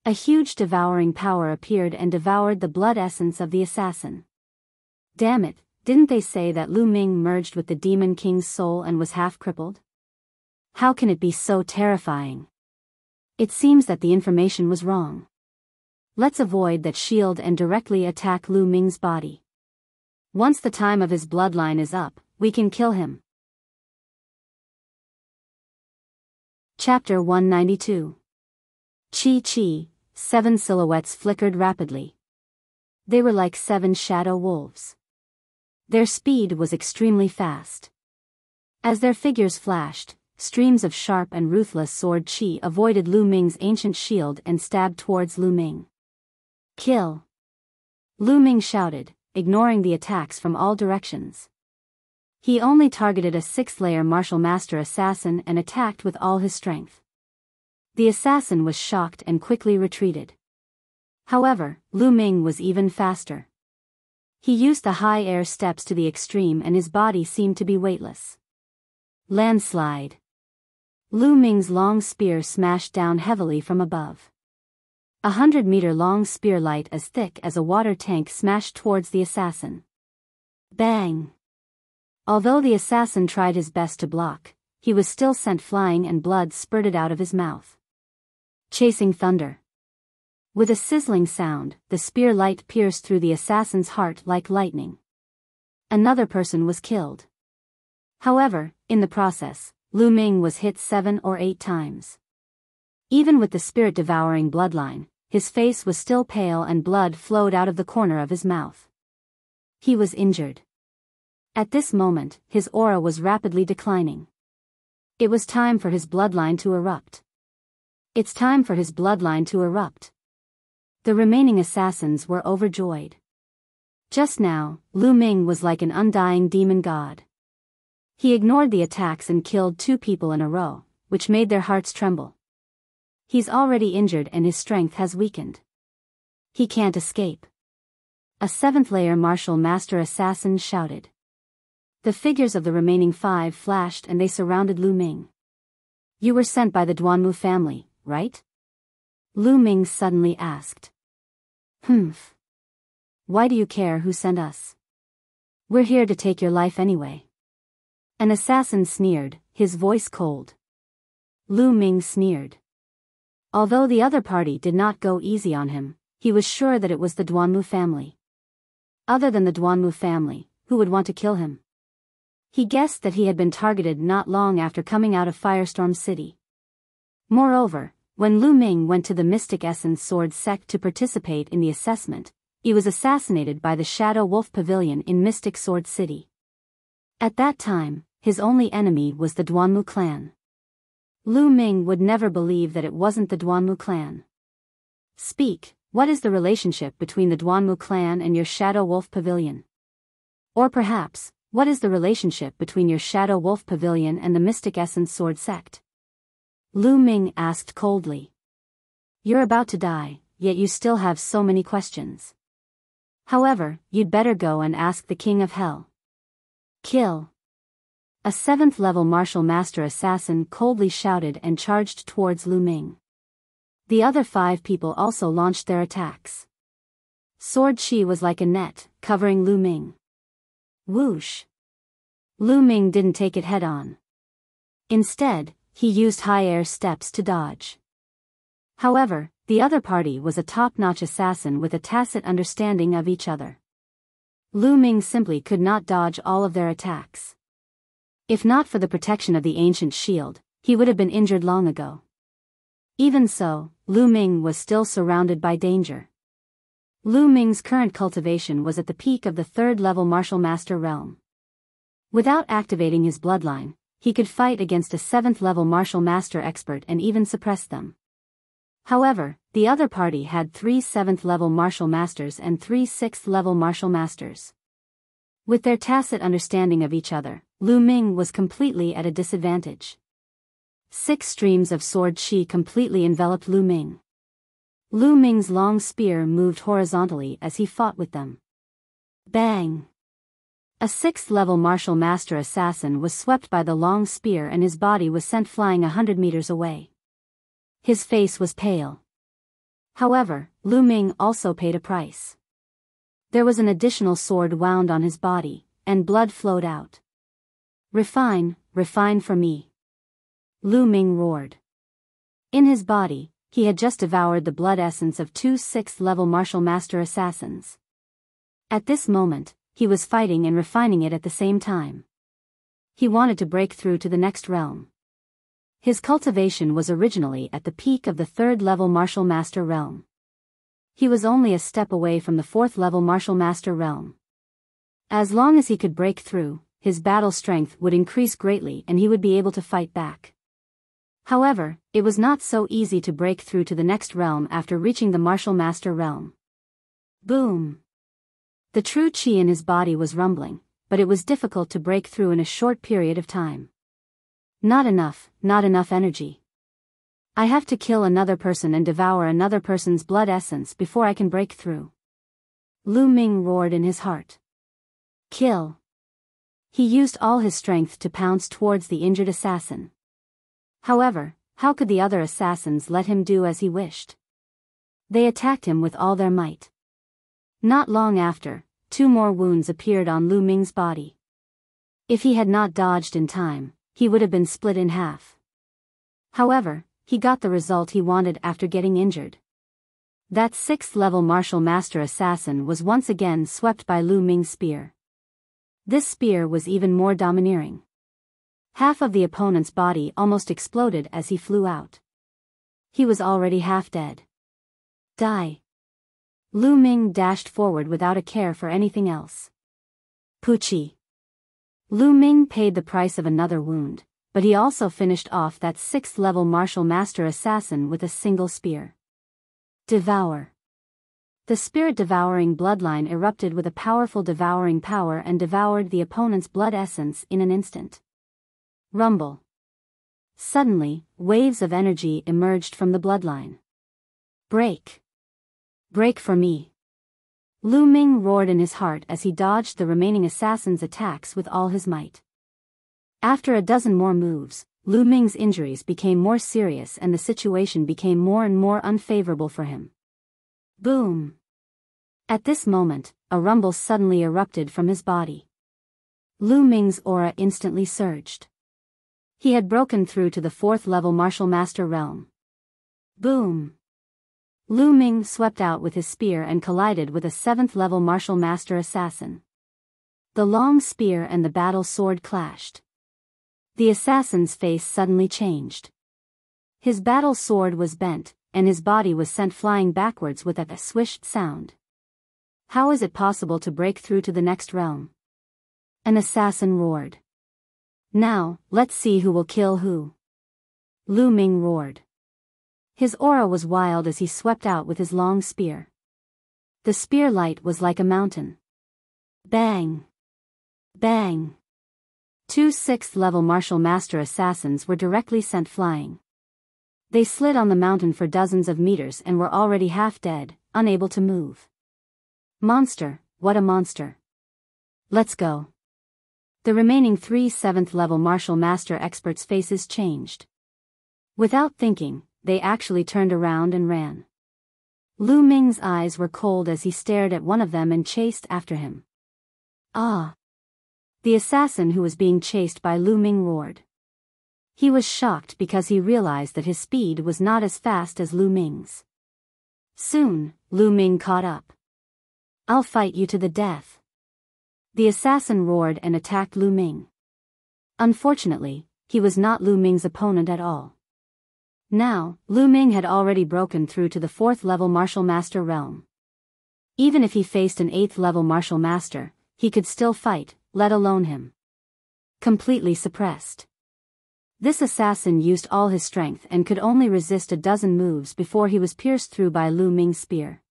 A huge devouring power appeared and devoured the blood essence of the assassin. Damn it! Didn't they say that Lu Ming merged with the Demon King's soul and was half crippled? How can it be so terrifying? It seems that the information was wrong. Let's avoid that shield and directly attack Lu Ming's body. Once the time of his bloodline is up, we can kill him. Chapter 192. Chi Chi, 7 silhouettes flickered rapidly. They were like 7 shadow wolves. Their speed was extremely fast. As their figures flashed, streams of sharp and ruthless sword chi avoided Lu Ming's ancient shield and stabbed towards Lu Ming. Kill! Lu Ming shouted, ignoring the attacks from all directions. He only targeted a 6th-layer martial master assassin and attacked with all his strength. The assassin was shocked and quickly retreated. However, Lu Ming was even faster. He used the high air steps to the extreme and his body seemed to be weightless. Landslide. Lu Ming's long spear smashed down heavily from above. 100-meter-long spear light as thick as a water tank smashed towards the assassin. Bang! Although the assassin tried his best to block, he was still sent flying and blood spurted out of his mouth. Chasing thunder. With a sizzling sound, the spear light pierced through the assassin's heart like lightning. Another person was killed. However, in the process, Lu Ming was hit 7 or 8 times. Even with the spirit-devouring bloodline, his face was still pale and blood flowed out of the corner of his mouth. He was injured. At this moment, his aura was rapidly declining. It was time for his bloodline to erupt. It's time for his bloodline to erupt. The remaining assassins were overjoyed. Just now, Lu Ming was like an undying demon god. He ignored the attacks and killed 2 people in a row, which made their hearts tremble. He's already injured and his strength has weakened. He can't escape. A seventh-layer martial master assassin shouted. The figures of the remaining 5 flashed and they surrounded Lu Ming. You were sent by the Duanmu family, right? Lu Ming suddenly asked. Humph. Why do you care who sent us? We're here to take your life anyway. An assassin sneered, his voice cold. Lu Ming sneered. Although the other party did not go easy on him, he was sure that it was the Duanmu family. Other than the Duanmu family, who would want to kill him? He guessed that he had been targeted not long after coming out of Firestorm City. Moreover, when Lu Ming went to the Mystic Essence Sword sect to participate in the assessment, he was assassinated by the Shadow Wolf Pavilion in Mystic Sword City. At that time, his only enemy was the Duanmu clan. Lu Ming would never believe that it wasn't the Duanmu clan. Speak, what is the relationship between the Duanmu clan and your Shadow Wolf Pavilion? Or perhaps, what is the relationship between your Shadow Wolf Pavilion and the Mystic Essence Sword sect? Lu Ming asked coldly. You're about to die, yet you still have so many questions. However, you'd better go and ask the King of Hell. Kill. A 7th-level martial master assassin coldly shouted and charged towards Lu Ming. The other 5 people also launched their attacks. Sword Chi was like a net, covering Lu Ming. Whoosh. Lu Ming didn't take it head-on. Instead, he used high air steps to dodge. However, the other party was a top-notch assassin with a tacit understanding of each other. Lu Ming simply could not dodge all of their attacks. If not for the protection of the ancient shield, he would have been injured long ago. Even so, Lu Ming was still surrounded by danger. Lu Ming's current cultivation was at the peak of the 3rd-level martial master realm. Without activating his bloodline, he could fight against a 7th-level martial master expert and even suppress them. However, the other party had 3 7th-level martial masters and 3 6th-level martial masters. With their tacit understanding of each other, Lu Ming was completely at a disadvantage. 6 streams of sword chi completely enveloped Lu Ming. Lu Ming's long spear moved horizontally as he fought with them. Bang! A 6th-level martial master assassin was swept by the long spear and his body was sent flying 100 meters away. His face was pale. However, Lu Ming also paid a price. There was an additional sword wound on his body, and blood flowed out. Refine, refine for me. Lu Ming roared. In his body, he had just devoured the blood essence of 2 6th-level martial master assassins. At this moment, he was fighting and refining it at the same time. He wanted to break through to the next realm. His cultivation was originally at the peak of the 3rd-level martial master realm. He was only a step away from the 4th-level martial master realm. As long as he could break through, his battle strength would increase greatly and he would be able to fight back. However, it was not so easy to break through to the next realm after reaching the martial master realm. Boom! The true chi in his body was rumbling, but it was difficult to break through in a short period of time. Not enough energy. I have to kill another person and devour another person's blood essence before I can break through. Lu Ming roared in his heart. Kill. He used all his strength to pounce towards the injured assassin. However, how could the other assassins let him do as he wished? They attacked him with all their might. Not long after, 2 more wounds appeared on Lu Ming's body. If he had not dodged in time, he would have been split in half. However, he got the result he wanted after getting injured. That 6th-level martial master assassin was once again swept by Lu Ming's spear. This spear was even more domineering. Half of the opponent's body almost exploded as he flew out. He was already half dead. Die. Lu Ming dashed forward without a care for anything else. Puchi. Lu Ming paid the price of another wound, but he also finished off that 6th-level martial master assassin with a single spear. Devour. The spirit-devouring bloodline erupted with a powerful devouring power and devoured the opponent's blood essence in an instant. Rumble. Suddenly, waves of energy emerged from the bloodline. Break. Break for me. Lu Ming roared in his heart as he dodged the remaining assassin's attacks with all his might. After a dozen more moves, Lu Ming's injuries became more serious and the situation became more and more unfavorable for him. Boom! At this moment, a rumble suddenly erupted from his body. Lu Ming's aura instantly surged. He had broken through to the 4th level Martial Master realm. Boom! Lu Ming swept out with his spear and collided with a 7th level Martial Master assassin. The long spear and the battle sword clashed. The assassin's face suddenly changed. His battle sword was bent, and his body was sent flying backwards with a swished sound. How is it possible to break through to the next realm? An assassin roared. Now, let's see who will kill who. Lu Ming roared. His aura was wild as he swept out with his long spear. The spear light was like a mountain. Bang! Bang! 2 6th level Martial Master assassins were directly sent flying. They slid on the mountain for dozens of meters and were already half dead, unable to move. Monster, what a monster. Let's go. The remaining 3 7th level Martial Master experts' faces changed. Without thinking, they actually turned around and ran. Lu Ming's eyes were cold as he stared at one of them and chased after him. Ah! The assassin who was being chased by Lu Ming roared. He was shocked because he realized that his speed was not as fast as Lu Ming's. Soon, Lu Ming caught up. I'll fight you to the death. The assassin roared and attacked Lu Ming. Unfortunately, he was not Lu Ming's opponent at all. Now, Lu Ming had already broken through to the 4th level Martial Master realm. Even if he faced an 8th level Martial Master, he could still fight, let alone him. Completely suppressed. This assassin used all his strength and could only resist a dozen moves before he was pierced through by Lu Ming's spear.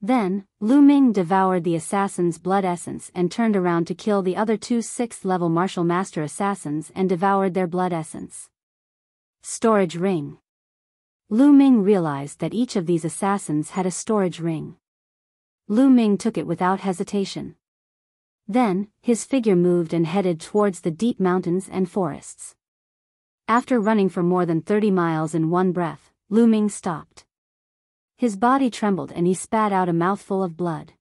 Then, Lu Ming devoured the assassin's blood essence and turned around to kill the other 2 6th level Martial Master assassins and devoured their blood essence. Storage ring. Lu Ming realized that each of these assassins had a storage ring. Lu Ming took it without hesitation. Then, his figure moved and headed towards the deep mountains and forests. After running for more than 30 miles in one breath, Lu Ming stopped. His body trembled and he spat out a mouthful of blood.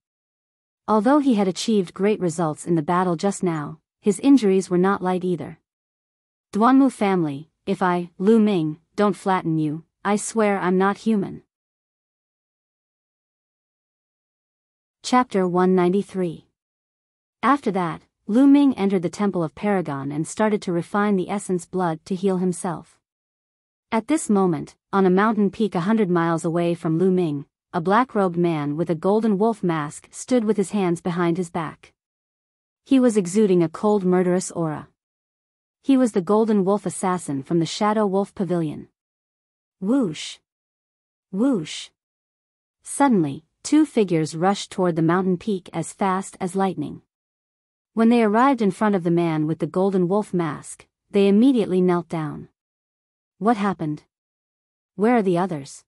Although he had achieved great results in the battle just now, his injuries were not light either. Duanmu family, if I, Lu Ming, don't flatten you, I swear I'm not human. Chapter 193. After that, Lu Ming entered the Temple of Paragon and started to refine the essence blood to heal himself. At this moment, on a mountain peak 100 miles away from Lu Ming, a black-robed man with a golden wolf mask stood with his hands behind his back. He was exuding a cold murderous aura. He was the golden wolf assassin from the Shadow Wolf Pavilion. Whoosh! Whoosh! Suddenly, 2 figures rushed toward the mountain peak as fast as lightning. When they arrived in front of the man with the golden wolf mask, they immediately knelt down. What happened? Where are the others?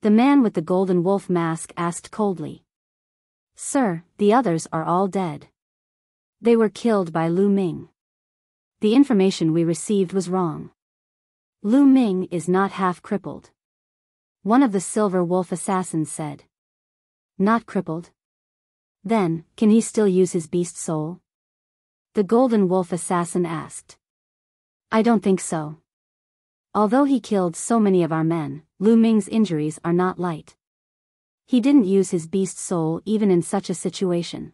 The man with the golden wolf mask asked coldly. Sir, the others are all dead. They were killed by Lu Ming. The information we received was wrong. Lu Ming is not half crippled. One of the silver wolf assassins said. Not crippled? Then, can he still use his beast soul? The golden wolf assassin asked. I don't think so. Although he killed so many of our men, Lu Ming's injuries are not light. He didn't use his beast soul even in such a situation.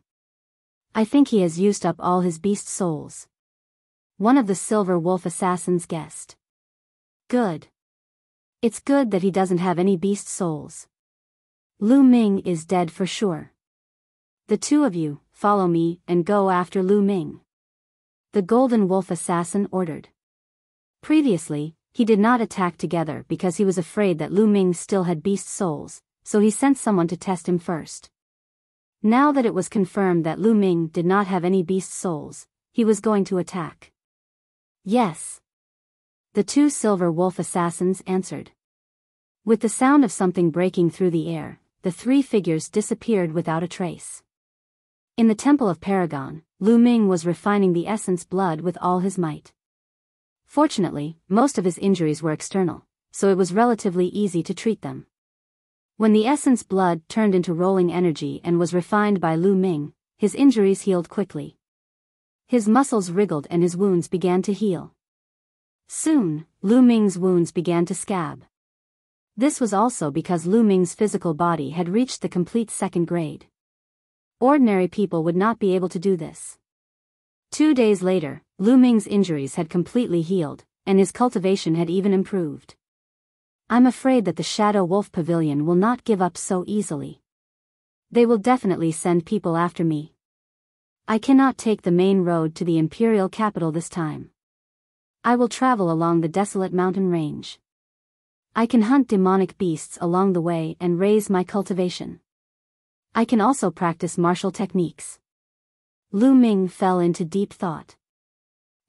I think he has used up all his beast souls. One of the silver wolf assassins guessed. Good. It's good that he doesn't have any beast souls. Lu Ming is dead for sure. The 2 of you, follow me and go after Lu Ming. The golden wolf assassin ordered. Previously, he did not attack together because he was afraid that Lu Ming still had beast souls, so he sent someone to test him first. Now that it was confirmed that Lu Ming did not have any beast souls, he was going to attack. Yes. The 2 silver wolf assassins answered. With the sound of something breaking through the air, the three figures disappeared without a trace. In the Temple of Paragon, Lu Ming was refining the essence blood with all his might. Fortunately, most of his injuries were external, so it was relatively easy to treat them. When the essence blood turned into rolling energy and was refined by Lu Ming, his injuries healed quickly. His muscles wriggled and his wounds began to heal. Soon, Lu Ming's wounds began to scab. This was also because Lu Ming's physical body had reached the complete second grade. Ordinary people would not be able to do this. 2 days later, Lu Ming's injuries had completely healed, and his cultivation had even improved. I'm afraid that the Shadow Wolf Pavilion will not give up so easily. They will definitely send people after me. I cannot take the main road to the imperial capital this time. I will travel along the desolate mountain range. I can hunt demonic beasts along the way and raise my cultivation. I can also practice martial techniques. Lu Ming fell into deep thought.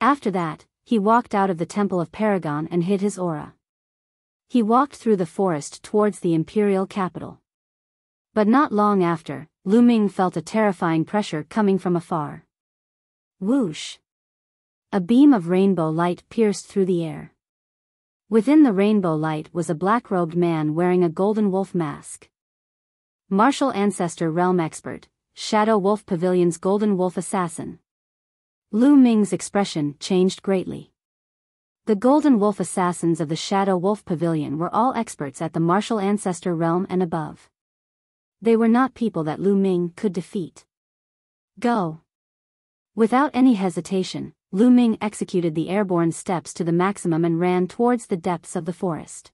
After that, he walked out of the Temple of Paragon and hid his aura. He walked through the forest towards the imperial capital. But not long after, Lu Ming felt a terrifying pressure coming from afar. Whoosh! A beam of rainbow light pierced through the air. Within the rainbow light was a black-robed man wearing a golden wolf mask. Martial Ancestor Realm Expert, Shadow Wolf Pavilion's Golden Wolf Assassin. Lu Ming's expression changed greatly. The Golden Wolf Assassins of the Shadow Wolf Pavilion were all experts at the Martial Ancestor Realm and above. They were not people that Lu Ming could defeat. Go! Without any hesitation, Lu Ming executed the airborne steps to the maximum and ran towards the depths of the forest.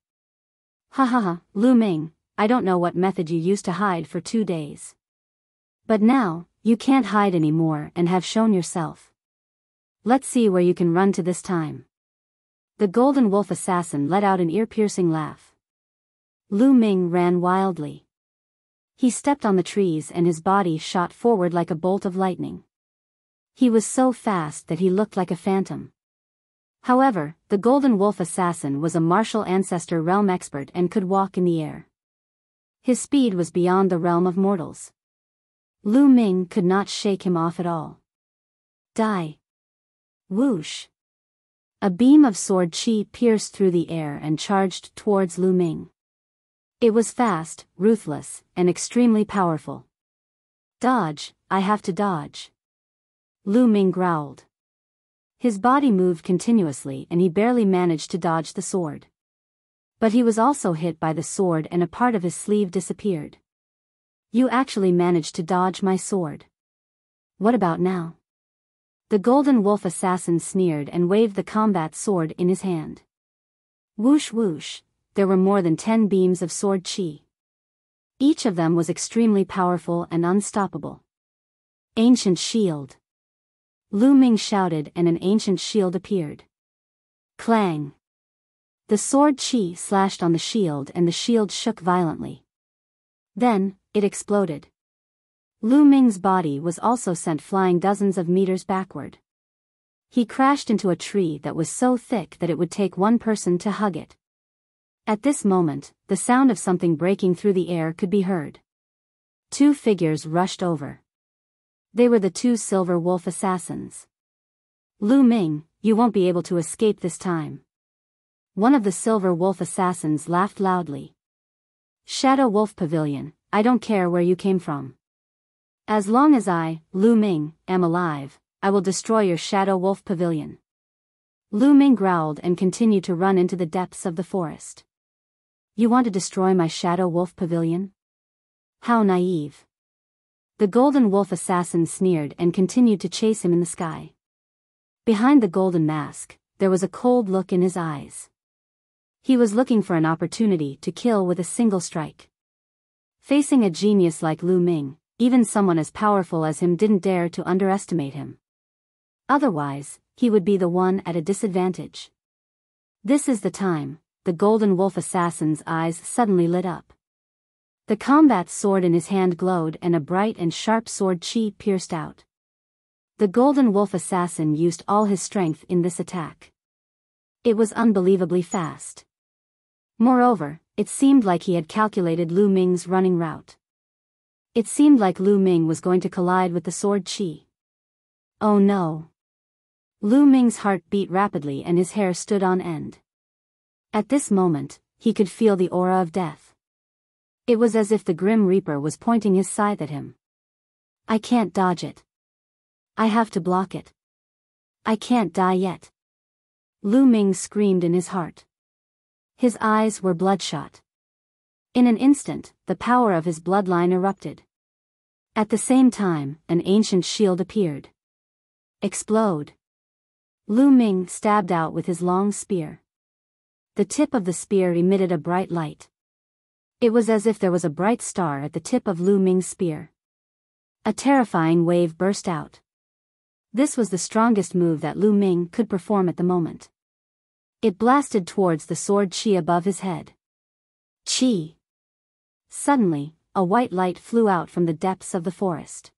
Ha ha ha, Lu Ming, I don't know what method you used to hide for 2 days. But now, you can't hide anymore and have shown yourself. Let's see where you can run to this time. The Golden Wolf Assassin let out an ear-piercing laugh. Lu Ming ran wildly. He stepped on the trees and his body shot forward like a bolt of lightning. He was so fast that he looked like a phantom. However, the Golden Wolf Assassin was a martial ancestor realm expert and could walk in the air. His speed was beyond the realm of mortals. Lu Ming could not shake him off at all. Die! Whoosh! A beam of sword chi pierced through the air and charged towards Lu Ming. It was fast, ruthless, and extremely powerful. Dodge, I have to dodge. Lu Ming growled. His body moved continuously and he barely managed to dodge the sword. But he was also hit by the sword and a part of his sleeve disappeared. You actually managed to dodge my sword. What about now? The Golden Wolf Assassin sneered and waved the combat sword in his hand. Whoosh whoosh, there were more than 10 beams of sword chi. Each of them was extremely powerful and unstoppable. Ancient shield. Lu Ming shouted and an ancient shield appeared. Clang! The sword chi slashed on the shield and the shield shook violently. Then, it exploded. Lu Ming's body was also sent flying dozens of meters backward. He crashed into a tree that was so thick that it would take one person to hug it. At this moment, the sound of something breaking through the air could be heard. 2 figures rushed over. They were the 2 Silver Wolf Assassins. Lu Ming, you won't be able to escape this time. One of the Silver Wolf Assassins laughed loudly. Shadow Wolf Pavilion, I don't care where you came from. As long as I, Lu Ming, am alive, I will destroy your Shadow Wolf Pavilion. Lu Ming growled and continued to run into the depths of the forest. You want to destroy my Shadow Wolf Pavilion? How naive. The Golden Wolf Assassin sneered and continued to chase him in the sky. Behind the golden mask, there was a cold look in his eyes. He was looking for an opportunity to kill with a single strike. Facing a genius like Lu Ming, even someone as powerful as him didn't dare to underestimate him. Otherwise, he would be the one at a disadvantage. This is the time, the Golden Wolf Assassin's eyes suddenly lit up. The combat sword in his hand glowed and a bright and sharp sword chi pierced out. The Golden Wolf Assassin used all his strength in this attack. It was unbelievably fast. Moreover, it seemed like he had calculated Lu Ming's running route. It seemed like Lu Ming was going to collide with the sword chi. Oh no. Lu Ming's heart beat rapidly and his hair stood on end. At this moment, he could feel the aura of death. It was as if the Grim Reaper was pointing his scythe at him. I can't dodge it. I have to block it. I can't die yet. Lu Ming screamed in his heart. His eyes were bloodshot. In an instant, the power of his bloodline erupted. At the same time, an ancient shield appeared. Explode. Lu Ming stabbed out with his long spear. The tip of the spear emitted a bright light. It was as if there was a bright star at the tip of Lu Ming's spear. A terrifying wave burst out. This was the strongest move that Lu Ming could perform at the moment. It blasted towards the sword chi above his head. Chi! Suddenly, a white light flew out from the depths of the forest.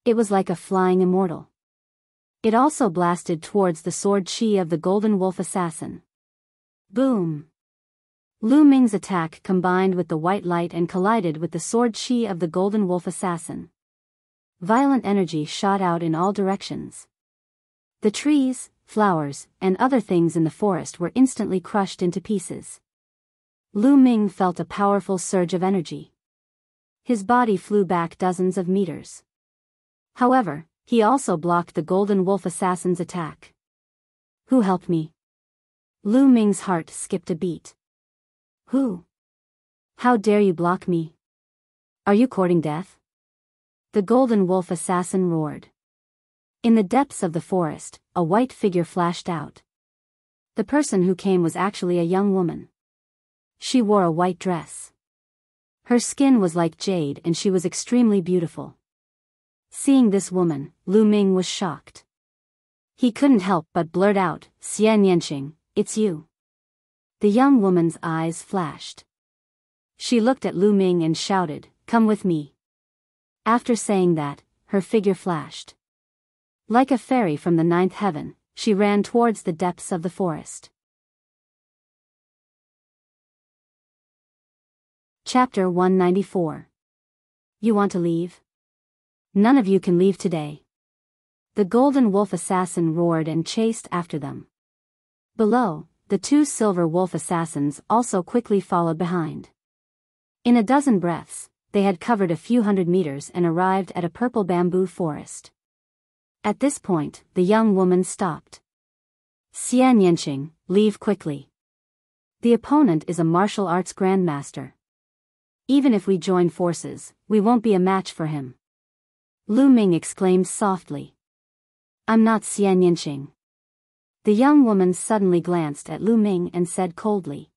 It was like a flying immortal. It also blasted towards the sword chi of the Golden Wolf assassin. Boom! Lu Ming's attack combined with the white light and collided with the sword chi of the Golden Wolf assassin. Violent energy shot out in all directions. The trees, flowers, and other things in the forest were instantly crushed into pieces. Lu Ming felt a powerful surge of energy. His body flew back dozens of meters. However, he also blocked the Golden Wolf assassin's attack. Who helped me? Lu Ming's heart skipped a beat. Who? How dare you block me? Are you courting death? The Golden Wolf assassin roared. In the depths of the forest, a white figure flashed out. The person who came was actually a young woman. She wore a white dress. Her skin was like jade and she was extremely beautiful. Seeing this woman, Lu Ming was shocked. He couldn't help but blurt out, "Xian Yanqing, it's you." The young woman's eyes flashed. She looked at Lu Ming and shouted, "Come with me." After saying that, her figure flashed. Like a fairy from the ninth heaven, she ran towards the depths of the forest. Chapter 194. You want to leave? None of you can leave today. The Golden Wolf assassin roared and chased after them. Below, the two Silver Wolf assassins also quickly followed behind. In a dozen breaths, they had covered a few hundred meters and arrived at a purple bamboo forest. At this point, the young woman stopped. "Xian Yanqing, leave quickly. The opponent is a martial arts grandmaster. Even if we join forces, we won't be a match for him." Lu Ming exclaimed softly. "I'm not Xian Yanqing." The young woman suddenly glanced at Lu Ming and said coldly.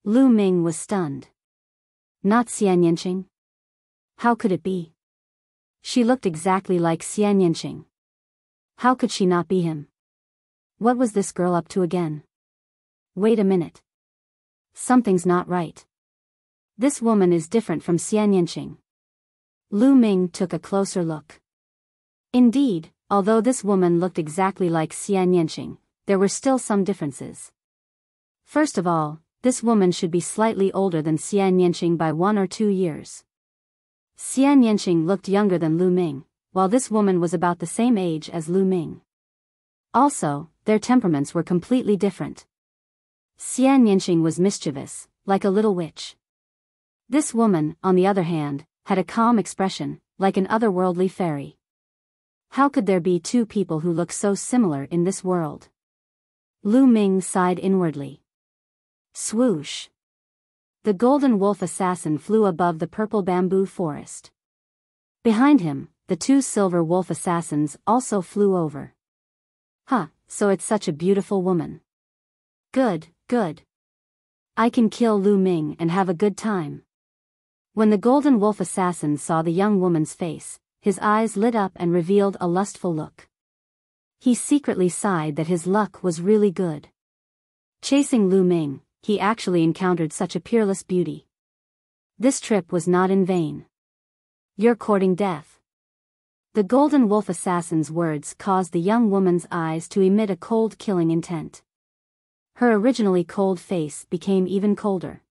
Lu Ming was stunned. Not Xian Yanqing? How could it be? She looked exactly like Xian Yanqing. How could she not be him? What was this girl up to again? Wait a minute. Something's not right. This woman is different from Xian Yanqing. Lu Ming took a closer look. Indeed, although this woman looked exactly like Xian Yanqing, there were still some differences. First of all, this woman should be slightly older than Xian Yanqing by 1 or 2 years. Xian Yanqing looked younger than Lu Ming, while this woman was about the same age as Lu Ming. Also, their temperaments were completely different. Xian Yanqing was mischievous, like a little witch. This woman, on the other hand, had a calm expression, like an otherworldly fairy. How could there be two people who look so similar in this world? Lu Ming sighed inwardly. Swoosh! The Golden Wolf assassin flew above the purple bamboo forest. Behind him, the two Silver Wolf assassins also flew over. So it's such a beautiful woman. Good, good. I can kill Lu Ming and have a good time. When the Golden Wolf assassin saw the young woman's face, his eyes lit up and revealed a lustful look. He secretly sighed that his luck was really good. Chasing Lu Ming, he actually encountered such a peerless beauty. This trip was not in vain. You're courting death. The Golden Wolf assassin's words caused the young woman's eyes to emit a cold killing intent. Her originally cold face became even colder.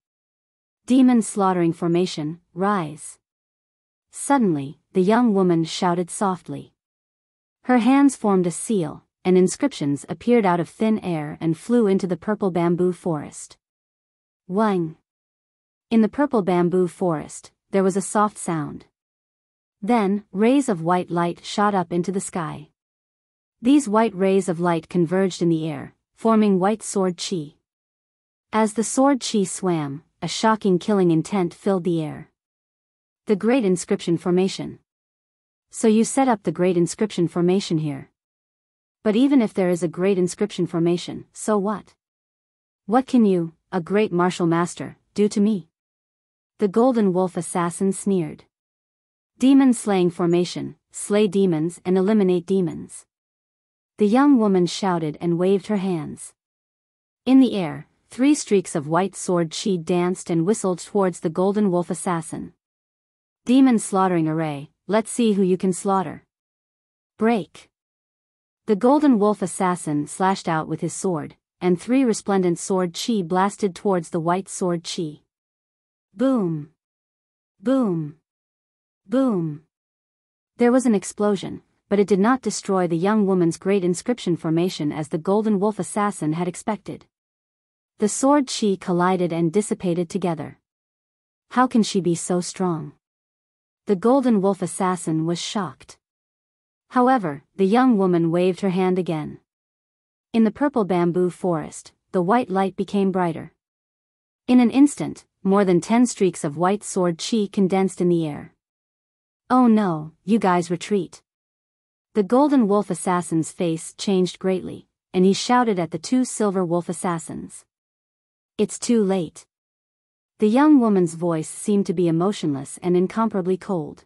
Demon slaughtering formation, rise. Suddenly, the young woman shouted softly. Her hands formed a seal, and inscriptions appeared out of thin air and flew into the purple bamboo forest. Wang. In the purple bamboo forest, there was a soft sound. Then, rays of white light shot up into the sky. These white rays of light converged in the air, forming white sword chi. As the sword chi swam, a shocking killing intent filled the air. The Great Inscription Formation. So you set up the Great Inscription Formation here. But even if there is a Great Inscription Formation, so what? What can you, a great martial master, do to me? The Golden Wolf Assassin sneered. Demon slaying formation, slay demons and eliminate demons. The young woman shouted and waved her hands. In the air, 3 streaks of white sword chi danced and whistled towards the Golden Wolf Assassin. Demon slaughtering array, let's see who you can slaughter. Break. The Golden Wolf Assassin slashed out with his sword, and 3 resplendent sword chi blasted towards the white sword chi. Boom. Boom. Boom. There was an explosion, but it did not destroy the young woman's great inscription formation as the Golden Wolf Assassin had expected. The sword chi collided and dissipated together. How can she be so strong? The Golden Wolf Assassin was shocked. However, the young woman waved her hand again. In the purple bamboo forest, the white light became brighter. In an instant, more than 10 streaks of white sword chi condensed in the air. Oh no, you guys retreat. The Golden Wolf Assassin's face changed greatly, and he shouted at the 2 Silver Wolf Assassins. It's too late. The young woman's voice seemed to be emotionless and incomparably cold.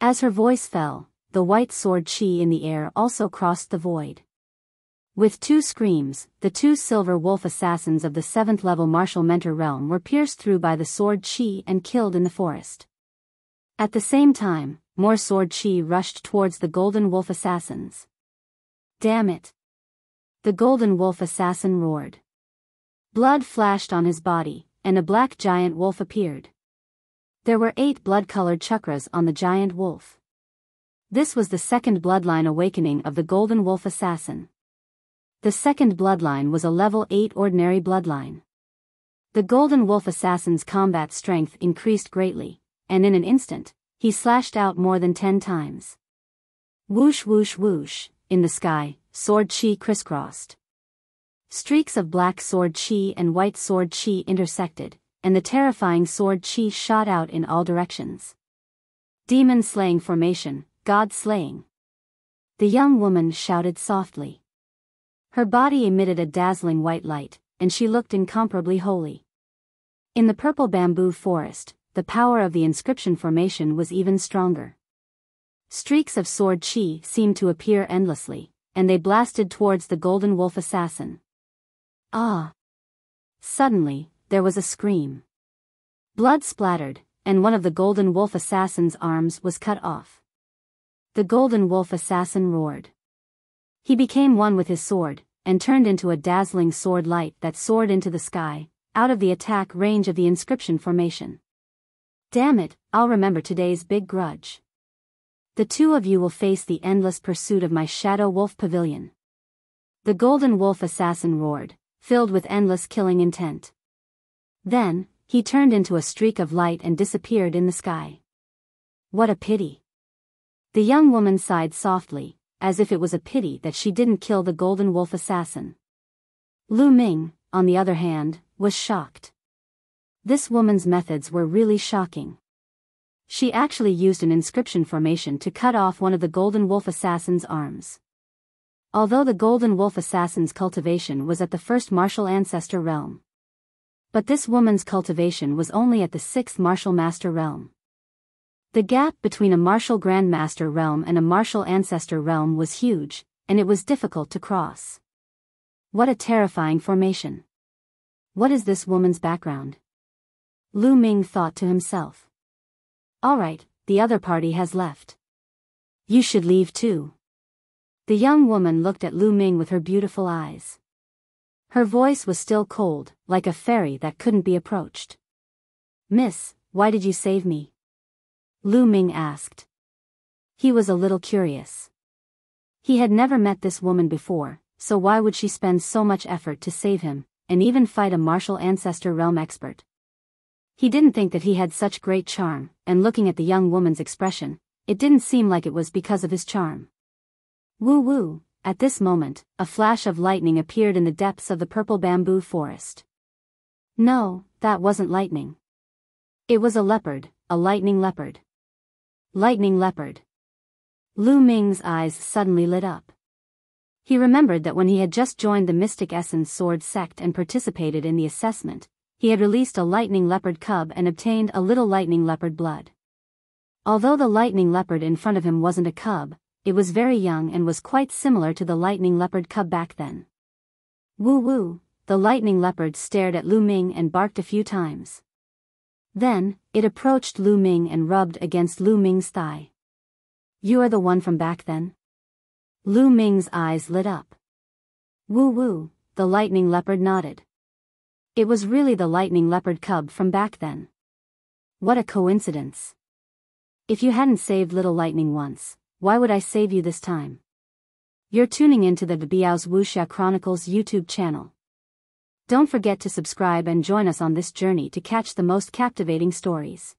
As her voice fell, the white sword chi in the air also crossed the void. With 2 screams, the 2 Silver Wolf Assassins of the 7th level Martial Mentor realm were pierced through by the sword chi and killed in the forest. At the same time, more sword chi rushed towards the Golden Wolf Assassins. Damn it! The Golden Wolf Assassin roared. Blood flashed on his body, and a black giant wolf appeared. There were 8 blood-colored chakras on the giant wolf. This was the 2nd bloodline awakening of the Golden Wolf Assassin. The 2nd bloodline was a level 8 ordinary bloodline. The Golden Wolf Assassin's combat strength increased greatly, and in an instant, he slashed out more than 10 times. Whoosh whoosh whoosh, in the sky, sword chi crisscrossed. Streaks of black sword chi and white sword chi intersected, and the terrifying sword chi shot out in all directions. Demon slaying formation, God slaying. The young woman shouted softly. Her body emitted a dazzling white light, and she looked incomparably holy. In the purple bamboo forest, the power of the inscription formation was even stronger. Streaks of sword chi seemed to appear endlessly, and they blasted towards the Golden Wolf Assassin. Ah! Suddenly, there was a scream. Blood splattered, and one of the Golden Wolf Assassin's arms was cut off. The Golden Wolf Assassin roared. He became one with his sword, and turned into a dazzling sword light that soared into the sky, out of the attack range of the inscription formation. Damn it, I'll remember today's big grudge. The 2 of you will face the endless pursuit of my Shadow Wolf Pavilion. The Golden Wolf Assassin roared, filled with endless killing intent. Then, he turned into a streak of light and disappeared in the sky. What a pity. The young woman sighed softly, as if it was a pity that she didn't kill the Golden Wolf Assassin. Lu Ming, on the other hand, was shocked. This woman's methods were really shocking. She actually used an inscription formation to cut off one of the Golden Wolf Assassin's arms. Although the Golden Wolf Assassin's cultivation was at the 1st Martial Ancestor realm. But this woman's cultivation was only at the 6th Martial Master realm. The gap between a Martial Grandmaster realm and a Martial Ancestor realm was huge, and it was difficult to cross. What a terrifying formation. What is this woman's background? Lu Ming thought to himself. Alright, the other party has left. You should leave too. The young woman looked at Lu Ming with her beautiful eyes. Her voice was still cold, like a fairy that couldn't be approached. Miss, why did you save me? Lu Ming asked. He was a little curious. He had never met this woman before, so why would she spend so much effort to save him, and even fight a martial ancestor realm expert? He didn't think that he had such great charm, and looking at the young woman's expression, it didn't seem like it was because of his charm. Woo woo, at this moment, a flash of lightning appeared in the depths of the purple bamboo forest. No, that wasn't lightning. It was a leopard, a lightning leopard. Lightning leopard. Lu Ming's eyes suddenly lit up. He remembered that when he had just joined the Mystic Essence Sword sect and participated in the assessment, he had released a lightning leopard cub and obtained a little lightning leopard blood. Although the lightning leopard in front of him wasn't a cub, it was very young and was quite similar to the lightning leopard cub back then. Woo woo, the lightning leopard stared at Lu Ming and barked a few times. Then, it approached Lu Ming and rubbed against Lu Ming's thigh. You are the one from back then? Lu Ming's eyes lit up. Woo woo, the lightning leopard nodded. It was really the lightning leopard cub from back then. What a coincidence. If you hadn't saved little lightning once, why would I save you this time? You're tuning into the Biyao's Wuxia Chronicles YouTube channel. Don't forget to subscribe and join us on this journey to catch the most captivating stories.